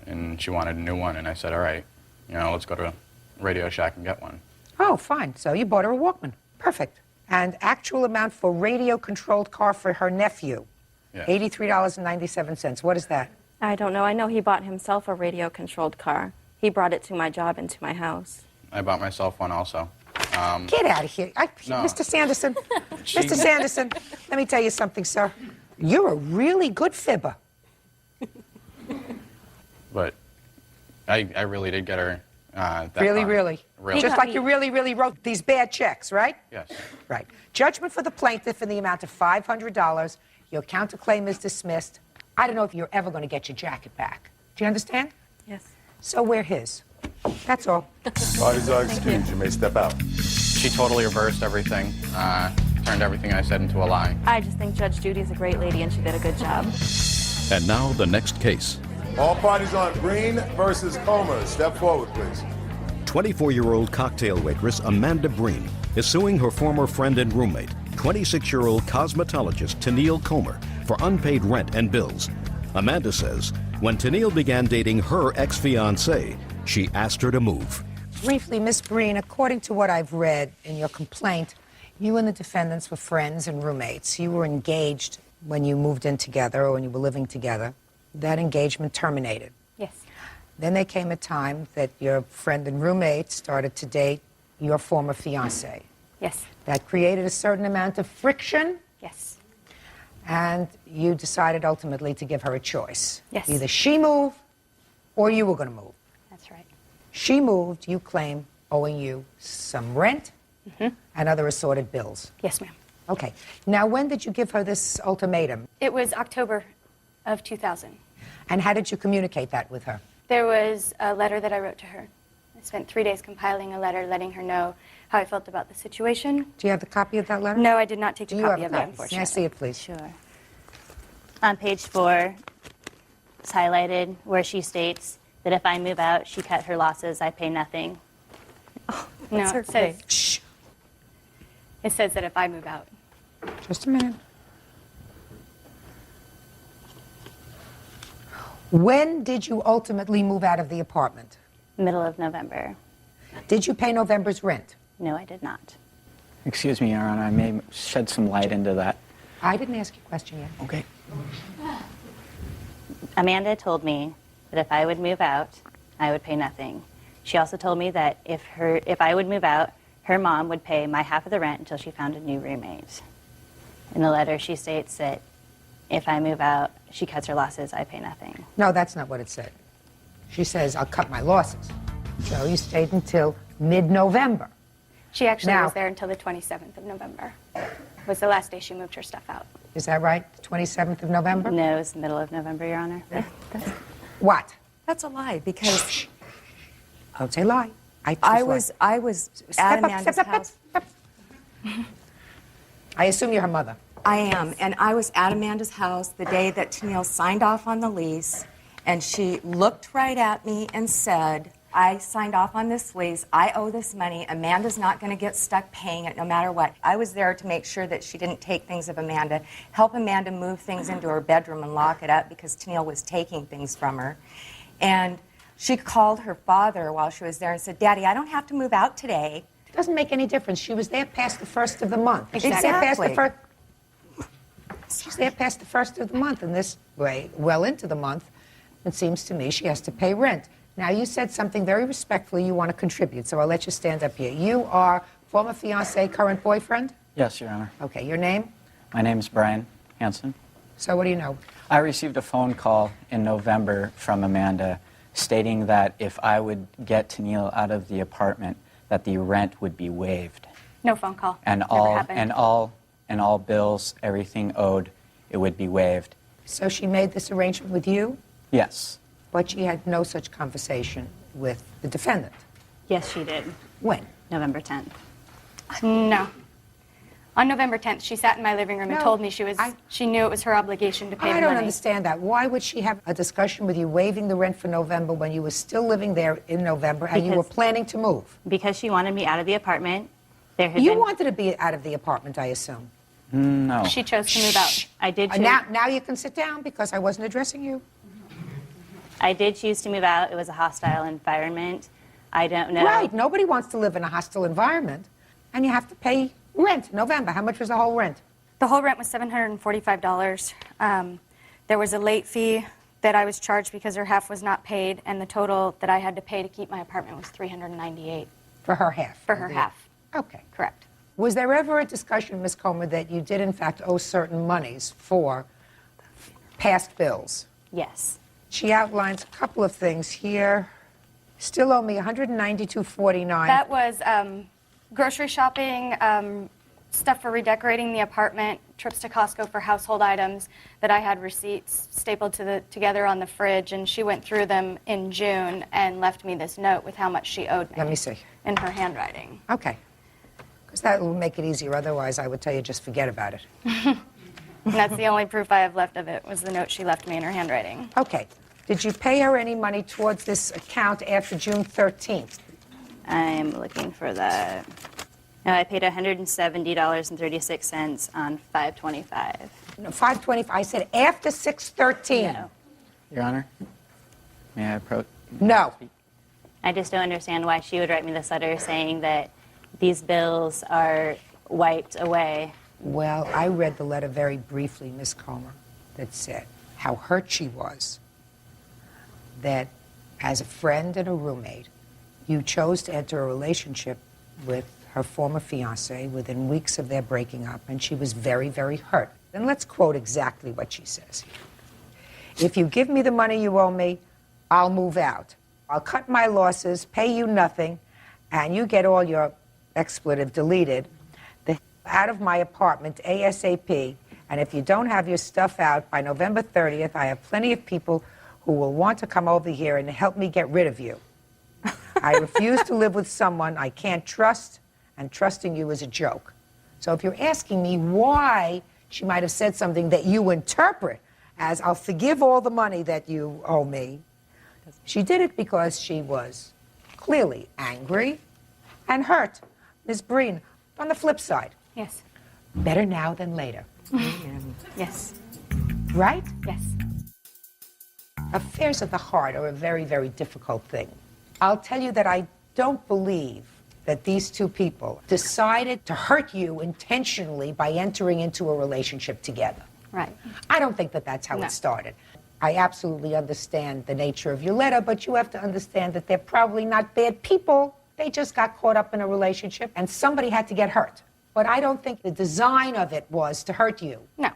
and she wanted a new one, and I said, all right, you know, let's go to Radio Shack and get one. Oh, fine. So you bought her a Walkman. Perfect. And actual amount for radio-controlled car for her nephew, Yes. $83.97. What is that? I don't know. I know he bought himself a radio-controlled car. He brought it to my job and to my house. I bought myself one also. Get out of here. No. Mr. Sanderson, Mr. Sanderson, let me tell you something, sir. You're a really good fibber. But I really did get her that Really, car. really? Really. Just like you really, really wrote these bad checks, right? Yes. Right. Judgment for the plaintiff in the amount of $500. Your counterclaim is dismissed. I don't know if you're ever going to get your jacket back. Do you understand? Yes. So we're his. That's all. Parties are excused. You may step out. She totally reversed everything, turned everything I said into a lie. I just think Judge Judy's a great lady, and she did a good job. And now the next case. All parties on Green versus Comer. Step forward, please. 24-year-old cocktail waitress Amanda Breen is suing her former friend and roommate, 26-year-old cosmetologist Tennille Comer, for unpaid rent and bills. Amanda says when Tennille began dating her ex-fiancé, she asked her to move. Briefly, Miss Breen, according to what I've read in your complaint, you and the defendants were friends and roommates. You were engaged when you moved in together or when you were living together. That engagement terminated. Yes. Then there came a time that your friend and roommate started to date your former fiancé. Yes. That created a certain amount of friction. Yes. And you decided ultimately to give her a choice. Yes. Either she moved or you were going to move. That's right. She moved, you claim, owing you some rent and other assorted bills. Yes, ma'am. Okay. Now, when did you give her this ultimatum? It was October of 2000. And how did you communicate that with her? There was a letter that I wrote to her. I spent 3 days compiling a letter letting her know how I felt about the situation. Do you have the copy of that letter? No, I did not take Do a you copy have of a it, copy? unfortunately. May I see it, please? Sure. On page 4, it's highlighted where she states that if I move out, she cut her losses, I pay nothing. Oh, No, her it says, face. Shh. It says that if I move out. Just a minute. When did you ultimately move out of the apartment? Middle of November. Did you pay November's rent? No, I did not. Excuse me, Your Honor, I may shed some light into that. I didn't ask you a question yet. Okay. Amanda told me that if I would move out, I would pay nothing. She also told me that if I would move out, her mom would pay my half of the rent until she found a new roommate. In the letter, she states that if I move out, she cuts her losses, I pay nothing. No, that's not what it said. She says, I'll cut my losses. So you stayed until mid-November. She actually Now- was there until the 27th of November. Was the last day she moved her stuff out. Is that right? 27th of November? No, it was the middle of November, Your Honor. What? That's a lie because Don't say lie. I was at Amanda's house. I assume you're her mother. I am, and I was at Amanda's house the day that Tennille signed off on the lease, and she looked right at me and said, I signed off on this lease, I owe this money, Amanda's not going to get stuck paying it no matter what. I was there to make sure that she didn't take things of Amanda, help Amanda move things into her bedroom and lock it up because Tennille was taking things from her. And she called her father while she was there and said, Daddy, I don't have to move out today. It doesn't make any difference. She was there past the 1st of the month. Exactly. She's there past the 1st of the month, and this way, well into the month, it seems to me she has to pay rent. Now, you said something very respectfully you want to contribute, so I'll let you stand up here. You are former fiancé, current boyfriend? Yes, Your Honor. Okay, your name? My name is Brian Hansen. So what do you know? I received a phone call in November from Amanda stating that if I would get Tennille out of the apartment, that the rent would be waived. No phone call. And Never all happened. all bills, everything owed, it would be waived. So she made this arrangement with you, Yes. but she had no such conversation with the defendant. Yes, she did. When? November 10th. No. On November 10th, she sat in my living room and No, told me she knew it was her obligation to pay I the don't money. understand that. Why would she have a discussion with you waiving the rent for November when you were still living there in November and you were Because- planning to move? Because she wanted me out of the apartment. There had You been, wanted to be out of the apartment, I assume. No. She chose to move out. I did choose, Now you can sit down because I wasn't addressing you. I did choose to move out. It was a hostile environment. I don't know. Right. Nobody wants to live in a hostile environment. And you have to pay rent. November. How much was the whole rent? The whole rent was $745. There was a late fee that I was charged because her half was not paid, and the total that I had to pay to keep my apartment was $398. For her half? For her half. Okay. Correct. Was there ever a discussion, Ms. Comer, that you did in fact owe certain monies for past bills? Yes. She outlines a couple of things here. Still owe me $192.49. That was grocery shopping, stuff for redecorating the apartment, trips to Costco for household items that I had receipts stapled together on the fridge, and she went through them in June and left me this note with how much she owed me. Let me see. In her handwriting. Okay. Because that will make it easier. Otherwise, I would tell you just forget about it. And that's the only proof I have left of it was the note she left me in her handwriting. Okay. Did you pay her any money towards this account after June 13th? I'm looking for that. No, I paid $170.36 on 5/25. No, 5/25. I said after 6/13. No. Your Honor, may I approach? No. I just don't understand why she would write me this letter saying that these bills are wiped away. Well, I read the letter very briefly, Ms. Comer, that said how hurt she was that as a friend and a roommate, you chose to enter a relationship with her former fiancé within weeks of their breaking up, and she was very, very hurt. And let's quote exactly what she says here. If you give me the money you owe me, I'll move out. I'll cut my losses, pay you nothing, and you get all your expletive deleted out of my apartment ASAP. And if you don't have your stuff out by November 30th, I have plenty of people who will want to come over here and help me get rid of you. I refuse to live with someone I can't trust, and trusting you is a joke. So if you're asking me why she might have said something that you interpret as, I'll forgive all the money that you owe me, she did it because she was clearly angry and hurt. Ms. Breen, on the flip side. Yes. Better now than later. Yes. Right? Yes. Affairs of the heart are a very, very difficult thing. I'll tell you that I don't believe that these two people decided to hurt you intentionally by entering into a relationship together. Right. I don't think that that's how No. it started. I absolutely understand the nature of your letter, but you have to understand that they're probably not bad people. They just got caught up in a relationship, and somebody had to get hurt. But I don't think the design of it was to hurt you. No.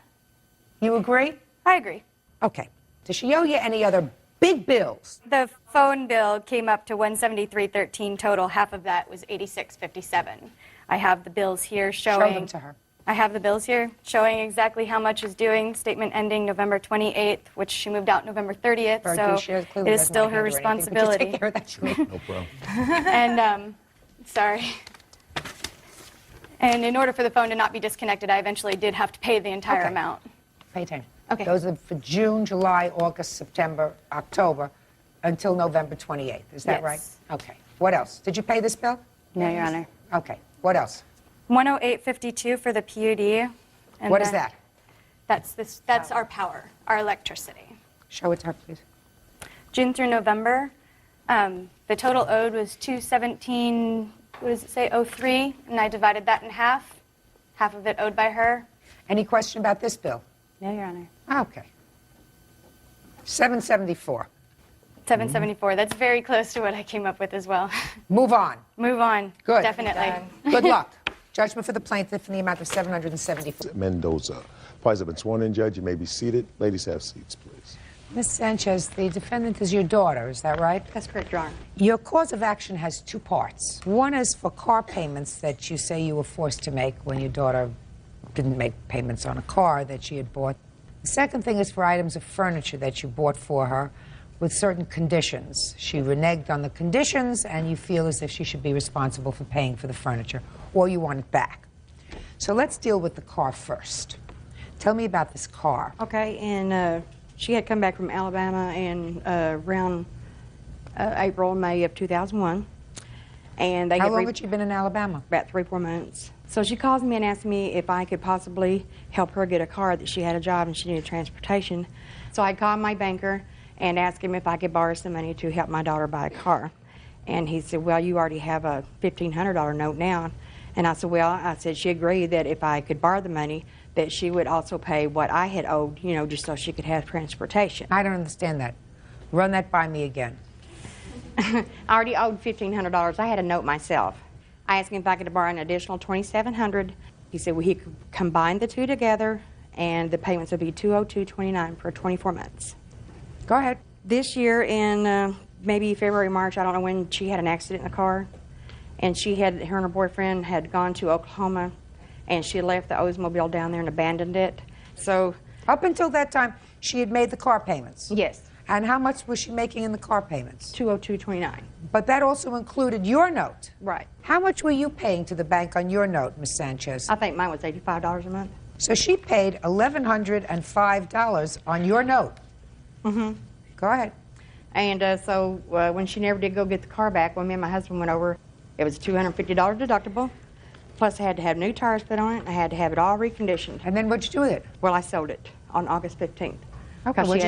You agree? I agree. Okay. Does she owe you any other big bills? The phone bill came up to $173.13 total. Half of that was $86.57. I have the bills here showing. Show them to her. I have the bills here showing exactly how much is doing. Statement ending November 28th, which she moved out November 30th. Very So good. She clearly it is doesn't still like her handwriting. Would you responsibility. take care of that, Judy? No problem. And sorry. And in order for the phone to not be disconnected, I eventually did have to pay the entire Okay. amount. Pay attention. Okay. Those are for June, July, August, September, October, until November 28th. Is that Yes. right? Okay. What else? Did you pay this bill? No, Your Honor. Okay. What else? 108.52 for the PUD. And What is then- that? That's our power, our electricity. Show it to her, please. June through November, the total owed was 217. What does it say? 03, and I divided that in half. Half of it owed by her. Any question about this bill? No, Your Honor. Okay. 774. 774. That's very close to what I came up with as well. Move on. Move on. Good. Definitely. Good luck. Judgment for the plaintiff in the amount of 774. Mendoza. Parties have been sworn in, Judge. You may be seated. Ladies, have seats, please. Ms. Sanchez, the defendant is your daughter, is that right? That's correct, Your Honor. Your cause of action has two parts. One is for car payments that you say you were forced to make when your daughter didn't make payments on a car that she had bought. The second thing is for items of furniture that you bought for her with certain conditions. She reneged on the conditions, and you feel as if she should be responsible for paying for the furniture, or you want it back. So let's deal with the car first. Tell me about this car. Okay, and she had come back from Alabama in around April, May of 2001. And they How long had she been in Alabama? About 3-4 months. So she calls me and asks me if I could possibly help her get a car, that she had a job and she needed transportation. So I called my banker and asked him if I could borrow some money to help my daughter buy a car. And he said, well, you already have a $1,500 note now. And I said, well, I said she agreed that if I could borrow the money, that she would also pay what I had owed, you know, just so she could have transportation. I don't understand that. Run that by me again. I already owed $1,500. I had a note myself. I asked him if I could borrow an additional $2,700. He said, well, he could combine the two together, and the payments would be $202.29 for 24 months. Go ahead. This year in maybe February, March, I don't know when, she had an accident in the car, and her and her boyfriend had gone to Oklahoma, and she had left the Oldsmobile down there and abandoned it. So up until that time, she had made the car payments? Yes. And how much was she making in the car payments? $202.29. But that also included your note. Right. How much were you paying to the bank on your note, Ms. Sanchez? I think mine was $85 a month. So she paid $1,105 on your note. Mm-hmm. Go ahead. And so when she never did go get the car back, when me and my husband went over, it was a $250 deductible. Plus I had to have new tires put on it, and I had to have it all reconditioned. And then what'd you do with it? Well, I sold it on August 15th. Okay, What did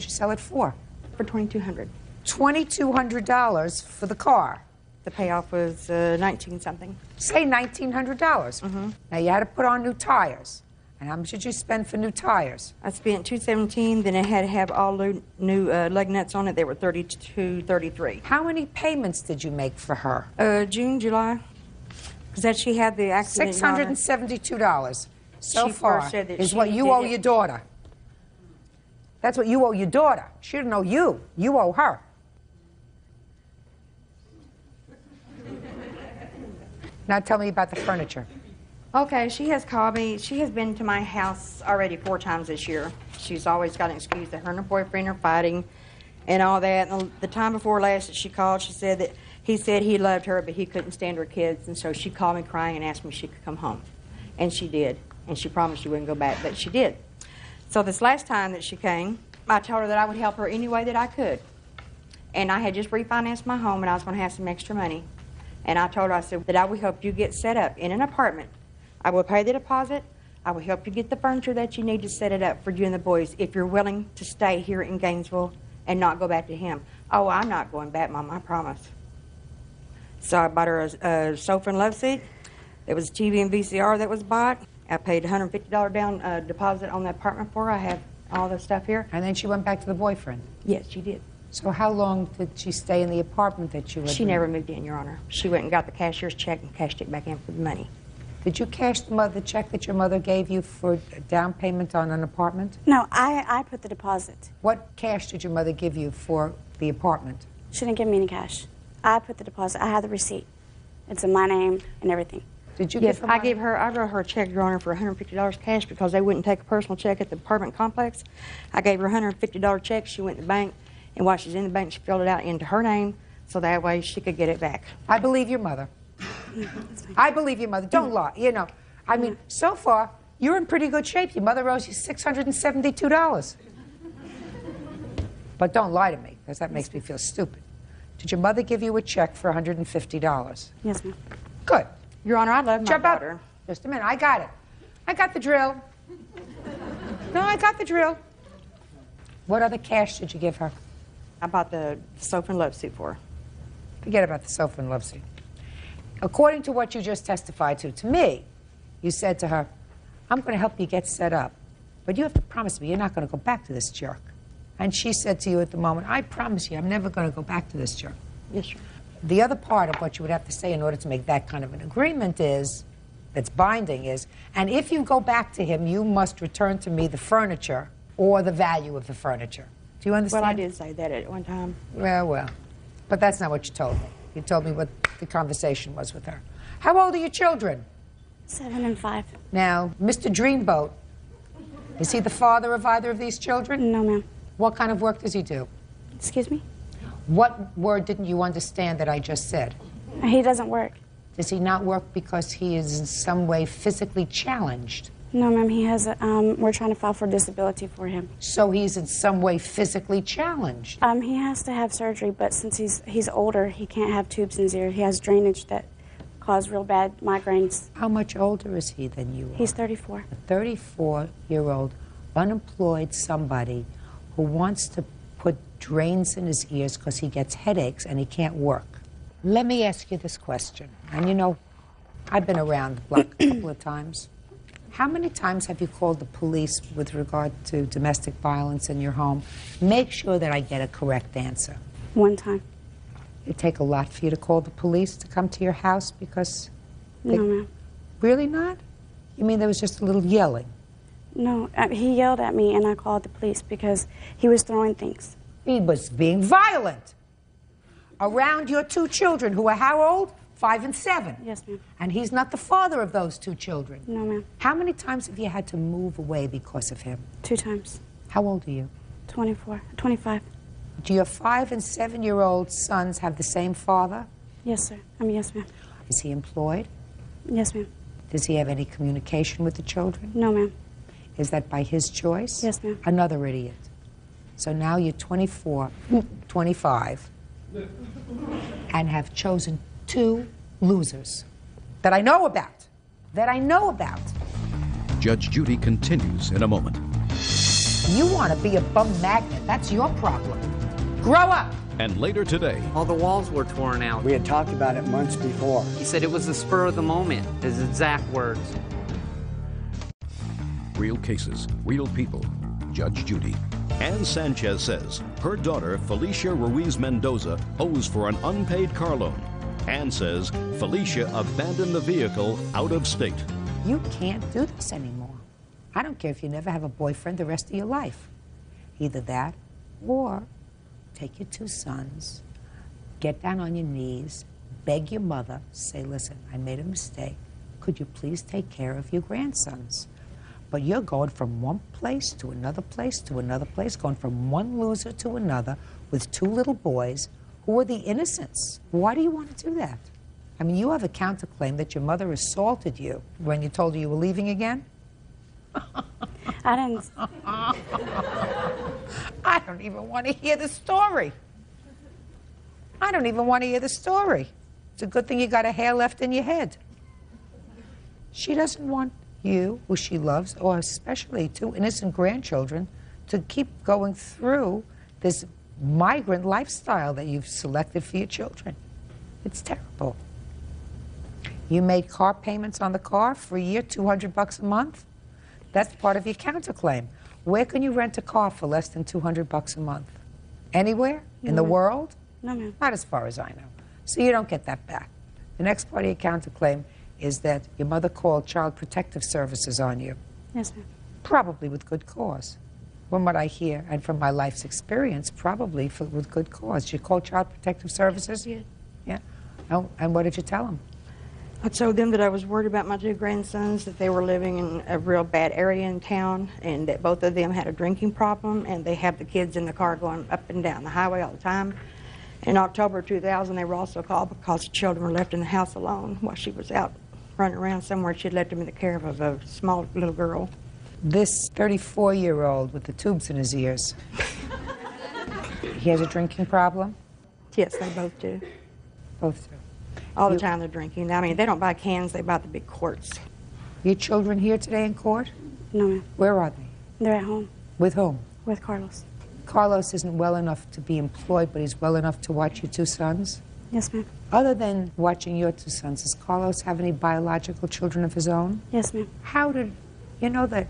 you sell it for? For $2,200. $2,200 for the car. The payoff was 19 something. Say $1,900. Mm-hmm. Now you had to put on new tires. And how much did you spend for new tires? I spent $217. Then I had to have all new lug nuts on it. They were $32.33. How many payments did you make for her? June, July. Because that she had the accident. $672 so She far first said that is she what you did owe it. your daughter. That's what you owe your daughter. She didn't owe you. You owe her. Now tell me about the furniture. Okay, she has called me. She has been to my house already 4 times this year. She's always got an excuse that her and her boyfriend are fighting and all that. And the time before last that she called, she said that he said he loved her, but he couldn't stand her kids. And so she called me crying and asked me if she could come home. And she did. And she promised she wouldn't go back, but she did. So this last time that she came, I told her that I would help her any way that I could. And I had just refinanced my home, and I was going to have some extra money. And I told her, I said, that I will help you get set up in an apartment. I will pay the deposit. I will help you get the furniture that you need to set it up for you and the boys if you're willing to stay here in Gainesville and not go back to him. Oh, I'm not going back, Mom, I promise. So I bought her a sofa and love seat. There was a TV and VCR that was bought. I paid $150 down deposit on the apartment for her. I have all the stuff here. And then she went back to the boyfriend? Yes, she did. So how long did she stay in the apartment that you lived in? She never moved in, Your Honor. She went and got the cashier's check and cashed it back in for the money. Did you cash the check that your mother gave you for a down payment on an apartment? No, I put the deposit. What cash did your mother give you for the apartment? She didn't give me any cash. I put the deposit. I have the receipt. It's in my name and everything. Did you Yes, give her money? I wrote her a check, Your Honor, for $150 cash because they wouldn't take a personal check at the apartment complex. I gave her a $150 check. She went to the bank, and while she's in the bank, she filled it out into her name so that way she could get it back. I believe your mother. I believe your mother. Don't lie. You know, I mean, so far, you're in pretty good shape. Your mother owes you $672. But don't lie to me, because that makes me feel stupid. Did your mother give you a check for $150? Yes, ma'am. Good. Your Honor, I love my Jump daughter. up. Just a minute. I got it. I got the drill. No, I got the drill. What other cash did you give her? I bought the sofa and love seat for her. Forget about the sofa and love seat. According to what you just testified to me, you said to her, I'm going to help you get set up, but you have to promise me you're not going to go back to this jerk. And she said to you at the moment, I promise you I'm never going to go back to this jerk. Yes, sir. The other part of what you would have to say in order to make that kind of an agreement is, that's binding is, and if you go back to him, you must return to me the furniture or the value of the furniture. Do you understand? Well, I did say that at one time. Well. But that's not what you told me. You told me what the conversation was with her. How old are your children? 7 and 5. Now, Mr. Dreamboat, is he the father of either of these children? No, ma'am. What kind of work does he do? Excuse me? What word didn't you understand that I just said? He doesn't work. Does he not work because he is in some way physically challenged? No, ma'am. He has we're trying to file for disability for him. So he's in some way physically challenged? He has to have surgery, but since he's older, he can't have tubes in his ear. He has drainage that cause real bad migraines. How much older is he than you are? He's 34. A 34-year-old unemployed somebody who wants to put drains in his ears because he gets headaches and he can't work. Let me ask you this question. And you know, I've been around the block a couple of times. How many times have you called the police with regard to domestic violence in your home? Make sure that I get a correct answer. 1 time. It'd take a lot for you to call the police to come to your house because... No, ma'am. Really not? You mean there was just a little yelling? No, he yelled at me and I called the police because he was throwing things. He was being violent around your 2 children who are how old? 5 and 7. Yes, ma'am. And he's not the father of those 2 children. No, ma'am. How many times have you had to move away because of him? 2 times. How old are you? 25. Do your 5 and 7-year-old sons have the same father? Yes, sir. Yes, ma'am. Is he employed? Yes, ma'am. Does he have any communication with the children? No, ma'am. Is that by his choice? Yes, ma'am. Another idiot. So now you're 24, 25, and have chosen 2 losers that I know about. Judge Judy continues in a moment. You want to be a bum magnet. That's your problem. Grow up. And later today, All the walls were torn out. We had talked about it months before. He said it was the spur of the moment, his exact words. real cases, real people. Judge Judy. Ann Sanchez says her daughter, Felicia Ruiz Mendoza, owes for an unpaid car loan. Ann says Felicia abandoned the vehicle out of state. You can't do this anymore. I don't care if you never have a boyfriend the rest of your life. Either that, or take your 2 sons, get down on your knees, beg your mother, say, listen, I made a mistake. Could you please take care of your grandsons? But you're going from one place to another place to another place, going from one loser to another with 2 little boys who are the innocents. Why do you want to do that? I mean, you have a counterclaim that your mother assaulted you when you told her you were leaving again? I didn't. I don't even want to hear the story. I don't even want to hear the story. It's a good thing you got a hair left in your head. She doesn't want you, who she loves, or especially 2 innocent grandchildren, to keep going through this migrant lifestyle that you've selected for your children. It's terrible. You made car payments on the car for a year, $200 a month? That's part of your counterclaim. Where can you rent a car for less than $200 a month? Anywhere? In the world? No, ma'am. Not as far as I know. So you don't get that back. The next part of your counterclaim is that your mother called Child Protective Services on you. Yes, ma'am. Probably with good cause. From what I hear and from my life's experience, probably with good cause. You called Child Protective Services? Yeah. Yeah. Oh, and what did you tell them? I told them that I was worried about my 2 grandsons, that they were living in a real bad area in town, and that both of them had a drinking problem, and they have the kids in the car going up and down the highway all the time. In October 2000, they were also called because the children were left in the house alone while she was out running around somewhere. She had left them in the care of a small little girl. This 34-year-old with the tubes in his ears, he has a drinking problem? Yes, they both do. Both do. All the time they're drinking. I mean, they don't buy cans, they buy the big quarts. Your children here today in court? No, ma'am. Where are they? They're at home. With whom? With Carlos. Carlos isn't well enough to be employed, but he's well enough to watch your 2 sons? Yes, ma'am. Other than watching your 2 sons, does Carlos have any biological children of his own? Yes, ma'am. How did you know that?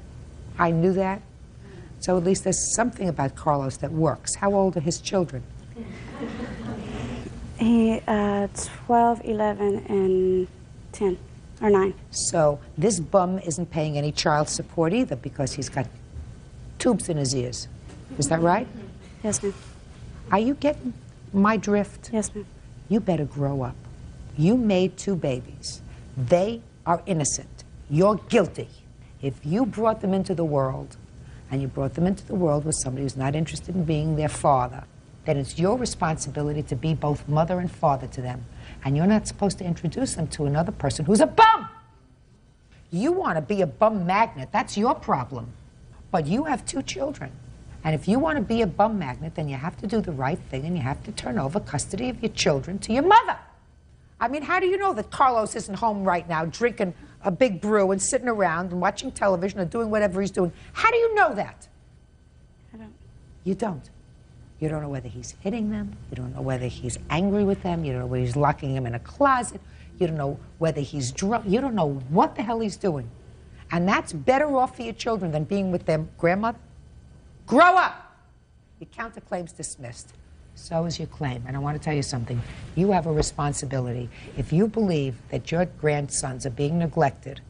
I knew that. So at least there's something about Carlos that works. How old are his children? He 12, 11, and 10, or 9. So this bum isn't paying any child support either because he's got tubes in his ears. Is that right? Yes, ma'am. Are you getting my drift? Yes, ma'am. You better grow up. You made 2 babies. They are innocent. You're guilty. If you brought them into the world, and you brought them into the world with somebody who's not interested in being their father, then it's your responsibility to be both mother and father to them. And you're not supposed to introduce them to another person who's a bum. You want to be a bum magnet. That's your problem. But you have 2 children. And if you want to be a bum magnet, then you have to do the right thing and you have to turn over custody of your children to your mother. I mean, how do you know that Carlos isn't home right now drinking a big brew and sitting around and watching television or doing whatever he's doing? How do you know that? I don't. You don't. You don't know whether he's hitting them. You don't know whether he's angry with them. You don't know whether he's locking them in a closet. You don't know whether he's drunk. You don't know what the hell he's doing. And that's better off for your children than being with their grandmother. Grow up! Your counterclaim's dismissed. So is your claim. And I want to tell you something. You have a responsibility. If you believe that your grandsons are being neglected,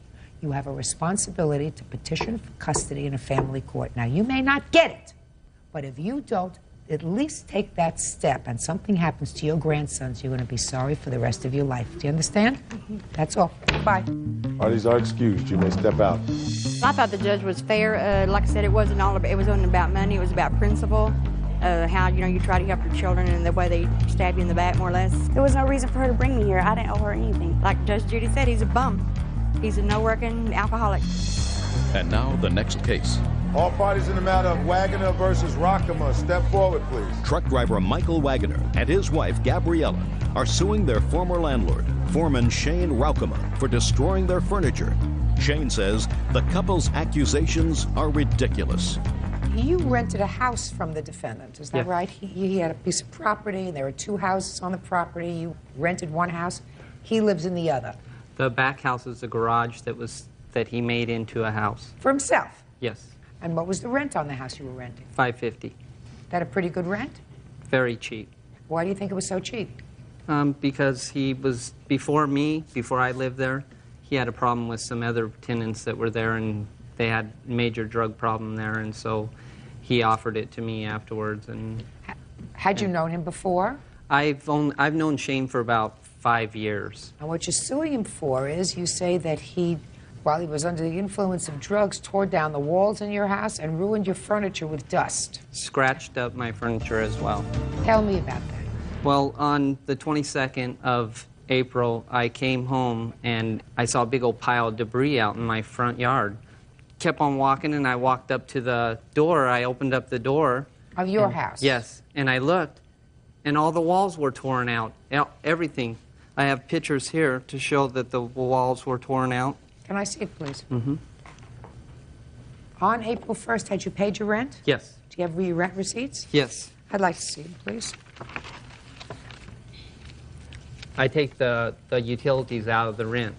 you have a responsibility to petition for custody in a family court. Now, you may not get it, but if you don't at least take that step and something happens to your grandsons, you're going to be sorry for the rest of your life. Do you understand? That's all. Bye. Parties are excused. You may step out. I thought the judge was fair. Like I said, it wasn't about money. It was about principle. How, you try to help your children and the way they stab you in the back, more or less. There was no reason for her to bring me here. I didn't owe her anything. Like Judge Judy said, he's a bum. He's a no-working alcoholic. And now the next case. All parties in the matter of Wagoner versus Rockema, step forward, please. Truck driver Michael Wagoner and his wife Gabriella are suing their former landlord, foreman Shane Roukema, for destroying their furniture. Shane says the couple's accusations are ridiculous. You rented a house from the defendant, is that Yes. right? He had a piece of property, and there were 2 houses on the property. You rented one house. He lives in the other. The back house is a garage that he made into a house. For himself? Yes, And what was the rent on the house you were renting? $550. That a pretty good rent? Very cheap. Why do you think it was so cheap? Because he was, before I lived there, he had a problem with some other tenants that were there, and they had major drug problem there, and so he offered it to me afterwards. And Had you known him before? I've known Shane for about 5 years. And what you're suing him for is you say that he, while he was under the influence of drugs, tore down the walls in your house and ruined your furniture with dust. Scratched up my furniture as well. Tell me about that. Well, on the 22nd of April, I came home and I saw a big old pile of debris out in my front yard. Kept on walking, and I walked up to the door. I opened up the door. Of your house? Yes, and I looked, and all the walls were torn out, everything. I have pictures here to show that the walls were torn out. Can I see it, please? Mm-hmm. On April 1st, had you paid your rent? Yes. Do you have your rent receipts? Yes. I'd like to see them, please. I take the utilities out of the rent,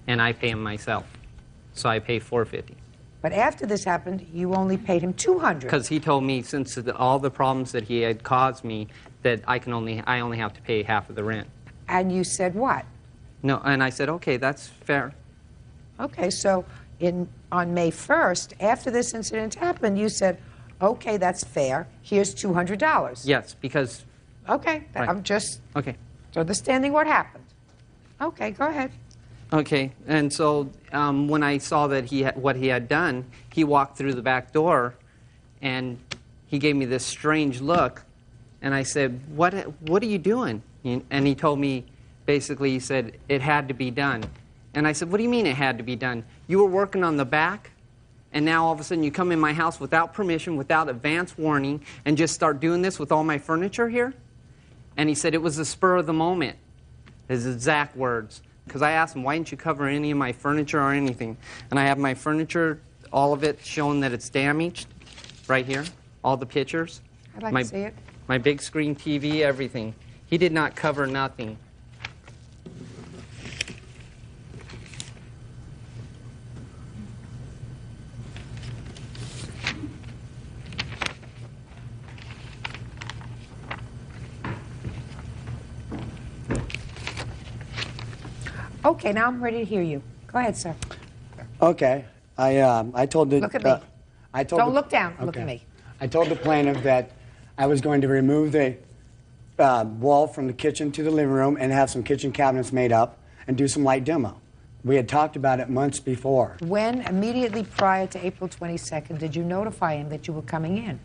and I pay them myself. So I pay $450. But after this happened, you only paid him $200. Because he told me, since all the problems that he had caused me, that I only have to pay half of the rent. And you said what? No, and I said, okay, that's fair. Okay, so on May 1st, after this incident happened, you said, okay, that's fair. Here's $200. Yes, because... Okay, Right. I'm just Okay. understanding what happened. Okay, go ahead. Okay, and so when I saw that what he had done, he walked through the back door, and he gave me this strange look, and I said, what are you doing? And he told me, basically, he said, it had to be done. And I said, what do you mean it had to be done? You were working on the back, and now all of a sudden you come in my house without permission, without advance warning, and just start doing this with all my furniture here? And he said it was the spur of the moment, his exact words. Because I asked him, why didn't you cover any of my furniture or anything? And I have my furniture, all of it showing that it's damaged, right here, all the pictures. I'd like to see it. My big screen TV, everything. He did not cover nothing. Okay, now I'm ready to hear you. Go ahead, sir. Okay. I told the... Look at me. Don't look down. Okay. Look at me. I told the plaintiff that I was going to remove the wall from the kitchen to the living room and have some kitchen cabinets made up and do some light demo. We had talked about it months before. When, immediately prior to April 22nd, did you notify him that you were coming in?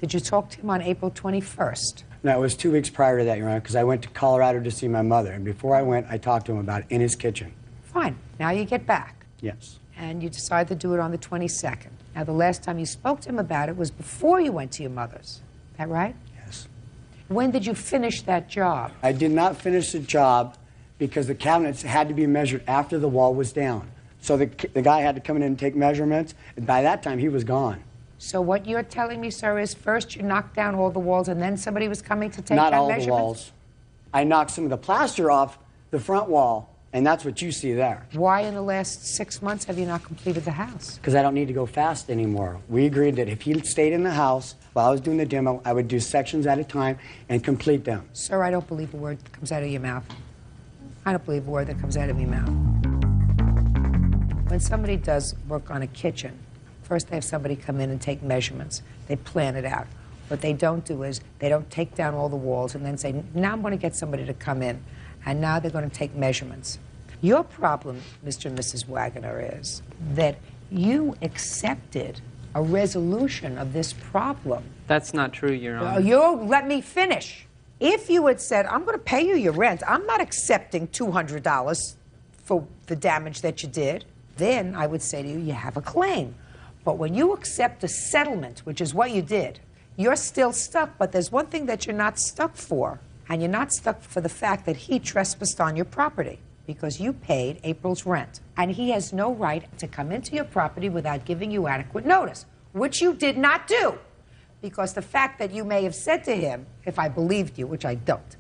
Did you talk to him on April 21st? No, it was 2 weeks prior to that, Your Honor, because I went to Colorado to see my mother. And before I went, I talked to him about it in his kitchen. Fine. Now you get back. Yes. And you decide to do it on the 22nd. Now, the last time you spoke to him about it was before you went to your mother's. Is that right? Yes. When did you finish that job? I did not finish the job because the cabinets had to be measured after the wall was down. So the guy had to come in and take measurements, and by that time he was gone. So what you're telling me, sir, is first you knocked down all the walls and then somebody was coming to take Not down all measurements? the walls. I knocked some of the plaster off the front wall, and that's what you see there. Why in the last 6 months have you not completed the house? Because I don't need to go fast anymore. We agreed that if he stayed in the house while I was doing the demo, I would do sections at a time and complete them. Sir, I don't believe a word that comes out of your mouth. I don't believe a word that comes out of your mouth. When somebody does work on a kitchen, first they have somebody come in and take measurements. They plan it out. What they don't do is they don't take down all the walls and then say, now I'm going to get somebody to come in, and now they're going to take measurements. Your problem, Mr. and Mrs. Wagner, is that you accepted a resolution of this problem. That's not true, Your Honor. You let me finish. If you had said, I'm going to pay you your rent, I'm not accepting $200 for the damage that you did, then I would say to you, you have a claim. But when you accept a settlement, which is what you did, you're still stuck. But there's one thing that you're not stuck for, and you're not stuck for the fact that he trespassed on your property because you paid April's rent. And he has no right to come into your property without giving you adequate notice, which you did not do. Because the fact that you may have said to him, if I believed you, which I don't,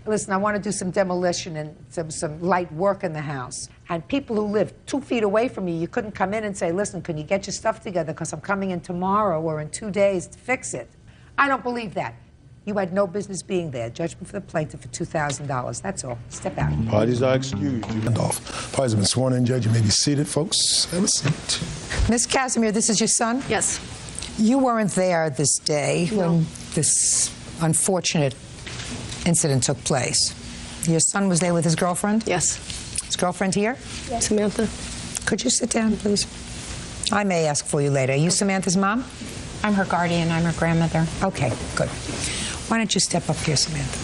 listen, I want to do some demolition and some light work in the house. And people who live 2 feet away from you, you couldn't come in and say, listen, can you get your stuff together because I'm coming in tomorrow or in 2 days to fix it. I don't believe that. You had no business being there. Judgment for the plaintiff for $2,000. That's all. Step out. Parties are excused. Parties have been sworn in, Judge. You may be seated, folks. Have a seat. Ms. Casimir, this is your son? Yes. You weren't there this day when this unfortunate incident took place. Your son was there with his girlfriend? Yes. His girlfriend here? Yes. Samantha. Could you sit down, please? I may ask for you later. Are you Samantha's mom? I'm her guardian. I'm her grandmother. Okay, good. Why don't you step up here, Samantha?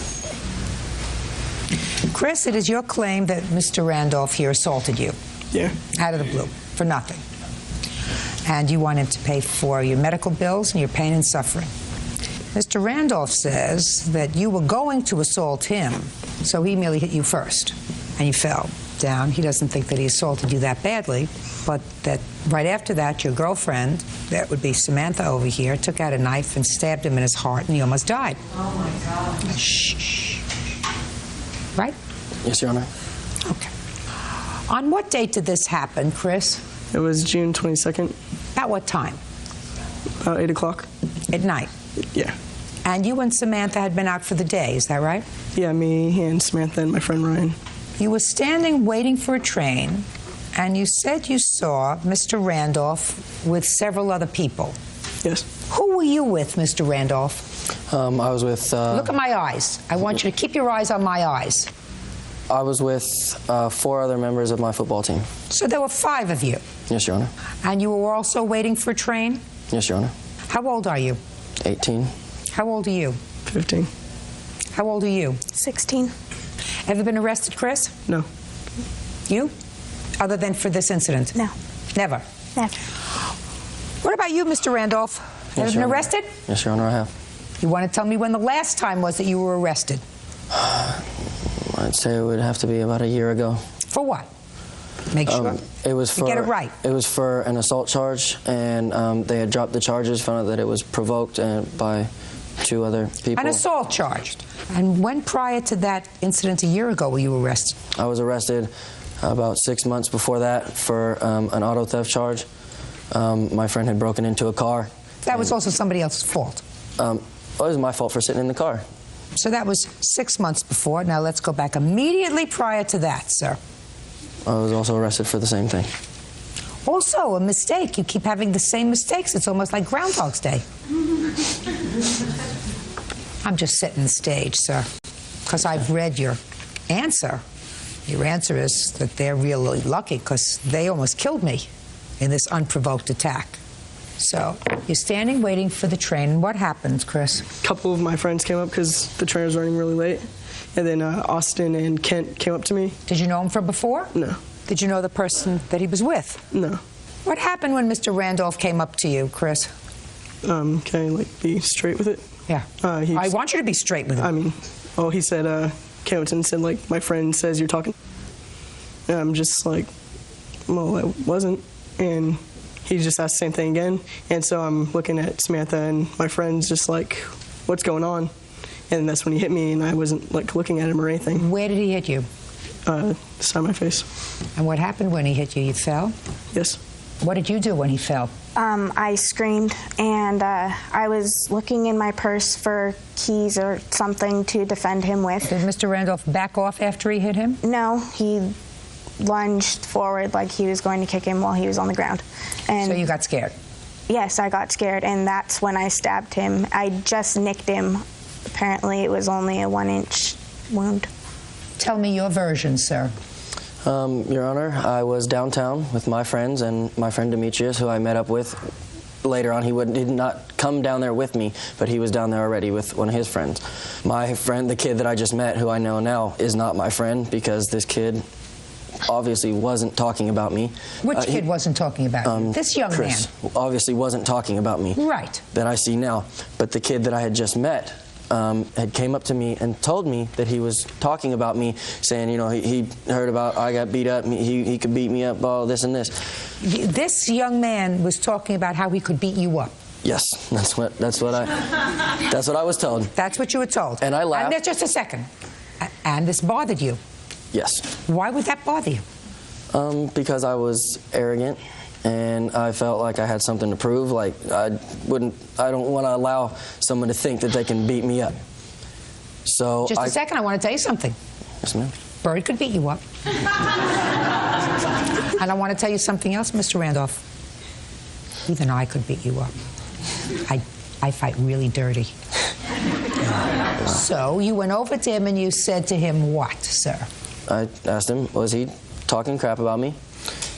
Chris, it is your claim that Mr. Randolph here assaulted you. Yeah. Out of the blue, for nothing. And you want him to pay for your medical bills and your pain and suffering. Mr. Randolph says that you were going to assault him, so he merely hit you first, and you fell down. He doesn't think that he assaulted you that badly, but that right after that, your girlfriend, that would be Samantha over here, took out a knife and stabbed him in his heart, and he almost died. Oh, my God. Shh. right? Yes, Your Honor. Okay. On what date did this happen, Chris? It was June 22nd. At what time? About 8 o'clock. At night? Yeah. And you and Samantha had been out for the day, is that right? Yeah, me and Samantha and my friend Ryan. You were standing waiting for a train, and you said you saw Mr. Randolph with several other people. Yes. Who were you with, Mr. Randolph? I was with... Look at my eyes. I want you to keep your eyes on my eyes. I was with 4 other members of my football team. So there were 5 of you? Yes, Your Honor. And you were also waiting for a train? Yes, Your Honor. How old are you? 18. How old are you? 15. How old are you? 16. Ever been arrested, Chris? No. You? Other than for this incident? No. Never? Never. What about you, Mr. Randolph? Ever been arrested? Yes, Your Honor, I have. You want to tell me when the last time was that you were arrested? I'd say it would have to be about a year ago. For what? Make sure. It was for, get it right. It was for an assault charge, and they had dropped the charges, found out that it was provoked by 2 other people. An assault charge. And when prior to that incident a year ago were you arrested? I was arrested about 6 months before that for an auto theft charge. My friend had broken into a car. That was also somebody else's fault? It was my fault for sitting in the car. So that was 6 months before. Now let's go back immediately prior to that, sir. I was also arrested for the same thing. Also, a mistake. You keep having the same mistakes. It's almost like Groundhog's Day. I'm just setting the stage, sir, because I've read your answer. Your answer is that they're really lucky because they almost killed me in this unprovoked attack. So you're standing waiting for the train. What happened, Chris? A couple of my friends came up because the train was running really late. And then Austin and Kent came up to me. Did you know him from before? No. Did you know the person that he was with? No. What happened when Mr. Randolph came up to you, Chris? Can I, be straight with it? Yeah. I want you to be straight with it. I mean, he said, came up to me and said, my friend says you're talking. And I'm just like, well, I wasn't. And he just asked the same thing again. And so I'm looking at Samantha and my friend's just like, what's going on? And that's when he hit me, and I wasn't looking at him or anything. Where did he hit you? Side of my face. And what happened when he hit you? You fell? Yes. What did you do when he fell? I screamed, and I was looking in my purse for keys or something to defend him with. Did Mr. Randolph back off after he hit him? No, he lunged forward like he was going to kick him while he was on the ground. And so you got scared? Yes, I got scared, and that's when I stabbed him. I just nicked him. Apparently, it was only a 1-inch wound. Tell me your version, sir. Your Honor, I was downtown with my friends and my friend Demetrius, who I met up with later on. He did not come down there with me, but he was down there already with one of his friends. My friend, the kid that I just met, who I know now, is not my friend because this kid obviously wasn't talking about me. Which kid wasn't talking about you? This young Chris man. Obviously wasn't talking about me. Right. That I see now. But the kid that I had just met had came up to me and told me that he was talking about me, saying, he heard about I got beat up, he could beat me up, all this and this. This young man was talking about how he could beat you up. Yes, that's what I was told. That's what you were told. And I laughed. And just a second. And this bothered you. Yes. Why would that bother you? Because I was arrogant. And I felt like I had something to prove. Like I don't want to allow someone to think that they can beat me up. So just a second, I want to tell you something. Yes, ma'am. Bird could beat you up. And I want to tell you something else, Mr. Randolph. Even I could beat you up. I fight really dirty. So you went over to him and you said to him what, sir? I asked him, was he talking crap about me?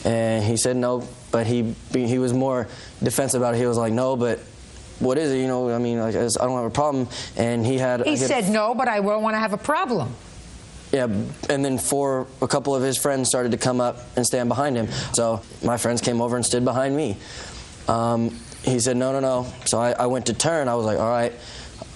And he said no, but he was more defensive about it. He was like, no, but what is it? I don't have a problem. And he said no, but I won't want to have a problem. Yeah, and then a couple of his friends started to come up and stand behind him. So my friends came over and stood behind me. He said, no. So I went to turn. I was like, all right,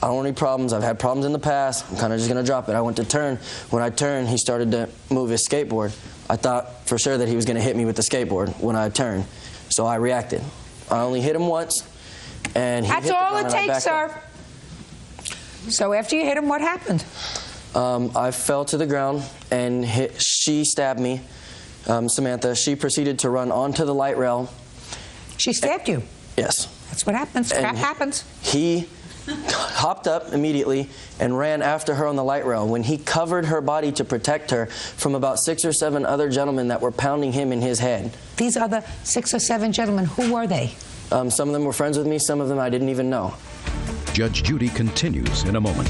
I don't want any problems. I've had problems in the past. I'm kind of just going to drop it. I went to turn. When I turned, he started to move his skateboard. I thought for sure that he was going to hit me with the skateboard when I turned. So I reacted. I only hit him once, and he hit the ground. That's all it takes, sir. So after you hit him, what happened? I fell to the ground and she stabbed me, Samantha. She proceeded to run onto the light rail. She stabbed you? Yes. That's what happens. Crap happens. He hopped up immediately and ran after her on the light rail when he covered her body to protect her from about 6 or 7 other gentlemen that were pounding him in his head. These other 6 or 7 gentlemen, who were they? Some of them were friends with me, some of them I didn't even know. Judge Judy continues in a moment.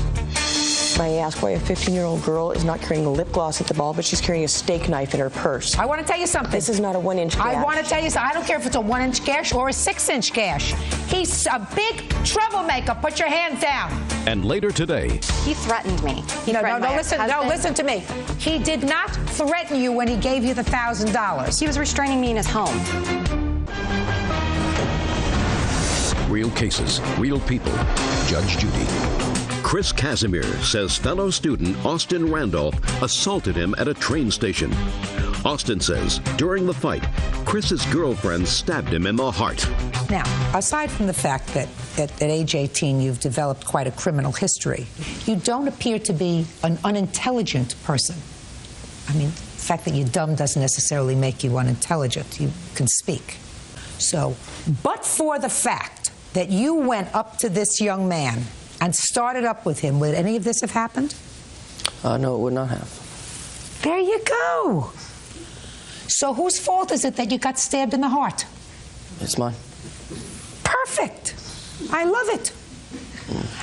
I ask why a 15-year-old girl is not carrying a lip gloss at the ball, but she's carrying a steak knife in her purse. I want to tell you something. This is not a 1-inch gash. I want to tell you something. I don't care if it's a 1-inch gash or a 6-inch gash. He's a big troublemaker. Put your hands down. And later today. He threatened me. Listen to me. He did not threaten you when he gave you the $1,000. He was restraining me in his home. Real cases, real people. Judge Judy. Chris Casimir says fellow student Austin Randolph assaulted him at a train station. Austin says during the fight, Chris's girlfriend stabbed him in the heart. Now, aside from the fact that at age 18 you've developed quite a criminal history, you don't appear to be an unintelligent person. I mean, the fact that you're dumb doesn't necessarily make you unintelligent. You can speak. So, but for the fact that you went up to this young man and started up with him, would any of this have happened? No, it would not have. There you go. So whose fault is it that you got stabbed in the heart? It's mine. Perfect. I love it.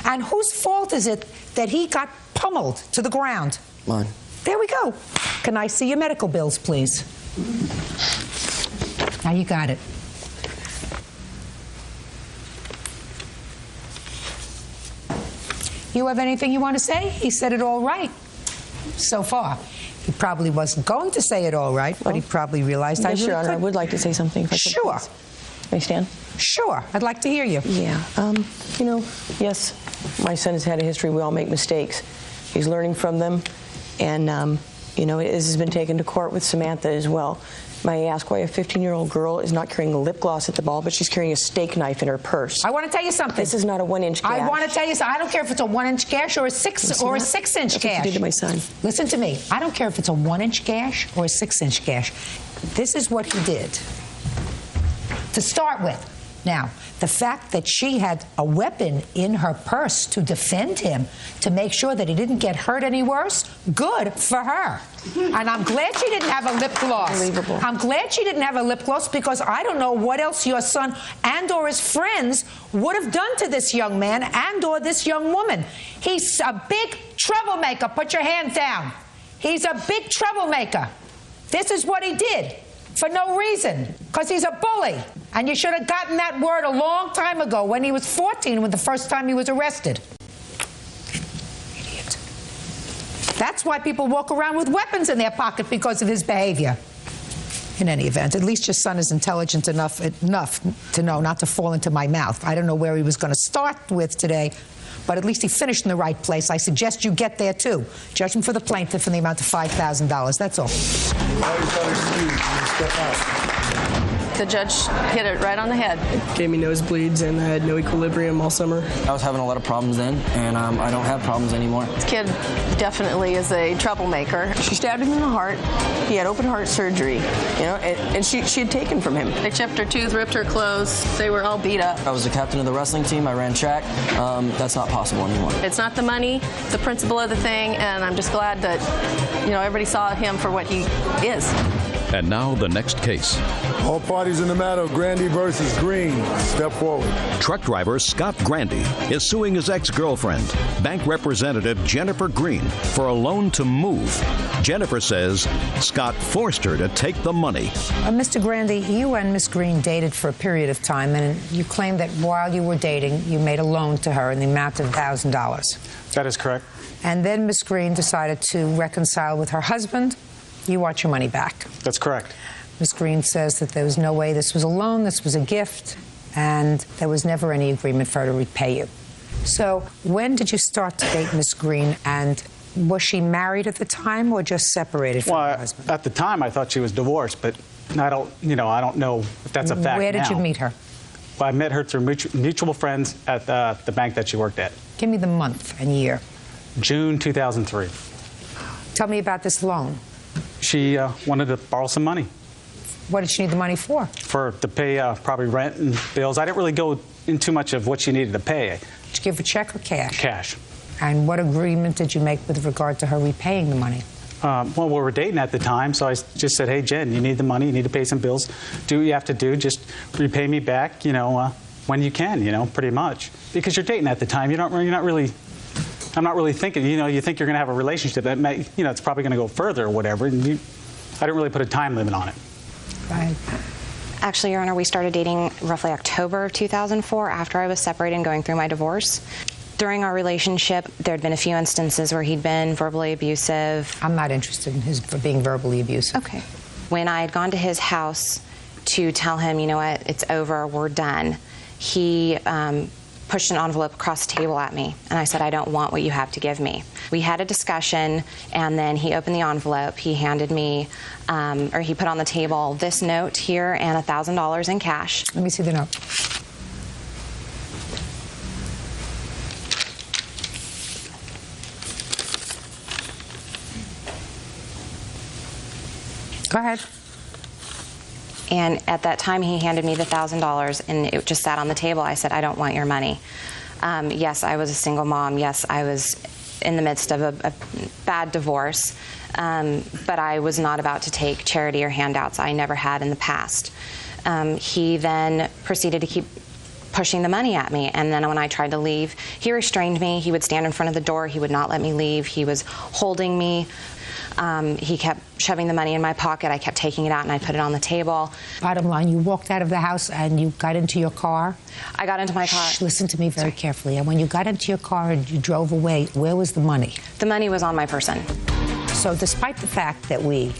And whose fault is it that he got pummeled to the ground? Mine. There we go. Can I see your medical bills, please? Now you got it. You have anything you want to say? He said it all right so far. He probably wasn't going to say it all right, but he probably realized I really Your Honor, could. I would like to say something. If I could, Sure. please. May I stand? Sure. I'd like to hear you. Yeah. You know, yes, my son has had a history. We all make mistakes. He's learning from them. And, you know, this has been taken to court with Samantha as well. May I ask why a 15-year-old girl is not carrying a lip gloss at the ball, but she's carrying a steak knife in her purse? I want to tell you something. This is not a 1-inch gash. I want to tell you something. I don't care if it's a 1-inch gash or a 6-inch gash. That's what you did to my son. Listen to me. I don't care if it's a 1-inch gash or a 6-inch gash. This is what he did. To start with. Now, the fact that she had a weapon in her purse to defend him, to make sure that he didn't get hurt any worse, good for her. And I'm glad she didn't have a lip gloss. Unbelievable. I'm glad she didn't have a lip gloss because I don't know what else your son and or his friends would have done to this young man and or this young woman. He's a big troublemaker. Put your hands down. He's a big troublemaker. This is what he did. For no reason, because he's a bully. And you should have gotten that word a long time ago when he was 14, when the first time he was arrested. Idiot. That's why people walk around with weapons in their pocket, because of his behavior. In any event, at least your son is intelligent enough to know not to fall into my mouth. I don't know where he was going to start with today, but at least he finished in the right place. I suggest you get there, too. Judgment for the plaintiff in the amount of $5,000. That's all. The judge hit it right on the head. Gave me nosebleeds and I had no equilibrium all summer. I was having a lot of problems then, and I don't have problems anymore. This kid definitely is a troublemaker. She stabbed him in the heart. He had open heart surgery, you know, and she had taken from him. They chipped her tooth, ripped her clothes. They were all beat up. I was the captain of the wrestling team. I ran track. That's not possible anymore. It's not the money, the principle of the thing, and I'm just glad that, you know, everybody saw him for what he is. And now the next case. All parties in the matter of Grandy versus Green. Step forward. Truck driver Scott Grandy is suing his ex-girlfriend, bank representative Jennifer Green, for a loan to move. Jennifer says Scott forced her to take the money. Mr. Grandy, you and Miss Green dated for a period of time, and you claim that while you were dating, you made a loan to her in the amount of $1,000. That is correct. And then Miss Green decided to reconcile with her husband. You want your money back. That's correct. Ms. Green says that there was no way this was a loan, this was a gift, and there was never any agreement for her to repay you. So when did you start to date Ms. Green, and was she married at the time or just separated from her husband? At the time, I thought she was divorced, but I don't know if that's a fact now. Where did you meet her? Well, I met her through mutual friends at the bank that she worked at. Give me the month and year. June 2003. Tell me about this loan. She wanted to borrow some money. What did she need the money for? To pay probably rent and bills. I didn't really go into much of what she needed to pay. Did you give a check or cash? Cash. And what agreement did you make with regard to her repaying the money? Well, we were dating at the time, so I just said, hey, Jen, you need the money, you need to pay some bills. Do what you have to do, just repay me back, when you can, pretty much. Because you're dating at the time, I'm not really thinking, you think you're going to have a relationship that may, it's probably going to go further or whatever, and I didn't really put a time limit on it. Right. Actually, Your Honor, we started dating roughly October of 2004 after I was separated and going through my divorce. During our relationship, there had been a few instances where he'd been verbally abusive. I'm not interested in his being verbally abusive. Okay. When I had gone to his house to tell him, you know what, it's over, we're done, he pushed an envelope across the table at me, and I said, I don't want what you have to give me. We had a discussion, and then he opened the envelope. He handed me, or he put on the table this note here and $1,000 in cash. Let me see the note. Go ahead. And at that time, he handed me the $1,000, and it just sat on the table. I said, I don't want your money. Yes, I was a single mom. Yes, I was in the midst of a bad divorce, but I was not about to take charity or handouts. I never had in the past. He then proceeded to keep pushing the money at me, and then when I tried to leave, he restrained me. He would stand in front of the door. He would not let me leave. He was holding me. He kept shoving the money in my pocket. I kept taking it out, and I put it on the table. Bottom line, you walked out of the house and you got into your car? I got into my car. Shh, listen to me very carefully. And when you got into your car and you drove away, where was the money? The money was on my person. So despite the fact that we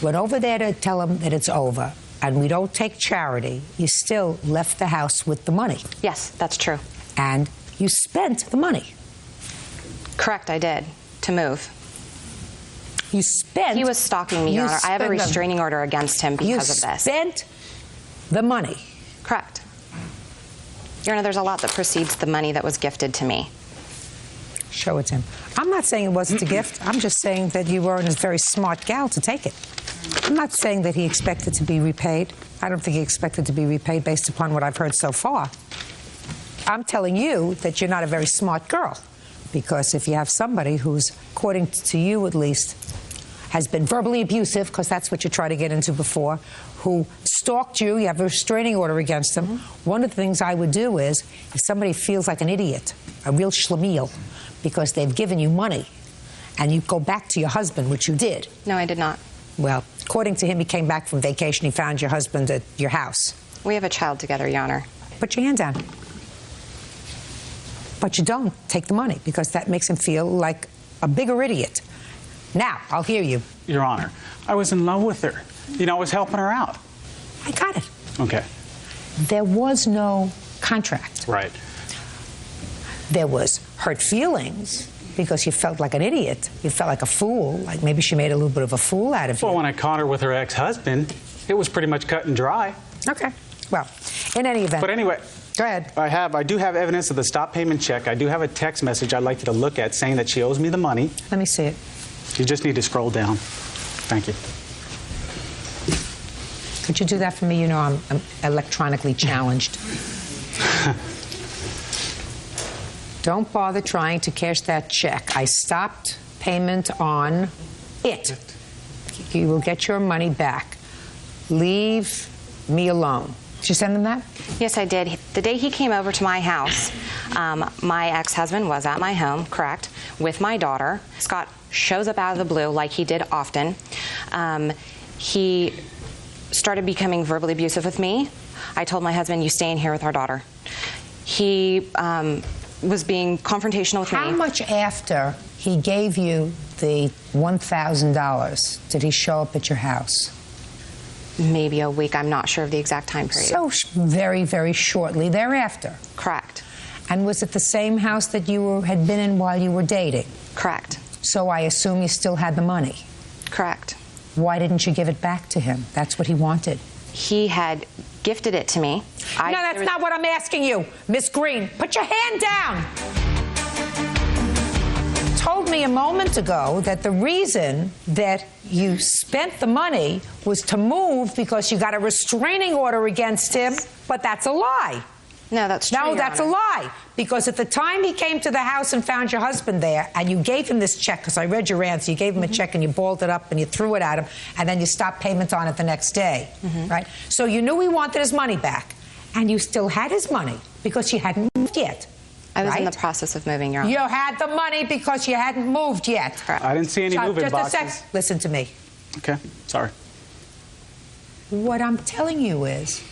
went over there to tell him that it's over and we don't take charity, you still left the house with the money. Yes, that's true. And you spent the money. Correct, I did, to move. You spent... He was stalking me, Your Honor. I have a restraining order against him because of this. You spent the money. Correct. Your Honor, there's a lot that precedes the money that was gifted to me. Show it to him. I'm not saying it wasn't a gift. I'm just saying that you weren't a very smart gal to take it. I'm not saying that he expected to be repaid. I don't think he expected to be repaid based upon what I've heard so far. I'm telling you that you're not a very smart girl, because if you have somebody who's, according to you at least, has been verbally abusive, because that's what you tried to get into before, who stalked you, you have a restraining order against them. One of the things I would do is, if somebody feels like an idiot, a real schlemiel, because they've given you money, and you go back to your husband, which you did. No, I did not. Well, according to him, he came back from vacation, he found your husband at your house. We have a child together, Your Honor. Put your hand down. But you don't take the money, because that makes him feel like a bigger idiot. Now, I'll hear you. Your Honor, I was in love with her. I was helping her out. I got it. Okay. There was no contract. Right. There was hurt feelings, because you felt like an idiot. You felt like a fool, like maybe she made a little bit of a fool out of you. Well, when I caught her with her ex-husband, it was pretty much cut and dry. Okay. Well, in any event. But anyway. Go ahead. I do have evidence of the stop payment check. I do have a text message I'd like you to look at saying that she owes me the money. Let me see it. You just need to scroll down. Thank you. Could you do that for me? You know I'm electronically challenged. Don't bother trying to cash that check. I stopped payment on it. You will get your money back. Leave me alone. Did you send them that? Yes, I did. The day he came over to my house, my ex-husband was at my home, correct, with my daughter. Scott shows up out of the blue like he did often. He started becoming verbally abusive with me. I told my husband, you stay in here with our daughter. He was being confrontational with me. How much after he gave you the $1,000 did he show up at your house? Maybe a week. I'm not sure of the exact time period. So very, very shortly thereafter. Correct. And was it the same house that you had been in while you were dating? Correct. So I assume you still had the money? Correct. Why didn't you give it back to him? That's what he wanted. He had gifted it to me. No, that's not what I'm asking you, Miss Green. Put your hand down. You told me a moment ago that the reason that you spent the money was to move because you got a restraining order against him, but that's a lie. No, that's true. No, that's a lie. Because at the time he came to the house and found your husband there, and you gave him this check, because I read your answer, you gave him a check and you balled it up and you threw it at him, and then you stopped payment on it the next day, right? So you knew he wanted his money back, and you still had his money because you hadn't moved yet. I was in the process of moving, Your Honor. You had the money because you hadn't moved yet. I didn't see any moving boxes. Just a sec. Listen to me. Okay, sorry. What I'm telling you is,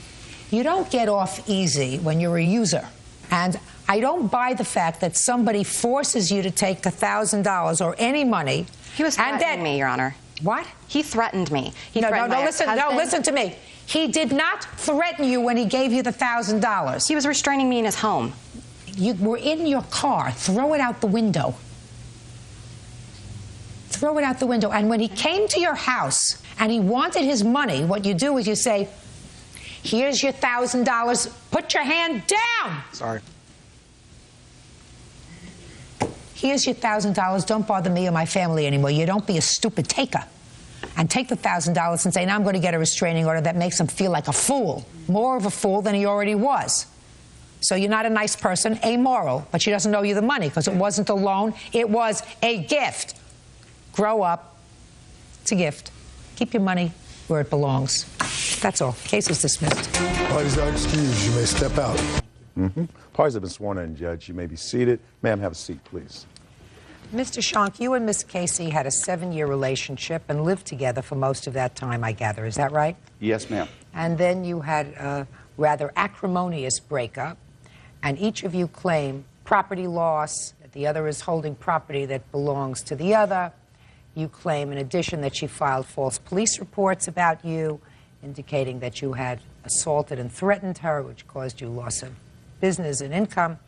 you don't get off easy when you're a user. And I don't buy the fact that somebody forces you to take $1,000 or any money. He was threatening me, Your Honor. What? He threatened me. Listen to me. He did not threaten you when he gave you the $1,000. He was restraining me in his home. You were in your car. Throw it out the window. Throw it out the window. And when he came to your house and he wanted his money, what you do is you say, here's your $1,000. Put your hand down. Sorry. Here's your $1,000. Don't bother me or my family anymore. You don't be a stupid taker. And take the $1,000 and say, now I'm going to get a restraining order that makes him feel like a fool. More of a fool than he already was. So you're not a nice person, amoral, but she doesn't owe you the money because it wasn't a loan. It was a gift. Grow up. It's a gift. Keep your money where it belongs. That's all. Case is dismissed. Parties are excused. You may step out. Parties have been sworn in, Judge. You may be seated. Ma'am, have a seat, please. Mr. Schonk, you and Miss Casey had a 7-year relationship and lived together for most of that time, I gather. Is that right? Yes, ma'am. And then you had a rather acrimonious breakup, and each of you claim property loss, that the other is holding property that belongs to the other. You claim, in addition, that she filed false police reports about you, indicating that you had assaulted and threatened her, which caused you loss of business and income.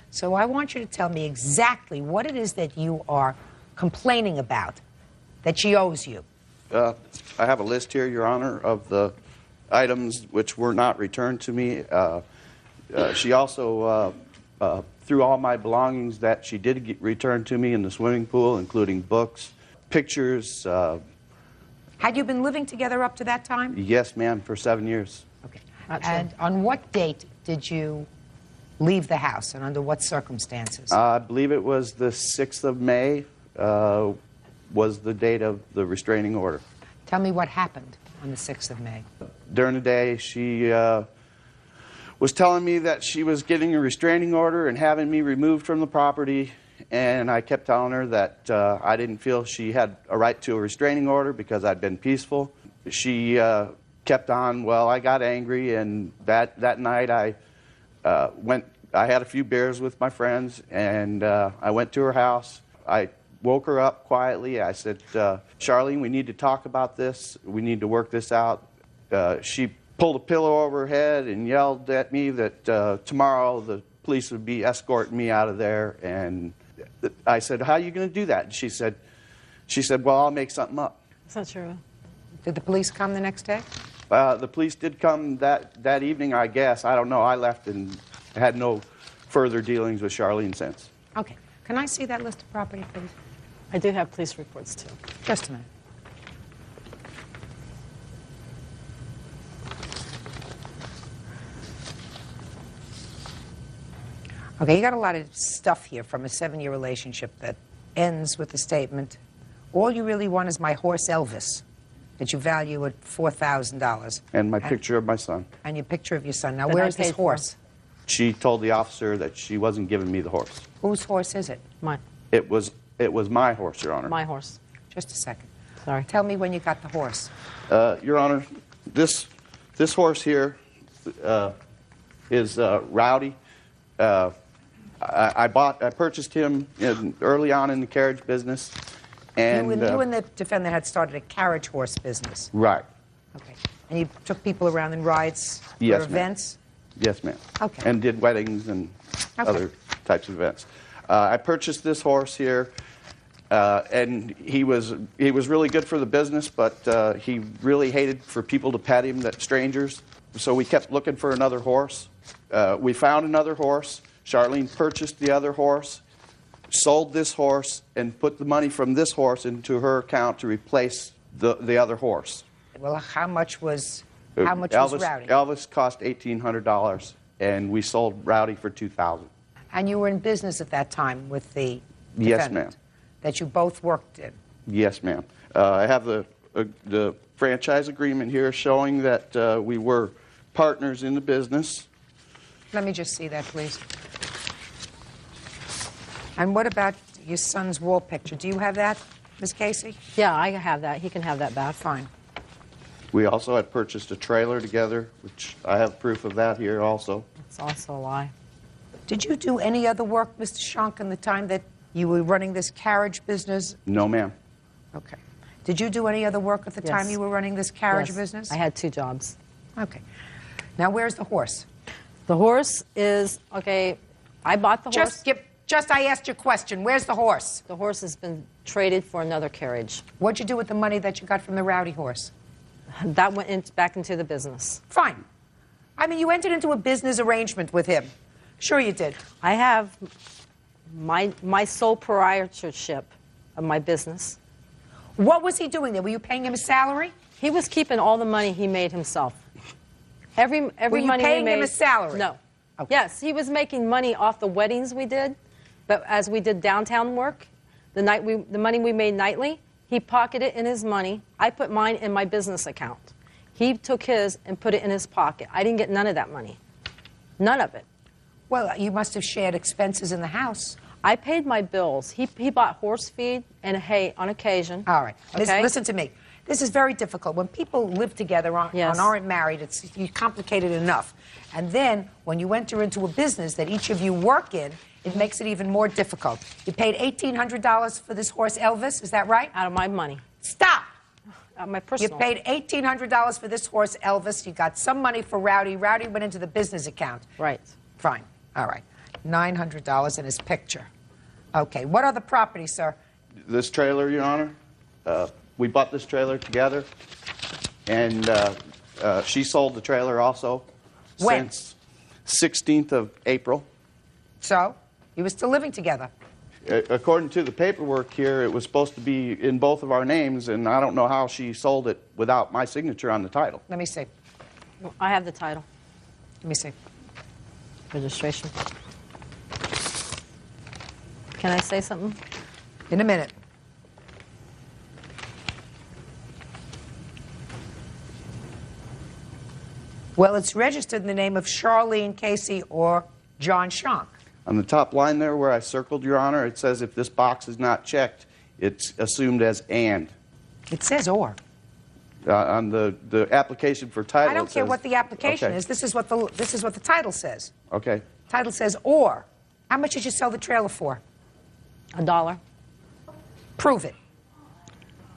So I want you to tell me exactly what it is that you are complaining about, that she owes you. I have a list here, Your Honor, of the items which were not returned to me. She also threw all my belongings that she did return to me in the swimming pool, including books, pictures. Had you been living together up to that time? Yes, ma'am, for 7 years. Okay. And on what date did you leave the house, and under what circumstances? I believe it was the 6th of May was the date of the restraining order. Tell me what happened on the 6th of May. During the day, she was telling me that she was getting a restraining order and having me removed from the property, and I kept telling her that I didn't feel she had a right to a restraining order because I'd been peaceful. She kept on. Well, I got angry, and that night I had a few beers with my friends, and I went to her house. I woke her up quietly. I said, Charlene, we need to talk about this. We need to work this out. She pulled a pillow over her head and yelled at me that tomorrow the police would be escorting me out of there. And I said, how are you going to do that? And she said, well, I'll make something up. Is that true? Did the police come the next day? The police did come that evening, I guess. I don't know. I left and had no further dealings with Charlene since. Okay. Can I see that list of property, please? I do have police reports, too. Just a minute. Okay, you got a lot of stuff here from a 7-year relationship that ends with the statement, all you really want is my horse Elvis, that you value at $4,000. And my picture of my son. And your picture of your son. Now, where is this horse? She told the officer that she wasn't giving me the horse. Whose horse is it? Mine. It was my horse, Your Honor. My horse. Just a second. Sorry. Tell me when you got the horse. Your Honor, this horse here is Rowdy. I purchased him early on in the carriage business. And you and the defendant had started a carriage horse business. Right. Okay. And you took people around in rides for Yes, events? Yes, ma'am. Okay. And did weddings and other types of events. I purchased this horse here, and he was really good for the business, but he really hated for people to pet him, that strangers. So we kept looking for another horse. We found another horse. Charlene purchased the other horse. sold this horse and put the money from this horse into her account to replace the other horse. Well, how much was Elvis, Rowdy? Elvis cost $1,800, and we sold Rowdy for $2,000. And you were in business at that time with the Yes, defendant ma'am. that you both worked in. Yes, ma'am. I have the franchise agreement here showing that we were partners in the business. Let me just see that, please. And what about your son's wall picture? Do you have that, Ms. Casey? Yeah, I have that. He can have that back. Fine. We also had purchased a trailer together, which I have proof of that here also. It's also a lie. Did you do any other work, Mr. Schonk, in the time that you were running this carriage business? No, ma'am. Okay. Did you do any other work at the time you were running this carriage Yes. business? I had 2 jobs. Okay. Now, where's the horse? The horse is, okay, I bought the horse. I asked you a question. Where's the horse? The horse has been traded for another carriage. What'd you do with the money that you got from the Rowdy horse? That went back into the business. Fine. I mean, you entered into a business arrangement with him. Sure you did. I have my sole proprietorship of my business. What was he doing there? Were you paying him a salary? He was keeping all the money he made himself. Every Were you money paying he made, him a salary? No. Okay. Yes, he was making money off the weddings we did, but as we did downtown work, the money we made nightly, he pocketed in his money. I put mine in my business account. He took his and put it in his pocket. I didn't get none of that money. None of it. Well, you must have shared expenses in the house. I paid my bills. He bought horse feed and hay on occasion. All right. Okay? Listen to me. This is very difficult. When people live together and aren't married, it's complicated enough. And then when you enter into a business that each of you work in, it makes it even more difficult. You paid $1,800 for this horse, Elvis. Is that right? Out of my money. Stop. My personal. You paid $1,800 for this horse, Elvis. You got some money for Rowdy. Rowdy went into the business account. Right. Fine. All right. $900 in his picture. Okay. What other property, sir? This trailer, Your Honor, we bought this trailer together, and she sold the trailer also. When? Since 16th of April. So, you were still living together. According to the paperwork here, it was supposed to be in both of our names, and I don't know how she sold it without my signature on the title. Let me see. I have the title. Let me see. Registration. Can I say something? In a minute. Well, it's registered in the name of Charlene Casey or John Schonk. On the top line there where I circled, Your Honor, it says if this box is not checked, it's assumed as and. It says or. On the application for title, I don't it care says- what the application Okay. is. This is what the title says. Okay. Title says or. How much did you sell the trailer for? $1. Prove it.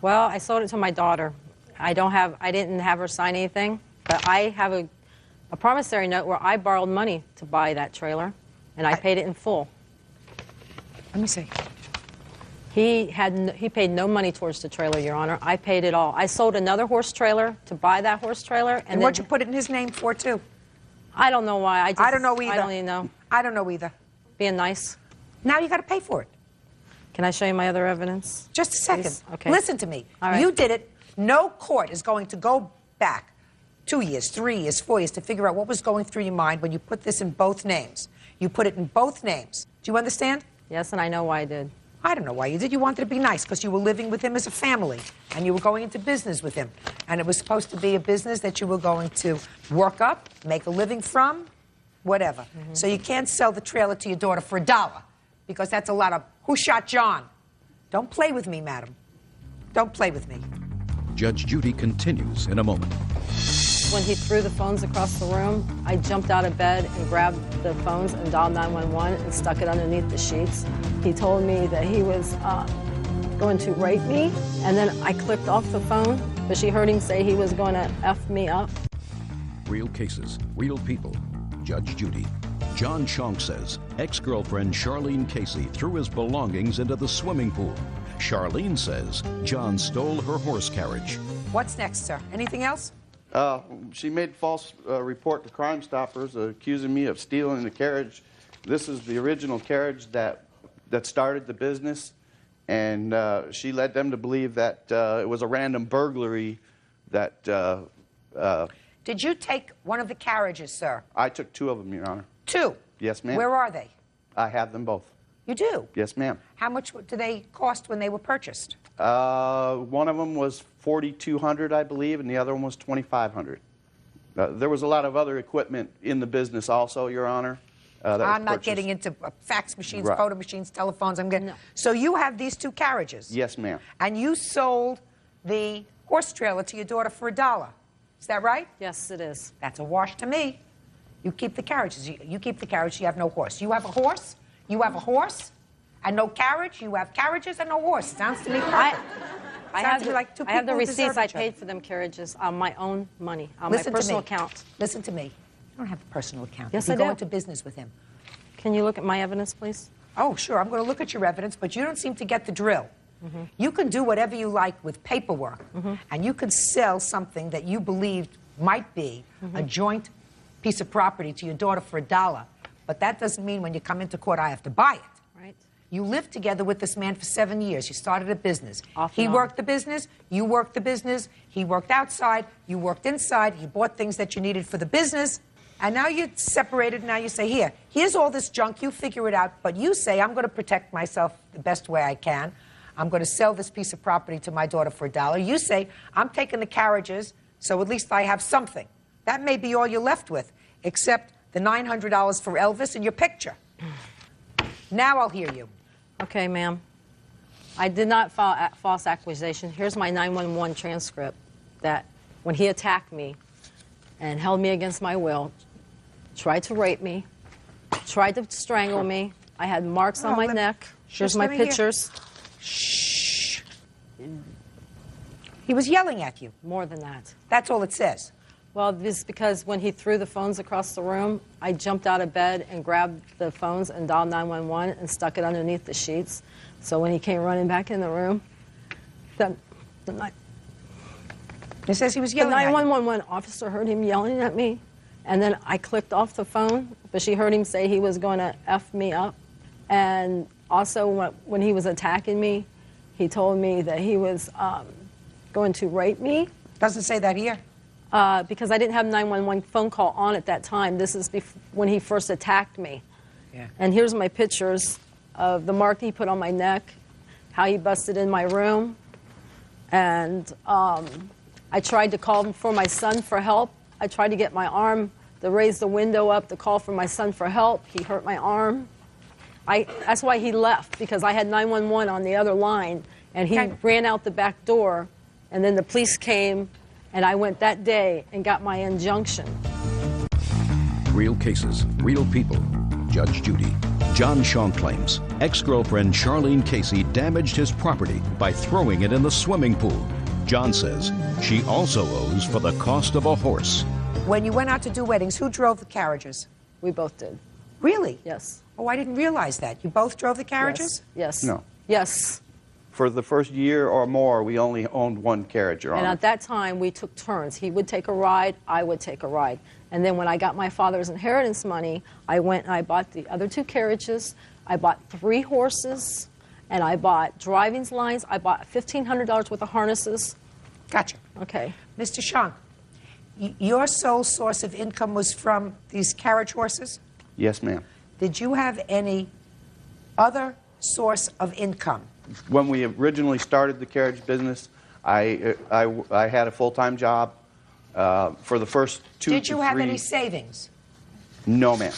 Well, I sold it to my daughter. I didn't have her sign anything, but I have a promissory note where I borrowed money to buy that trailer, and I paid it in full. Let me see. He paid no money towards the trailer, Your Honor. I paid it all. I sold another horse trailer to buy that horse trailer, And what'd you put it in his name for, too? I don't know why. I don't know either. I don't even know. I don't know either. Being nice. Now you got to pay for it. Can I show you my other evidence? Just a second. Please? Okay. Listen to me. All right. You did it. No court is going to go back 2 years, 3 years, 4 years to figure out what was going through your mind when you put this in both names. You put it in both names. Do you understand? Yes, and I know why I did. I don't know why you did. You wanted to be nice because you were living with him as a family and you were going into business with him. And it was supposed to be a business that you were going to work up, make a living from, whatever. Mm-hmm. So you can't sell the trailer to your daughter for $1 because that's a lot of who shot John. Don't play with me, madam. Don't play with me. Judge Judy continues in a moment. When he threw the phones across the room, I jumped out of bed and grabbed the phones and dialed 911 and stuck it underneath the sheets. He told me that he was going to rape me, and then I clicked off the phone, but she heard him say he was going to F me up. Real cases, real people. Judge Judy. John Schonk says ex-girlfriend Charlene Casey threw his belongings into the swimming pool. Charlene says John stole her horse carriage. What's next, sir? Anything else? She made false report to Crime Stoppers accusing me of stealing the carriage. This is the original carriage that that started the business, and she led them to believe that it was a random burglary that... Did you take one of the carriages, sir? I took 2 of them, Your Honor. 2? Yes, ma'am. Where are they? I have them both. You do? Yes, ma'am. How much do they cost when they were purchased? One of them was $4,200, I believe, and the other one was $2,500. There was a lot of other equipment in the business also, Your Honor. I'm not getting into fax machines, Right. photo machines, telephones. I'm getting. No. So you have these 2 carriages. Yes, ma'am. And you sold the horse trailer to your daughter for $1. Is that right? Yes, it is. That's a wash to me. You keep the carriages. You keep the carriage. You have no horse. You have a horse. You have a horse, and no carriage. You have carriages and no horse. Sounds to me perfect. I have the receipts. I paid for them carriages on my own money, on my personal account. Listen to me. You don't have a personal account. Yes, you I go do. into business with him. Can you look at my evidence, please? Oh, sure. I'm going to look at your evidence, but you don't seem to get the drill. You can do whatever you like with paperwork, and you can sell something that you believed might be a joint piece of property to your daughter for $1. But that doesn't mean when you come into court, I have to buy it. Right. You lived together with this man for 7 years. You started a business. He worked the business. You worked the business. He worked outside. You worked inside. You bought things that you needed for the business. And now you're separated. Now you say, here's all this junk. You figure it out. But you say, I'm going to protect myself the best way I can. I'm going to sell this piece of property to my daughter for $1. You say, I'm taking the carriages, so at least I have something. That may be all you're left with, except the $900 for Elvis and your picture. Now I'll hear you. Okay, ma'am. I did not file false accusation. Here's my 911 transcript that when he attacked me and held me against my will, tried to rape me, tried to strangle me. I had marks on my neck. Here's my pictures. Shh. He was yelling at you. More than that. That's all it says. Well, this is because when he threw the phones across the room, I jumped out of bed and grabbed the phones and dialed 911 and stuck it underneath the sheets. So when he came running back in the room, it says he was yelling the at you. 911 officer heard him yelling at me, and then I clicked off the phone, but she heard him say he was going to F me up. And also when he was attacking me, he told me that he was going to rape me. Doesn't say that here. Because I didn't have 911 phone call on at that time. This is when he first attacked me. Yeah. And here's my pictures of the mark he put on my neck, how he busted in my room. And I tried to call for my son for help. I tried to get my arm to raise the window up to call for my son for help. He hurt my arm. That's why he left, because I had 911 on the other line. And he ran out the back door. And then the police came. And I went that day and got my injunction. Real cases, real people. Judge Judy. John Shaw claims ex-girlfriend Charlene Casey damaged his property by throwing it in the swimming pool. John says she also owes for the cost of a horse. When you went out to do weddings, who drove the carriages? We both did. Really? Yes. Oh, I didn't realize that. You both drove the carriages? Yes. No. Yes. For the first year or more, we only owned one carriage, Your Honor. And at that time, we took turns. He would take a ride, I would take a ride. And then when I got my father's inheritance money, I went and I bought the other 2 carriages. I bought 3 horses, and I bought driving lines. I bought $1,500 worth of harnesses. Gotcha. Okay. Mr. Shaw, your sole source of income was from these carriage horses? Yes, ma'am. Did you have any other source of income? When we originally started the carriage business, I had a full-time job for the first 2 to 3. Did you have any savings? No, ma'am.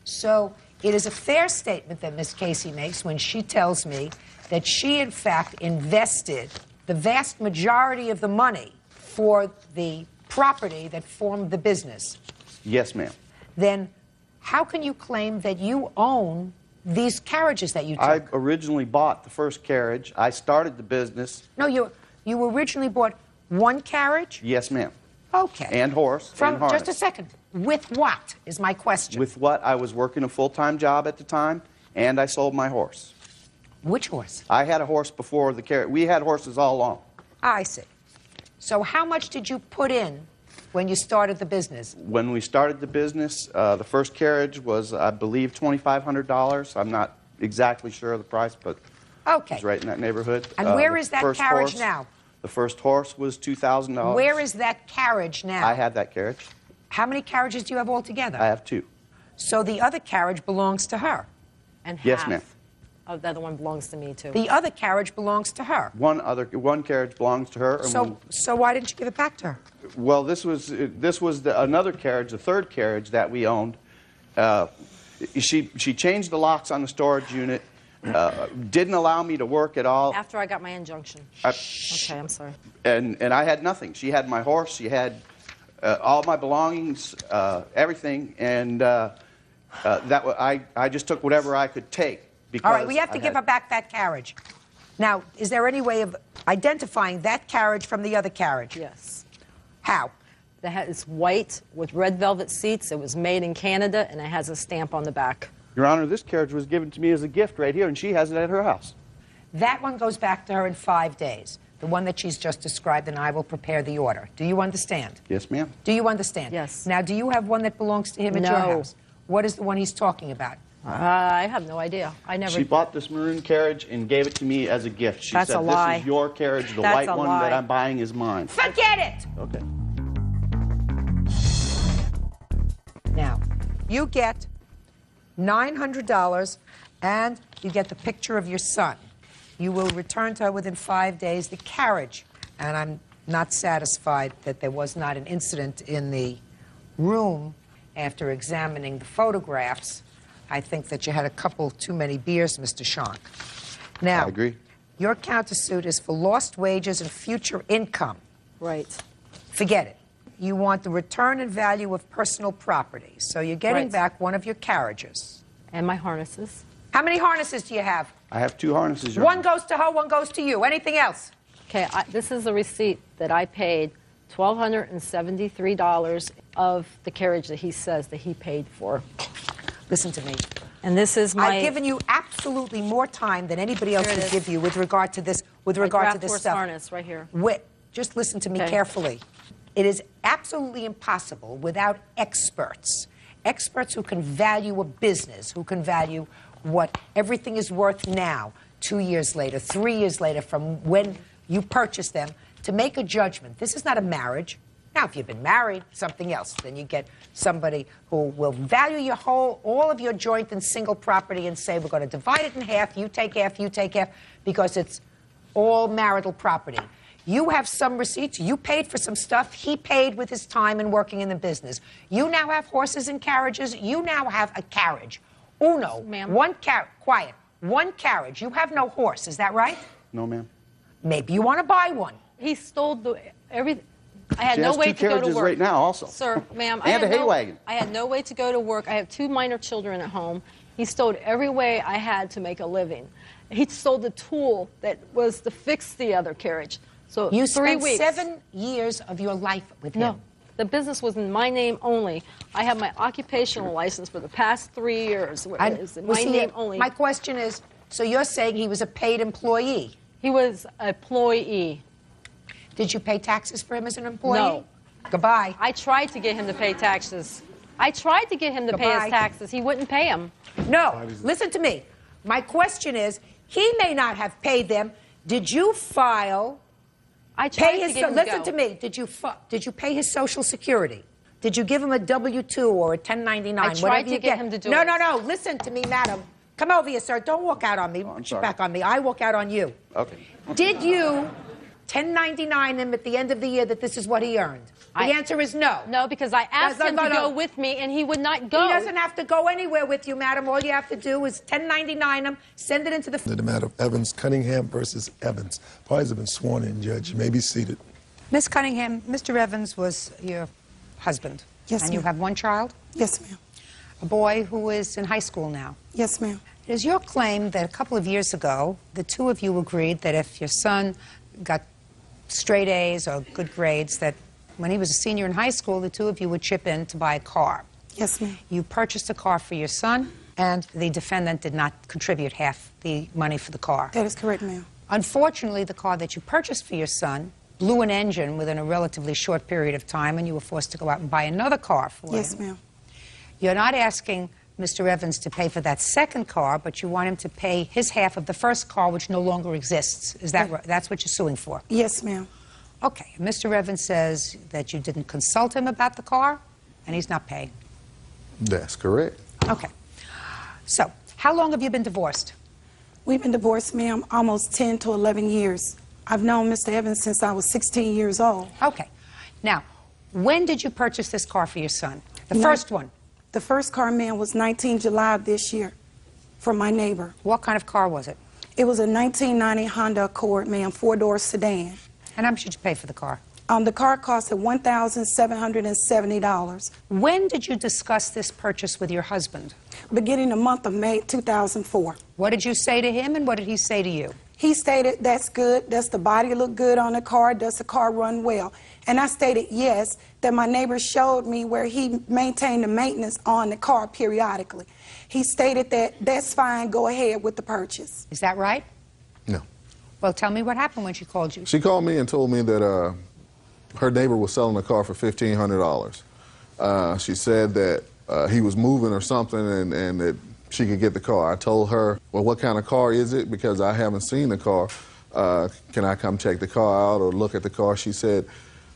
So it is a fair statement that Ms. Casey makes when she tells me that she, in fact, invested the vast majority of the money for the property that formed the business. Yes, ma'am. Then how can you claim that you own these carriages that you took? I originally bought the first carriage. I started the business. No, you originally bought one carriage? Yes, ma'am. Okay. And horse. and harness. Just a second. With what is my question? With what? I was working a full-time job at the time, and I sold my horse. Which horse? I had a horse before the carriage. We had horses all along. I see. So how much did you put in when you started the business? When we started the business, the first carriage was, I believe, $2,500. I'm not exactly sure of the price, but Okay. it's right in that neighborhood. And where The is that first carriage horse- now? The first horse was $2,000. Where is that carriage now? I have that carriage. How many carriages do you have altogether? I have 2. So the other carriage belongs to her. And Yes, half ma'am. of the other one belongs to me, too. The other carriage belongs to her. One carriage belongs to her. And So why didn't you give it back to her? well, this was another carriage, the third carriage that we owned. She changed the locks on the storage unit. Didn't allow me to work at all. After I got my injunction. Okay, I'm sorry. And I had nothing. She had my horse. She had all my belongings, everything, and I just took whatever I could take. Because All right, we have to give her back that carriage. Now, is there any way of identifying that carriage from the other carriage? Yes. How? It's white with red velvet seats. It was made in Canada, and it has a stamp on the back. Your Honor, this carriage was given to me as a gift right here, and she has it at her house. That one goes back to her in 5 days. The one that she's just described, and I will prepare the order. Do you understand? Yes, ma'am. Do you understand? Yes. Now, do you have one that belongs to him at your No. house? What is the one he's talking about? I have no idea. I never. She bought this maroon carriage and gave it to me as a gift. She That's said, a lie. "This is your carriage. The That's white a one lie. that I'm buying is mine." Forget it! Okay. Now, you get $900, and you get the picture of your son. You will return to her within 5 days the carriage, and I'm not satisfied that there was not an incident in the room after examining the photographs. I think that you had a couple too many beers, Mr. Shank. Now, I agree. your countersuit is for lost wages and future income. Right. Forget it. You want the return and value of personal property. So you're getting Right. back one of your carriages. And my harnesses. How many harnesses do you have? I have 2 harnesses. Your One Honor. goes to her, one goes to you. Anything else? Okay, this is a receipt that I paid $1,273 of the carriage that he says that he paid for. Listen to me. And this is my. I've given you absolutely more time than anybody else Here it would is. give you with regard to this. With my regard to draft this horse stuff. harness right here. Just listen to me Okay. carefully. It is absolutely impossible without experts who can value a business, who can value what everything is worth now, 2 years later, 3 years later from when you purchase them, to make a judgment. This is not a marriage. Now, if you've been married, something else. Then you get somebody who will value all of your joint and single property and say, we're going to divide it in half, you take half, because it's all marital property. You have some receipts. You paid for some stuff. He paid with his time and working in the business. You now have horses and carriages. You now have a carriage. Uno. Ma'am. Quiet. One carriage. You have no horse. Is that right? No, ma'am. Maybe you want to buy one. He stole everything. I had She no has way 2 to go to carriages work. right now also. Sir, ma'am, And a hay wagon. I had no way to go to work. I have 2 minor children at home. He stole every way I had to make a living. He stole the tool that was to fix the other carriage. So You 3 spent weeks. 7 years of your life with him. No, the business was in my name only. I have my occupational license for the past 3 years. Where it is in my name only. My question is, so you're saying he was a paid employee? He was an employee. Did you pay taxes for him as an employee? No. Goodbye. I tried to get him to pay taxes. I tried to get him to pay Goodbye. his taxes. He wouldn't pay them. No. Listen to me. My question is, he may not have paid them. Did you file? I tried to get him to Listen go. to me. Did you pay his Social Security? Did you give him a W-2 or a 1099? I whatever tried you to get him to do No, it. no. Listen to me, madam. Come over here, sir. Don't walk out on me. I'm Get sorry. back on me. I walk out on you. Okay. Did you 1099 him at the end of the year that this is what he earned? The answer is no. No, because I asked No, him no, to no. go with me, and he would not go. He doesn't have to go anywhere with you, madam. All you have to do is 1099 him, send it into the... The matter of Evans Cunningham versus Evans. Parties have been sworn in, Judge. You may be seated. Miss Cunningham, Mr. Evans was your husband. Yes, And you ma'am. have one child? Yes, ma'am. A boy who is in high school now. Yes, ma'am. It is your claim that a couple of years ago, the two of you agreed that if your son got straight A's or good grades, that when he was a senior in high school, the two of you would chip in to buy a car. Yes, ma'am. You purchased a car for your son, and the defendant did not contribute half the money for the car. That is correct, ma'am. Unfortunately, the car that you purchased for your son blew an engine within a relatively short period of time, and you were forced to go out and buy another car for him. Yes, ma'am. You're not asking Mr. Evans to pay for that second car, but you want him to pay his half of the first car, which no longer exists. Is that right? That's what you're suing for? Yes, ma'am. Okay. Mr. Evans says that you didn't consult him about the car, and he's not paying. That's correct. Okay. So, how long have you been divorced? We've been divorced, ma'am, almost 10 to 11 years. I've known Mr. Evans since I was 16 years old. Okay. Now, when did you purchase this car for your son? The first one? The first car, ma'am, was 19 July of this year from my neighbor. What kind of car was it? It was a 1990 Honda Accord, ma'am, four-door sedan. And how much did you pay for the car? The car cost $1,770. When did you discuss this purchase with your husband? Beginning the month of May 2004. What did you say to him, and what did he say to you? He stated, that's good, does the body look good on the car, does the car run well? And I stated yes, that my neighbor showed me where he maintained the maintenance on the car periodically. He stated that that's fine, go ahead with the purchase. Is that right? No. Well, tell me what happened when she called you. She called me and told me that her neighbor was selling the car for $1,500. She said that he was moving or something and that she could get the car. I told her, well, what kind of car is it? Because I haven't seen the car. Can I come check the car out or look at the car? She said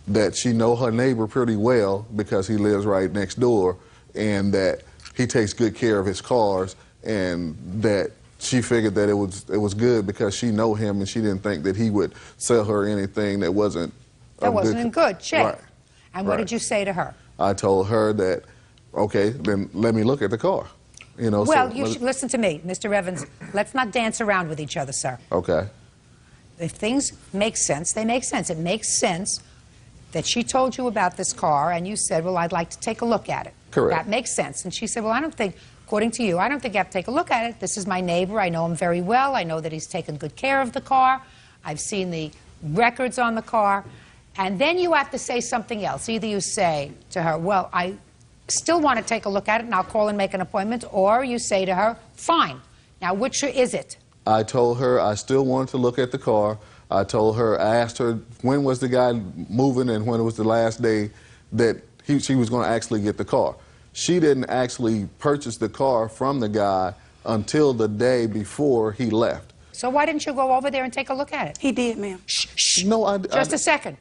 that she know her neighbor pretty well because he lives right next door and that he takes good care of his cars and that she figured that it was good because she know him and she didn't think that he would sell her anything that wasn't in good shape. Right. And what did you say to her? I told her that, okay, then let me look at the car. You know, well, so you should listen to me, Mr. Evans. Let's not dance around with each other, sir. Okay. If things make sense, they make sense. It makes sense that she told you about this car and you said, well, I'd like to take a look at it. Correct. That makes sense. And she said, well, I don't think, according to you, I don't think I have to take a look at it. This is my neighbor. I know him very well. I know that he's taken good care of the car. I've seen the records on the car. And then you have to say something else. Either you say to her, well, I still want to take a look at it and I'll call and make an appointment, or you say to her, fine. Now, which is it? I told her I still wanted to look at the car. I told her, I asked her when was the guy moving and when was the last day that she was going to actually get the car. She didn't actually purchase the car from the guy until the day before he left. So why didn't you go over there and take a look at it? He did, ma'am. Shh. No, Just a second.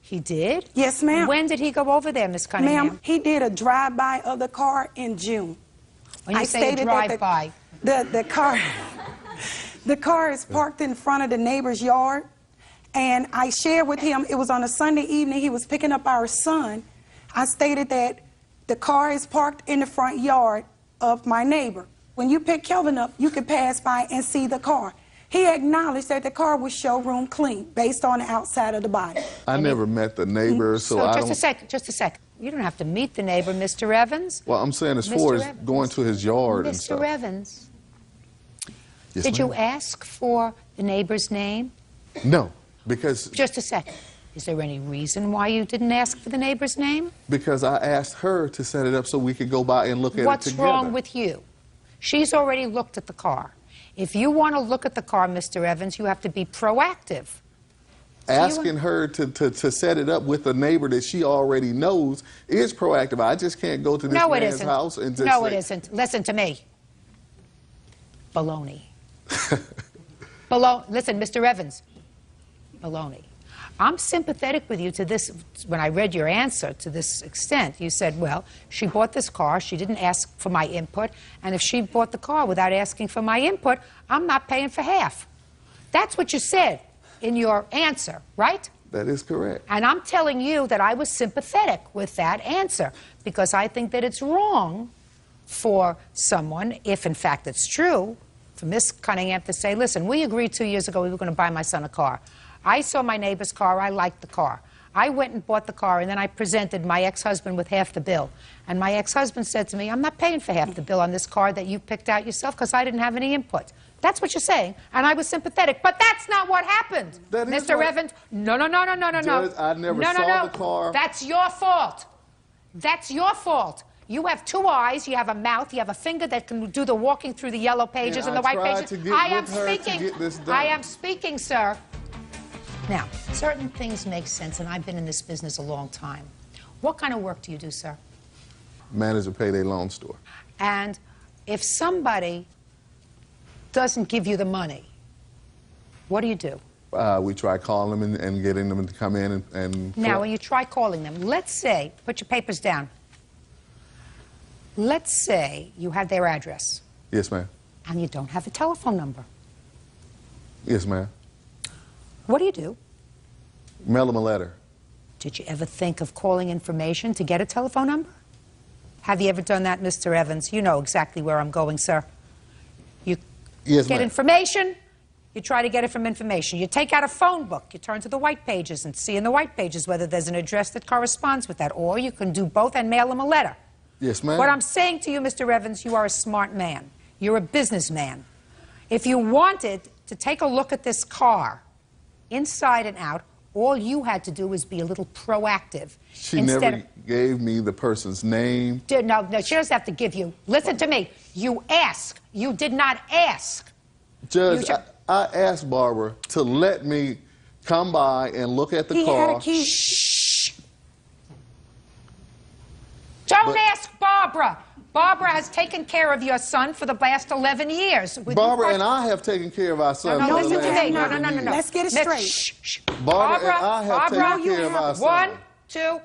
He did? Yes, ma'am. When did he go over there, Miss Cunningham? Ma'am, he did a drive-by of the car in June. When you say a drive-by? The car is parked in front of the neighbor's yard, and I shared with him, it was on a Sunday evening, he was picking up our son. I stated that the car is parked in the front yard of my neighbor. When you pick Kelvin up, you can pass by and see the car. He acknowledged that the car was showroom clean, based on the outside of the body. I never met the neighbor, so I don't... Just a second. You don't have to meet the neighbor, Mr. Evans. Well, I'm saying as far as going to his yard and stuff. Mr. Evans, Yes, did you ma'am. ask for the neighbor's name? No, because... Just a second. Is there any reason why you didn't ask for the neighbor's name? Because I asked her to set it up so we could go by and look at it What's together. wrong with you? She's already looked at the car. If you want to look at the car, Mr. Evans, you have to be proactive. Asking her to set it up with a neighbor that she already knows is proactive. I just can't go to this man's house and just No, say, it isn't. Listen to me. Baloney. Listen, Mr. Evans. Baloney. I'm sympathetic with you to this. When I read your answer to this extent, you said, well, she bought this car, she didn't ask for my input, and if she bought the car without asking for my input, I'm not paying for half. That's what you said in your answer, right? That is correct. And I'm telling you that I was sympathetic with that answer because I think that it's wrong for someone, if in fact it's true, for Miss Cunningham to say, listen, we agreed 2 years ago we were going to buy my son a car. I saw my neighbor's car, I liked the car. I went and bought the car, and then I presented my ex-husband with half the bill. And my ex-husband said to me, I'm not paying for half the bill on this car that you picked out yourself because I didn't have any input. That's what you're saying, and I was sympathetic. But that's not what happened, Mr. Evans. No. Judge, I never saw the car. That's your fault. That's your fault. You have two eyes, you have a mouth, you have a finger that can do the walking through the yellow pages and the white pages. I am speaking. I am speaking, sir. Now, certain things make sense, and I've been in this business a long time. What kind of work do you do, sir? Manage a payday loan store. And if somebody doesn't give you the money, what do you do? We try calling them and getting them to come in and Now, when you try calling them, let's say, put your papers down. Let's say you have their address. Yes, ma'am. And you don't have a telephone number. Yes, ma'am. What do you do? Mail them a letter. Did you ever think of calling information to get a telephone number? Have you ever done that, Mr. Evans? You know exactly where I'm going, sir. You Yes, get ma'am. information, you try to get it from information. You take out a phone book, you turn to the white pages and see in the white pages whether there's an address that corresponds with that, or you can do both and mail them a letter. Yes, ma'am. What I'm saying to you, Mr. Evans, you are a smart man. You're a businessman. If you wanted to take a look at this car, inside and out, all you had to do was be a little proactive. She never gave me the person's name. No, she doesn't have to give you. Listen to me. You ask. You did not ask. Judge, I asked Barbara to let me come by and look at the He car. had a key. Shh. Don't ask Barbara. Barbara has taken care of your son for the last 11 years. Barbara and I have taken care of our son. No, for the listen to last me. No. 11 years. Let's get it straight. Shh. Barbara and I have taken care of our son. 1, 2.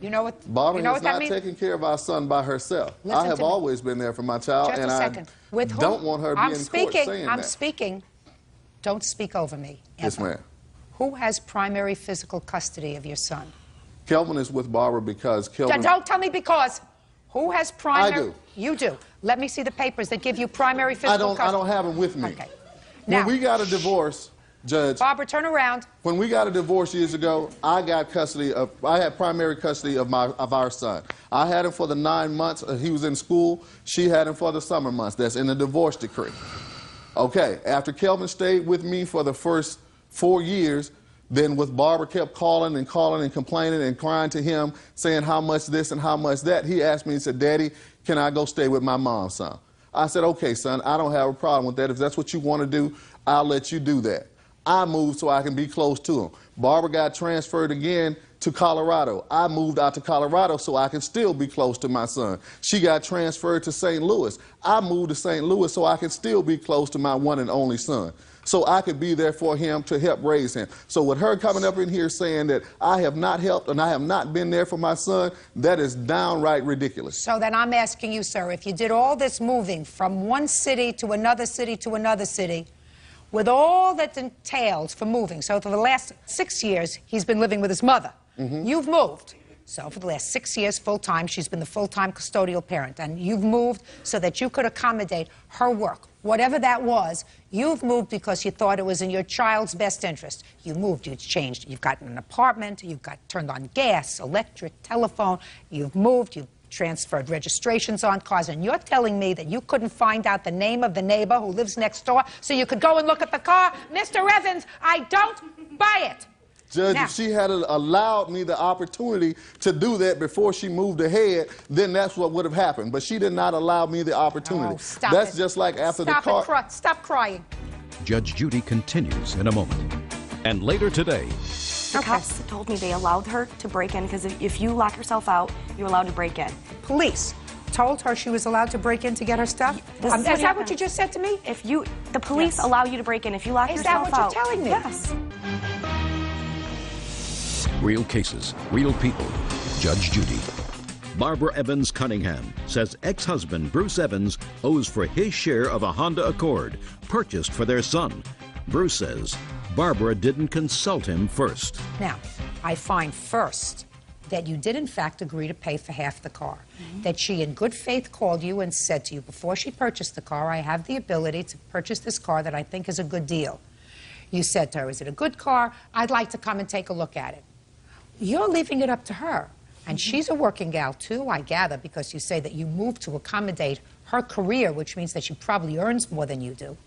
You know what? Barbara you know has what that not means? taken care of our son by herself. Listen I have to me. always been there for my child, Just and a I second. With whom? don't want her to be in court saying I'm that. speaking. Don't speak over me. Yes, ma'am. Who has primary physical custody of your son? Kelvin is with Barbara because Kelvin... Don't tell me because. Who has primary? I do. You do. Let me see the papers that give you primary physical custody. I don't have them with me. Okay. When Now, we got a divorce, Judge... Barbara, turn around. When we got a divorce years ago, I had primary custody of our son. I had him for the 9 months he was in school. She had him for the summer months. That's in the divorce decree. Okay, after Kelvin stayed with me for the first 4 years, then with Barbara kept calling and complaining and crying to him, saying how much this and how much that, he asked me, he said, "Daddy, can I go stay with my mom, son?" I said, "Okay, son, I don't have a problem with that. If that's what you want to do, I'll let you do that." I moved so I can be close to him. Barbara got transferred again to Colorado. I moved out to Colorado so I can still be close to my son. She got transferred to St. Louis. I moved to St. Louis so I can still be close to my one and only son, so I could be there for him to help raise him. So with her coming up in here saying that I have not helped and I have not been there for my son, that is downright ridiculous. So then I'm asking you, sir, if you did all this moving from one city to another city to another city, with all that entails for moving, so for the last 6 years, he's been living with his mother. You've moved. So for the last 6 years, full-time, she's been the full-time custodial parent, and you've moved so that you could accommodate her work. Whatever that was, you've moved because you thought it was in your child's best interest. You moved, you've changed, you've gotten an apartment, you've got turned on gas, electric, telephone, you've moved, you've transferred registrations on cars, and you're telling me that you couldn't find out the name of the neighbor who lives next door so you could go and look at the car? Mr. Evans, I don't buy it. Judge, Now, if she had allowed me the opportunity to do that before she moved ahead, then that's what would have happened. But she did not allow me the opportunity. Oh, stop That's it. just like after Stop the car... Stop crying. Judge Judy continues in a moment. And later today, The cops told me they allowed her to break in because if you lock yourself out, you're allowed to break in. Police told her she was allowed to break in to get her stuff? Is that what you just said to me? The police allow you to break in if you lock yourself out. Is that what you're telling me? Yes. real cases, real people. Judge Judy. Barbara Evans Cunningham says ex-husband Bruce Evans owes for his share of a Honda Accord purchased for their son. Bruce says Barbara didn't consult him first. Now, I find first that you did in fact agree to pay for half the car. That she in good faith called you and said to you before she purchased the car, I have the ability to purchase this car that I think is a good deal. You said to her, is it a good car? I'd like to come and take a look at it. You're leaving it up to her. And she's a working gal too, I gather, because you say that you moved to accommodate her career, which means that she probably earns more than you do.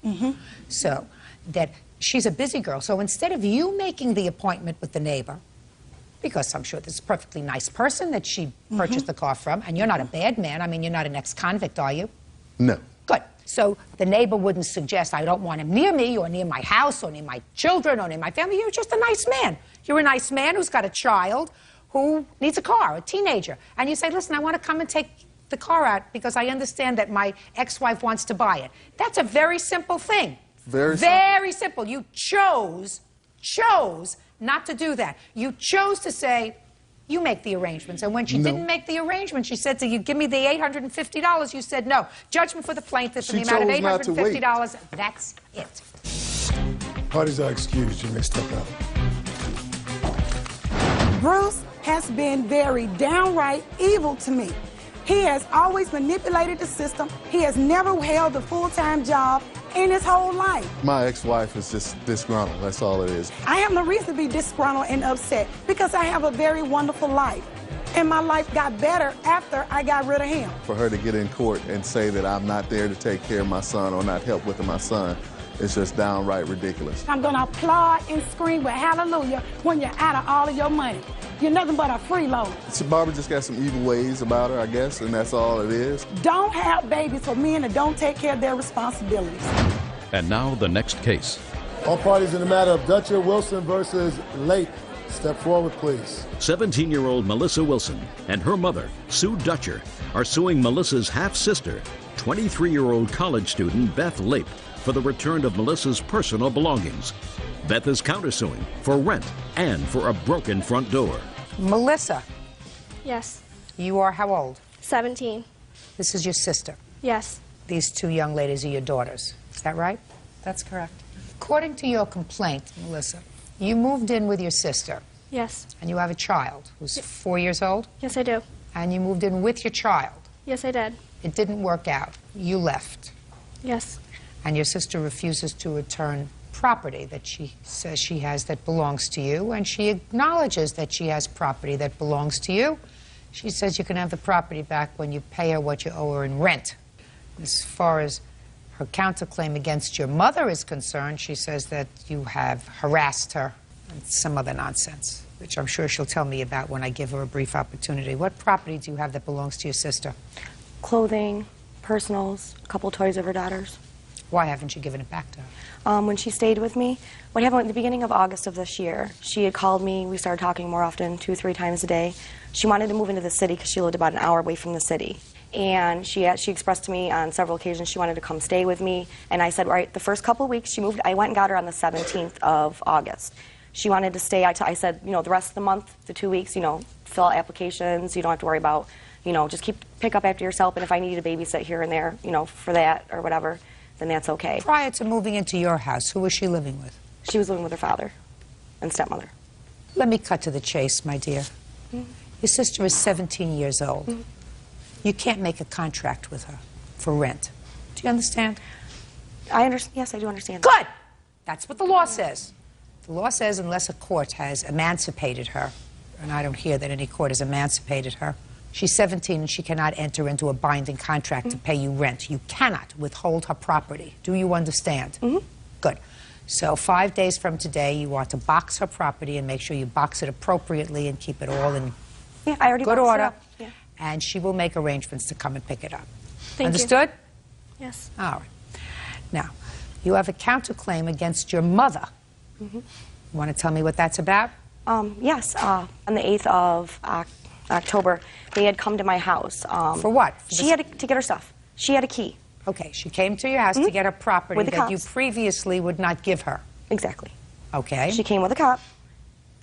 So that she's a busy girl. So instead of you making the appointment with the neighbor, because I'm sure this is a perfectly nice person that she purchased the car from, and you're not a bad man. I mean, you're not an ex-convict, are you? No. Good. So the neighbor wouldn't suggest, I don't want him near me, or near my house, or near my children, or near my family. You're just a nice man. You're a nice man who's got a child who needs a car, a teenager. And you say, listen, I want to come and take the car out because I understand that my ex-wife wants to buy it. That's a very simple thing. Very simple. You chose not to do that. You chose to say, you make the arrangements. And when she didn't make the arrangements, she said to you, give me the $850. You said no. Judgment for the plaintiff in the amount of $850. That's it. Parties are excused. You may step out. Bruce has been very downright evil to me. He has always manipulated the system. He has never held a full-time job in his whole life. My ex-wife is just disgruntled. That's all it is. I have no reason to be disgruntled and upset because I have a very wonderful life. And my life got better after I got rid of him. For her to get in court and say that I'm not there to take care of my son or not help with my son, it's just downright ridiculous. I'm gonna applaud and scream with hallelujah when you're out of all of your money. You're nothing but a freeloader. So Barbara just got some evil ways about her, I guess, and that's all it is. Don't have babies for men that don't take care of their responsibilities. And now the next case. All parties in the matter of Dutcher Wilson versus Lake. Step forward, please. 17-year-old Melissa Wilson and her mother, Sue Dutcher, are suing Melissa's half-sister, 23-year-old college student Beth Lape, for the return of Melissa's personal belongings. Beth is countersuing for rent and for a broken front door. Melissa. Yes. You are how old? 17. This is your sister. Yes. These two young ladies are your daughters. Is that right? That's correct. According to your complaint, Melissa, you moved in with your sister. Yes. And you have a child who's 4 years old? Yes, I do. And you moved in with your child. Yes, I did. It didn't work out. You left. Yes. And your sister refuses to return property that she says she has that belongs to you, and she acknowledges that she has property that belongs to you. She says you can have the property back when you pay her what you owe her in rent. As far as her counterclaim against your mother is concerned, she says that you have harassed her and some other nonsense, which I'm sure she'll tell me about when I give her a brief opportunity. What property do you have that belongs to your sister? Clothing, personals, a couple toys of her daughter's. Why haven't you given it back to her? When she stayed with me, what happened at the beginning of August of this year, she had called me. We started talking more often, 2-3 times a day. She wanted to move into the city because she lived about an hour away from the city. And she expressed to me on several occasions she wanted to come stay with me. And I said, right, the first couple of weeks she moved, I went and got her on the 17th of August. She wanted to stay. I said, you know, the rest of the month, the 2 weeks, you know, fill out applications. You don't have to worry about, you know, just pick up after yourself. And if I needed to babysit here and there, you know, for that or whatever, then that's okay. Prior to moving into your house, who was she living with? She was living with her father and stepmother. Let me cut to the chase, my dear. Mm-hmm. Your sister is 17 years old. Mm-hmm. You can't make a contract with her for rent. Do you understand? I understand. Yes, I do understand. Good! That's what the law says. The law says unless a court has emancipated her, and I don't hear that any court has emancipated her, she's 17 and she cannot enter into a binding contract to pay you rent. You cannot withhold her property. Do you understand? Mm-hmm. Good. So 5 days from today, you are to box her property and make sure you box it appropriately and keep it all in I already good boxed it order. up. Yeah. And she will make arrangements to come and pick it up. Thank Understood? You. Yes. All right. Now, you have a counterclaim against your mother. Mm-hmm. You want to tell me what that's about? Yes. On the 8th of October, they had come to my house. For what? She had to get her stuff. She had a key. Okay, she came to your house to get her property With the that you cops. previously would not give her. Exactly. Okay. She came with a cop.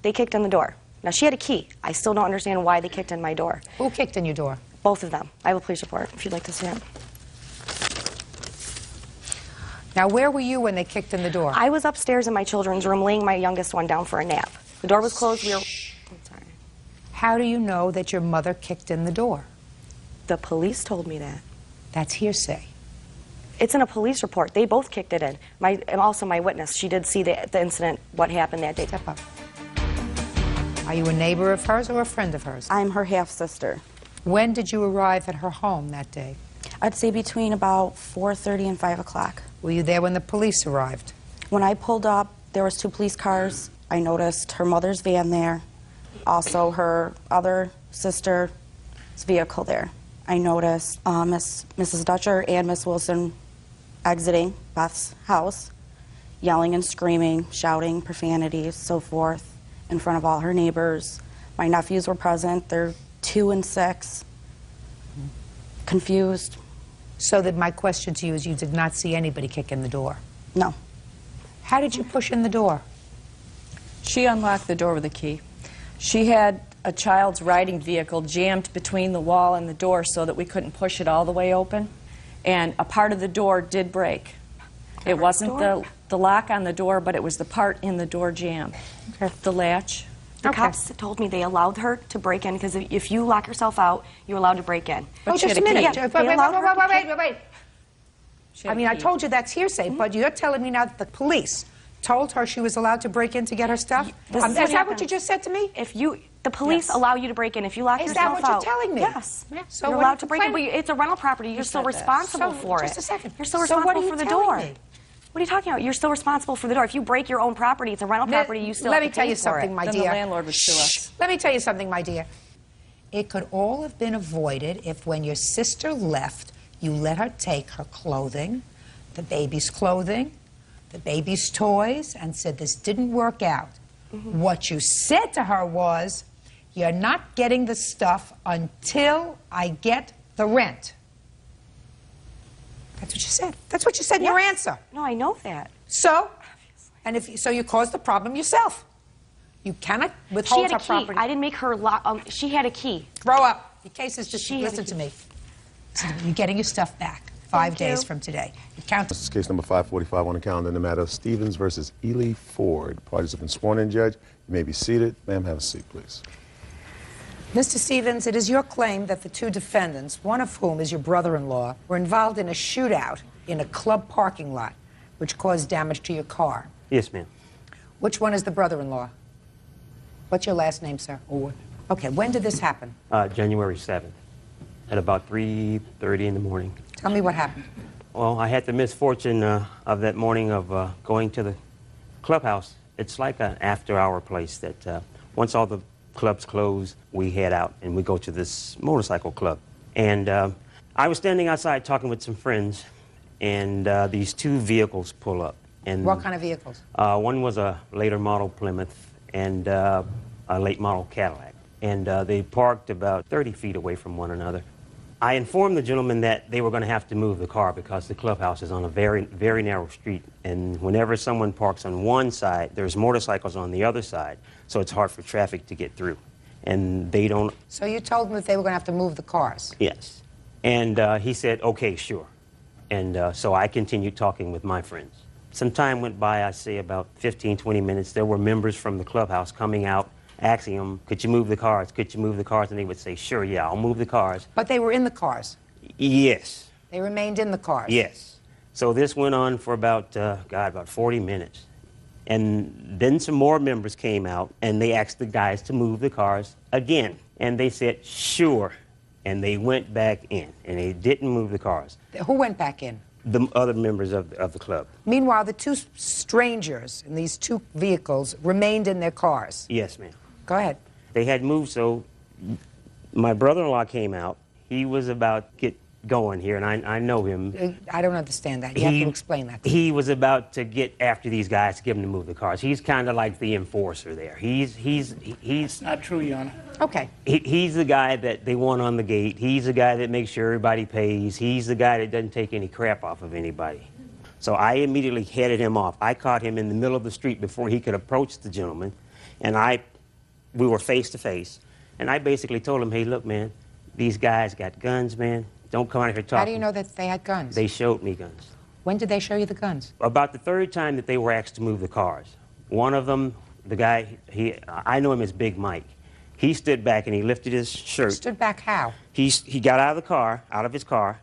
They kicked in the door. Now, she had a key. I still don't understand why they kicked in my door. Who kicked in your door? Both of them. I have a police report if you'd like to see it. Now, where were you when they kicked in the door? I was upstairs in my children's room laying my youngest one down for a nap. The door was closed. I'm sorry. How do you know that your mother kicked in the door? The police told me that. That's hearsay. It's in a police report. They both kicked it in. And also my witness. She did see the incident, what happened that day. Step up. Are you a neighbor of hers or a friend of hers? I'm her half-sister. When did you arrive at her home that day? I'd say between about 4:30 and 5 o'clock. Were you there when the police arrived? When I pulled up, there was 2 police cars. I noticed her mother's van there, also her other sister's vehicle there. I noticed Mrs. Dutcher and Miss Wilson exiting Beth's house, yelling and screaming, shouting profanities, so forth, in front of all her neighbors. My nephews were present. They're 2 and 6. confused. So that my question to you is, you did not see anybody kick in the door? No. How did you push in the door? She unlocked the door with a key. She had a child's riding vehicle jammed between the wall and the door so that we couldn't push it all the way open. And a part of the door did break. It wasn't the lock on the door, but it was the part in the door jamb. Okay. The latch. The cops told me they allowed her to break in because if you lock yourself out, you're allowed to break in. Oh, just a minute. Yeah, Wait. I mean, I told you that's hearsay, but you're telling me now that the police told her she was allowed to break in to get her stuff? Is that what you just said to me? The police allow you to break in if you lock yourself out. Is that what you're telling me? Yes. Yeah. So you're allowed to break in, but it's a rental property. You're still responsible for it. Just a second. You're still So what are responsible you for the telling door. me? What are you talking about? You're still responsible for the door. If you break your own property, it's a rental property. You still Let have me to tell pay you for something, it. my Then dear. the landlord would sue us. Let me tell you something, my dear. It could all have been avoided if when your sister left, you let her take her clothing, the baby's toys, and said this didn't work out. What you said to her was, you're not getting the stuff until I get the rent. That's what you said. That's what you said in your answer. No, I know that. So, so you caused the problem yourself. You cannot withhold her property. I didn't make her lock. She had a key. Grow up. Your case is just, listen to me. You're getting your stuff back 5 days from today. This is case number 545 on the calendar in the matter of Stevens versus Ely Ford. Parties have been sworn in, Judge. You may be seated. Ma'am, have a seat, please. Mr. Stevens, it is your claim that the two defendants, one of whom is your brother-in-law, were involved in a shootout in a club parking lot, which caused damage to your car. Yes, ma'am. Which one is the brother-in-law? What's your last name, sir? Okay, when did this happen? January 7th, at about 3:30 in the morning. Tell me what happened. Well, I had the misfortune of that morning of going to the clubhouse. It's like an after-hour place that once all the clubs close, we head out and we go to this motorcycle club. And I was standing outside talking with some friends, and these two vehicles pull up. And What kind of vehicles? one was a later model Plymouth and a late model Cadillac. And they parked about 30 feet away from one another. I informed the gentleman that they were going to have to move the car because the clubhouse is on a very, very narrow street. And whenever someone parks on one side, there's motorcycles on the other side. So it's hard for traffic to get through. And they don't... So you told them that they were going to have to move the cars? Yes. And he said, okay, sure. And so I continued talking with my friends. Some time went by, I'd say about 15, 20 minutes. There were members from the clubhouse coming out, asking them, could you move the cars? Could you move the cars? And they would say, sure, yeah, I'll move the cars. But they were in the cars? Yes. They remained in the cars? Yes. So this went on for about, about 40 minutes. And then some more members came out, and they asked the guys to move the cars again. And they said, sure. And they went back in, and they didn't move the cars. Who went back in? The other members of the club. Meanwhile, the two strangers in these two vehicles remained in their cars? Yes, ma'am. Go ahead. They had moved, so my brother-in-law came out. He was about to get going here, and I know him. I don't understand that. You have to explain that to me. He was about to get after these guys to get them to move the cars. He's kind of like the enforcer there. He's not true, Your Honor. Okay. He's the guy that they want on the gate. He's the guy that makes sure everybody pays. He's the guy that doesn't take any crap off of anybody. So I immediately headed him off. I caught him in the middle of the street before he could approach the gentleman, and we were face to face. And I basically told him, hey, look, man, these guys got guns, man. Don't come out here talking. How do you know that they had guns? They showed me guns. When did they show you the guns? About the third time that they were asked to move the cars. One of them, the guy, I know him as Big Mike. He stood back and he lifted his shirt. Stood back how? He got out of his car,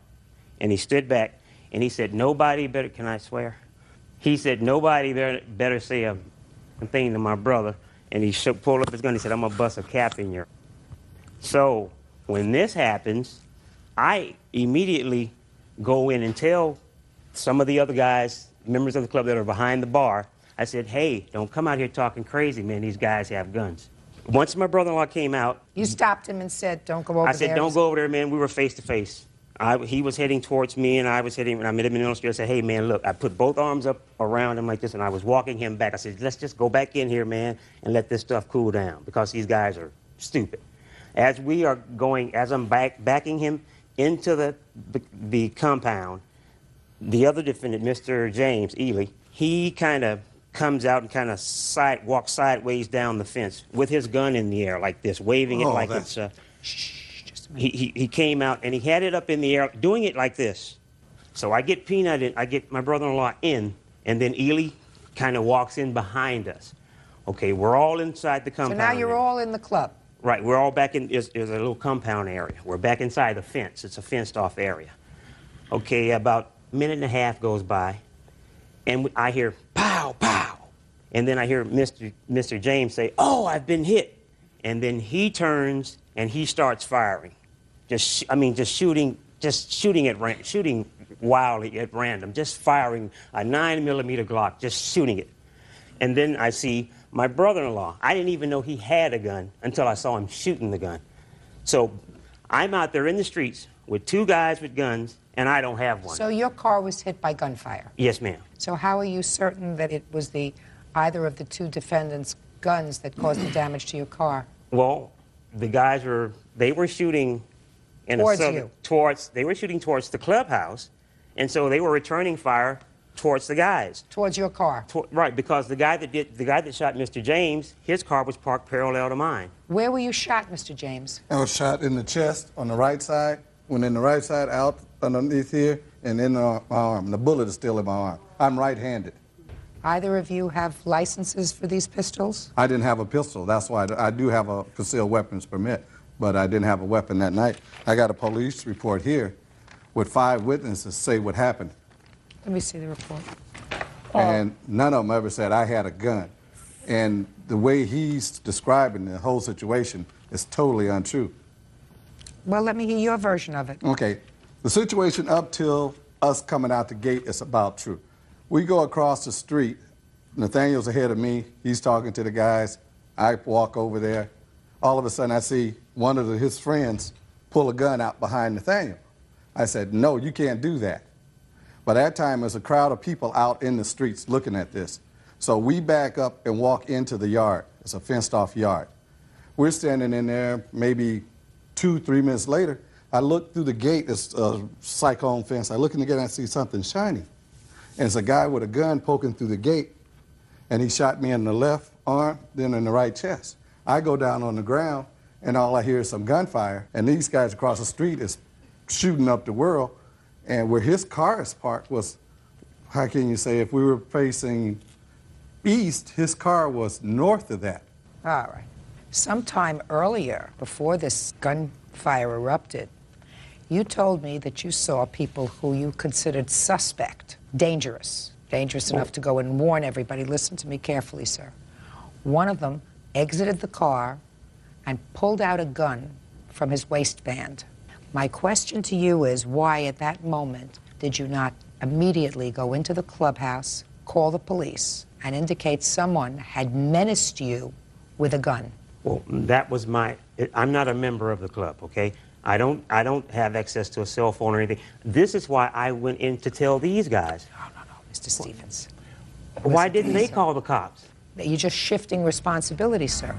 and he stood back, and he said, nobody better, can I swear? He said, nobody better say a thing to my brother. And he pulled up his gun. He said, I'm going to bust a cap in your... So when this happens, I immediately go in and tell some of the other guys, members of the club that are behind the bar, I said, hey, don't come out here talking crazy, man. These guys have guns. Once my brother-in-law came out... You stopped him and said, don't go over there. I said, don't go over there, man. We were face to face. He was heading towards me, and I was heading, and I met him in the middle of the street. I said, hey, man, look. I put both arms up around him like this, and I was walking him back. I said, let's just go back in here, man, and let this stuff cool down, because these guys are stupid. As we are going, as I'm backing him into the compound. The other defendant, Mr. James Ely, he kind of comes out and kind of walks sideways down the fence with his gun in the air like this, waving it like it's... He came out and he had it up in the air, doing it like this. So I get Peanut in, I get my brother-in-law in, and then Ely kind of walks in behind us. Okay, we're all inside the compound. So now you're all in the club. Right, we're all back in, there's a little compound area. We're back inside the fence. It's a fenced-off area. Okay, about a minute and a half goes by, and I hear pow, pow. And then I hear Mr. James say, "Oh, I've been hit." And then he turns and he starts firing. Just shooting wildly at random, just firing a 9mm Glock, just shooting it. And then I see my brother-in-law. I didn't even know he had a gun until I saw him shooting the gun. So I'm out there in the streets with two guys with guns, and I don't have one. So your car was hit by gunfire? Yes, ma'am. So how are you certain that it was either of the two defendants' guns that caused the damage to your car? Well, the guys were shooting in they were shooting towards the clubhouse, and so they were returning fire towards the guys. Towards your car? Right, because the guy that shot Mr. James, his car was parked parallel to mine. Where were you shot, Mr. James? I was shot in the chest on the right side, went in the right side, out underneath here, and in my arm. The bullet is still in my arm. I'm right-handed. Either of you have licenses for these pistols? I didn't have a pistol. That's why I do have a concealed weapons permit, but I didn't have a weapon that night. I got a police report here with 5 witnesses say what happened. Let me see the report. And none of them ever said I had a gun. And the way he's describing the whole situation is totally untrue. Well, let me hear your version of it. Okay. The situation up till us coming out the gate is about true. We go across the street. Nathaniel's ahead of me. He's talking to the guys. I walk over there. All of a sudden, I see one of his friends pull a gun out behind Nathaniel. I said, "No, you can't do that." By that time, there's a crowd of people out in the streets looking at this. So we back up and walk into the yard. It's a fenced-off yard. We're standing in there maybe 2-3 minutes later. I look through the gate. It's a cyclone fence. I look in the gate and I see something shiny. And it's a guy with a gun poking through the gate, and he shot me in the left arm, then in the right chest. I go down on the ground, and all I hear is some gunfire, and these guys across the street is shooting up the world, and where his car is parked was, how can you say, if we were facing east, his car was north of that. All right. Sometime earlier, before this gunfire erupted, you told me that you saw people who you considered suspect. Dangerous enough to go and warn everybody. Listen to me carefully, sir. One of them exited the car and pulled out a gun from his waistband. My question to you is, why at that moment did you not immediately go into the clubhouse, call the police, and indicate someone had menaced you with a gun? Well, that was I'm not a member of the club, okay? I don't have access to a cell phone or anything. This is why I went in to tell these guys. No, Mr. Stevens. Why didn't they call the cops? You're just shifting responsibility, sir.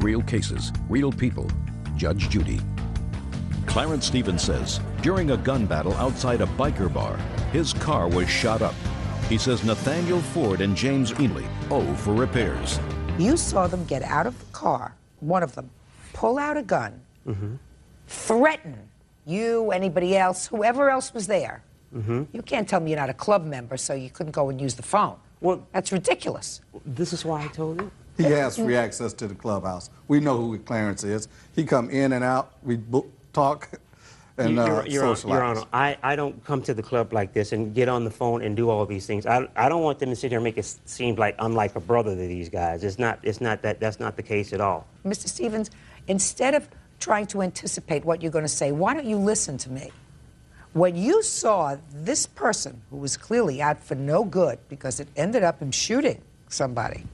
Real cases, real people. Judge Judy. Clarence Stevens says during a gun battle outside a biker bar, his car was shot up. He says Nathaniel Ford and James Ely owe for repairs. You saw them get out of the car, one of them, pull out a gun, threaten you, anybody else, whoever else was there. You can't tell me you're not a club member, so you couldn't go and use the phone. Well, that's ridiculous. This is why I told you. He has free access to the clubhouse. We know who Clarence is. He come in and out. We talk and socialize. Your Honor, I don't come to the club like this and get on the phone and do all these things. I don't want them to sit here and make it seem like I'm like a brother to these guys. That's not the case at all. Mr. Stevens, instead of trying to anticipate what you're going to say, why don't you listen to me? When you saw this person who was clearly out for no good because it ended up him shooting somebody,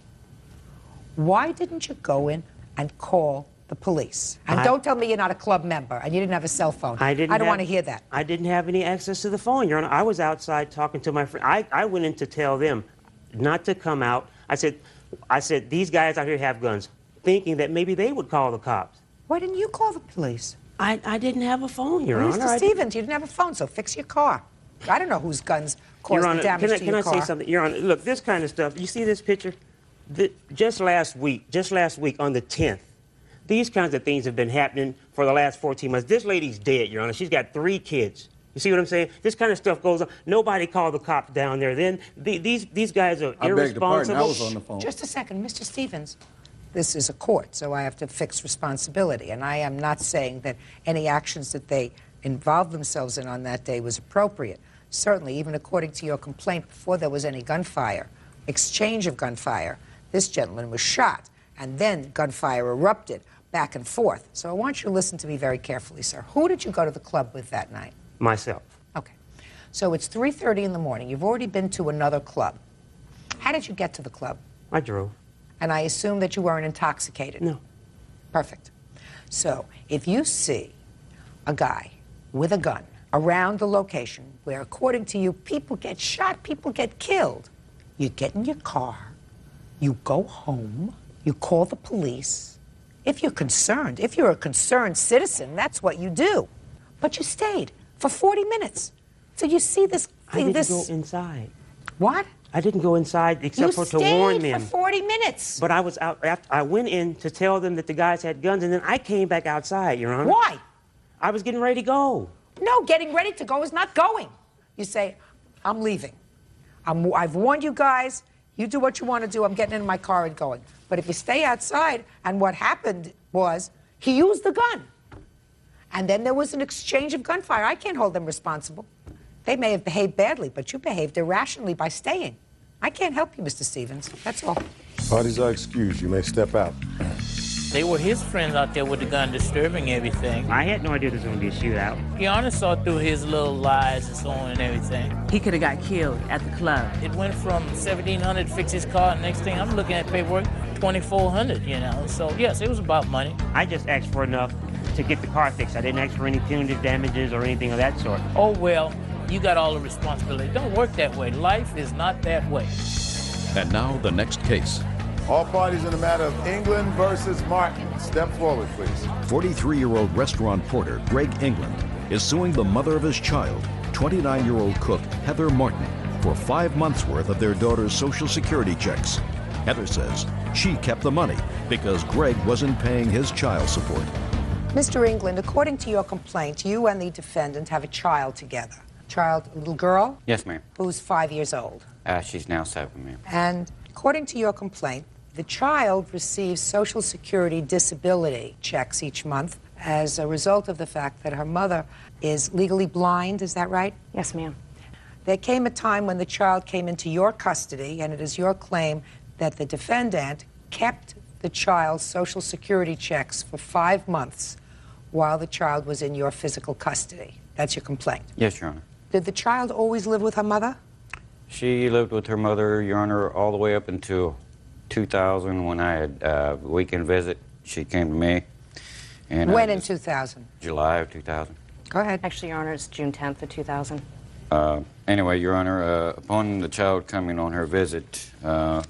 why didn't you go in and call the police? And don't tell me you're not a club member and you didn't have a cell phone. I don't want to hear that. I didn't have any access to the phone, Your Honor. I was outside talking to my friend. I went in to tell them not to come out. I said, these guys out here have guns, thinking that maybe they would call the cops. Why didn't you call the police? I didn't have a phone, Your Well, Honor. Mr. Stevens, you didn't have a phone, so fix your car. I don't know whose guns caused Your Honor, the damage to can your I car. say something? Your Honor, look, this kind of stuff, you see this picture? Just last week on the 10th, these kinds of things have been happening for the last 14 months. This lady's dead, Your Honor. She's got 3 kids. You see what I'm saying? This kind of stuff goes on. Nobody called the cops down there. Then these guys are irresponsible. I beg your pardon, I was on the phone. Just a second, Mr. Stevens. This is a court, so I have to fix responsibility, and I am not saying that any actions that they involved themselves in on that day was appropriate. Certainly, even according to your complaint, before there was any gunfire, exchange of gunfire, this gentleman was shot, and then gunfire erupted back and forth. So I want you to listen to me very carefully, sir. Who did you go to the club with that night? Myself. Okay. So it's 3:30 in the morning. You've already been to another club. How did you get to the club? I drove. And I assume that you weren't intoxicated? No. Perfect. So if you see a guy with a gun around the location where, according to you, people get shot, people get killed, you get in your car, you go home, you call the police. If you're concerned, if you're a concerned citizen, that's what you do. But you stayed for 40 minutes. So you see this thing, I didn't go inside. What? I didn't go inside except for to warn them. You stayed for 40 minutes. But I was out after I went in to tell them that the guys had guns, and then I came back outside, Your Honor. Why? I was getting ready to go. No, getting ready to go is not going. You say, I'm leaving. I've warned you guys. You do what you want to do. I'm getting in my car and going. But if you stay outside, and what happened was he used the gun. And then there was an exchange of gunfire. I can't hold them responsible. They may have behaved badly, but you behaved irrationally by staying. I can't help you, Mr. Stevens. That's all. Parties are excused. You may step out. They were his friends out there with the gun disturbing everything. I had no idea there was going to be a shootout. Your Honor saw through his little lies and so on and everything. He could have got killed at the club. It went from $1,700 to fix his car. Next thing I'm looking at paperwork, $2,400, you know. So, yes, it was about money. I just asked for enough to get the car fixed. I didn't ask for any punitive damages or anything of that sort. Oh, well, you got all the responsibility. Don't work that way. Life is not that way. And now the next case. All parties in the matter of England versus Martin. Step forward, please. 43-year-old restaurant porter Greg England is suing the mother of his child, 29-year-old cook Heather Martin, for 5 months' worth of their daughter's Social Security checks. Heather says she kept the money because Greg wasn't paying his child support. Mr. England, according to your complaint, you and the defendant have a child together. Child, a little girl? Yes, ma'am. Who's 5 years old. She's now 7, ma'am. And according to your complaint, the child receives Social Security disability checks each month as a result of the fact that her mother is legally blind. Is that right? Yes, ma'am. There came a time when the child came into your custody, and it is your claim that the defendant kept the child's Social Security checks for 5 months while the child was in your physical custody. That's your complaint. Yes, Your Honor. Did the child always live with her mother? She lived with her mother, Your Honor, all the way up until 2000 when I had a weekend visit. She came to me. And when in 2000? July of 2000. Go ahead. Actually, Your Honor, it's June 10th of 2000. Anyway, Your Honor, upon the child coming on her visit,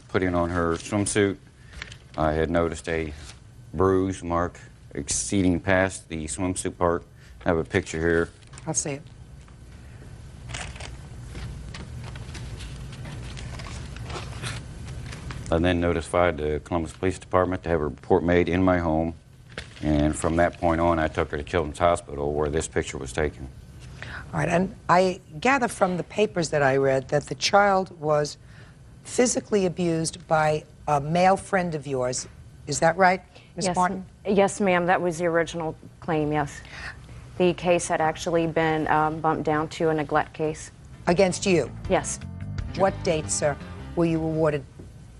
putting on her swimsuit, I had noticed a bruise mark exceeding past the swimsuit part. I have a picture here. I'll see it. I then notified the Columbus Police Department to have a report made in my home, and from that point on, I took her to Children's Hospital where this picture was taken. All right, and I gather from the papers that I read that the child was physically abused by a male friend of yours. Is that right, Ms. Martin? Yes, ma'am. That was the original claim, yes. The case had actually been bumped down to a neglect case. Against you? Yes. What date, sir, were you awarded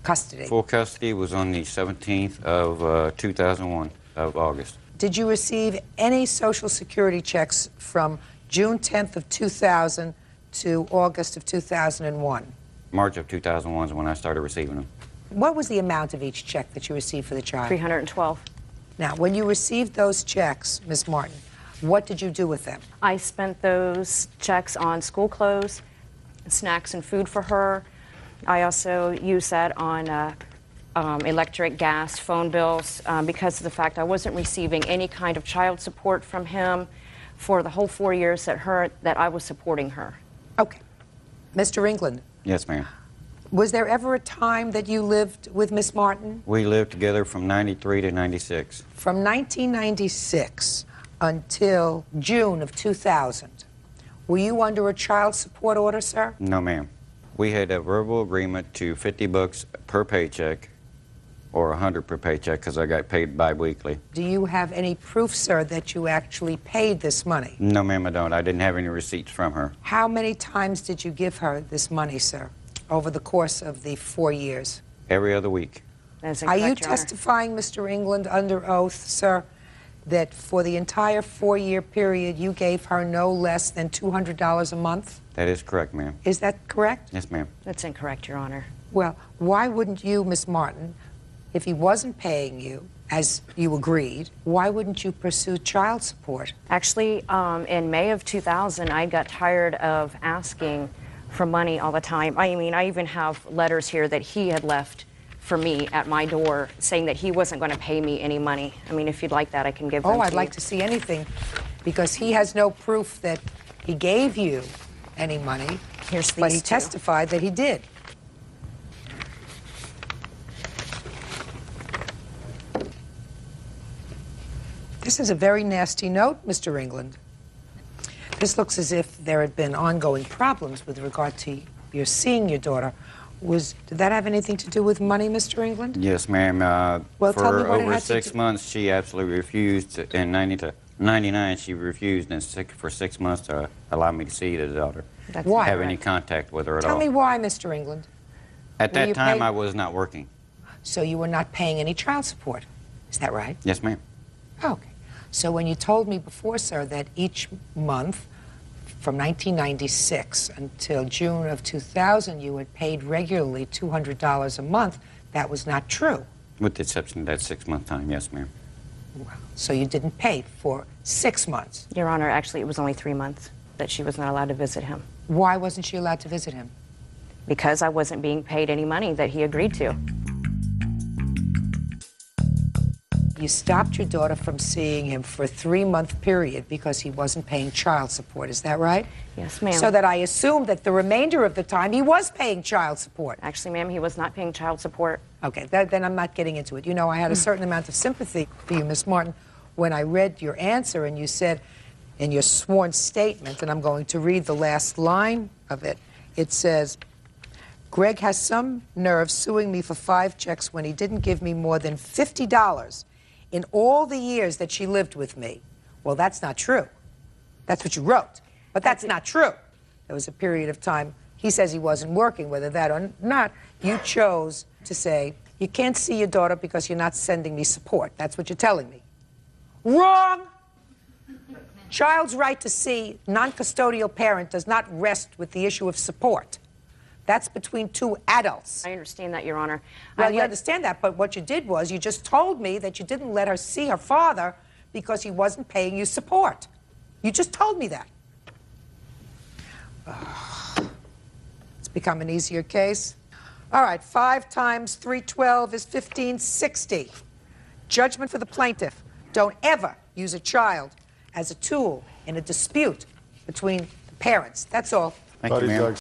custody? Full custody was on the 17th of 2001 of August. Did you receive any Social Security checks from June 10th of 2000 to August of 2001? March of 2001 is when I started receiving them. What was the amount of each check that you received for the child? $312. Now, when you received those checks, Ms. Martin, what did you do with them? I spent those checks on school clothes, snacks and food for her. I also used that on electric, gas, phone bills, because of the fact I wasn't receiving any kind of child support from him for the whole 4 years that I was supporting her. Okay. Mr. England, Yes, ma'am. was there ever a time that you lived with Miss Martin? We lived together from 93 to 96. From 1996 until June of 2000, were you under a child support order, sir? No, ma'am. We had a verbal agreement to $50 per paycheck or $100 per paycheck because I got paid bi-weekly. Do you have any proof, sir, that you actually paid this money? No, ma'am, I don't. I didn't have any receipts from her. How many times did you give her this money, sir, over the course of the 4 years? Every other week. Are you testifying, Mr. England, under oath, sir, that for the entire 4-year period you gave her no less than $200 a month? That is correct, ma'am. Is that correct? Yes, ma'am. That's incorrect, Your Honor. Well, why wouldn't you, Miss Martin, if he wasn't paying you, as you agreed, why wouldn't you pursue child support? Actually, in May of 2000, I got tired of asking for money all the time. I mean, I even have letters here that he had left for me at my door saying that he wasn't going to pay me any money. I mean, if you'd like that, I can give them to you. Oh, I'd like to see anything, because he has no proof that he gave you any money, but he testified that he did. This is a very nasty note, Mr. England. This looks as if there had been ongoing problems with regard to your seeing your daughter. Did that have anything to do with money, Mr. England? Yes, ma'am. Well, tell me for what it over had to 6 months, she absolutely refused. In 99, she refused, and for 6 months to allow me to see the daughter. Why? Have any contact with her at all. Tell me why, Mr. England. At Were you that time, paid- I was not working. So you were not paying any child support. Is that right? Yes, ma'am. Okay. So when you told me before, sir, that each month from 1996 until June of 2000 you had paid regularly $200 a month, that was not true. With the exception of that 6-month time, yes, ma'am. So you didn't pay for 6 months. Your Honor, actually, it was only 3 months that she was not allowed to visit him. Why wasn't she allowed to visit him? Because I wasn't being paid any money that he agreed to. You stopped your daughter from seeing him for a 3-month period because he wasn't paying child support. Is that right? Yes, ma'am. So that I assume that the remainder of the time he was paying child support. Actually, ma'am, he was not paying child support. Okay, then I'm not getting into it. You know, I had a certain amount of sympathy for you, Miss Martin, when I read your answer and you said in your sworn statement, and I'm going to read the last line of it, it says, Greg has some nerve suing me for 5 checks when he didn't give me more than $50 in all the years that she lived with me. Well, that's not true. That's what you wrote. But that's not true. There was a period of time, he says he wasn't working, whether that or not. You chose to say, you can't see your daughter because you're not sending me support. That's what you're telling me. Wrong! Child's right to see non-custodial parent does not rest with the issue of support. That's between 2 adults. I understand that, Your Honor. Well, you understand that, but what you did was you just told me that you didn't let her see her father because he wasn't paying you support. You just told me that. It's become an easier case. All right, 5 times 312 is 1560. Judgment for the plaintiff. Don't ever use a child as a tool in a dispute between the parents. That's all. Thank you, ma'am.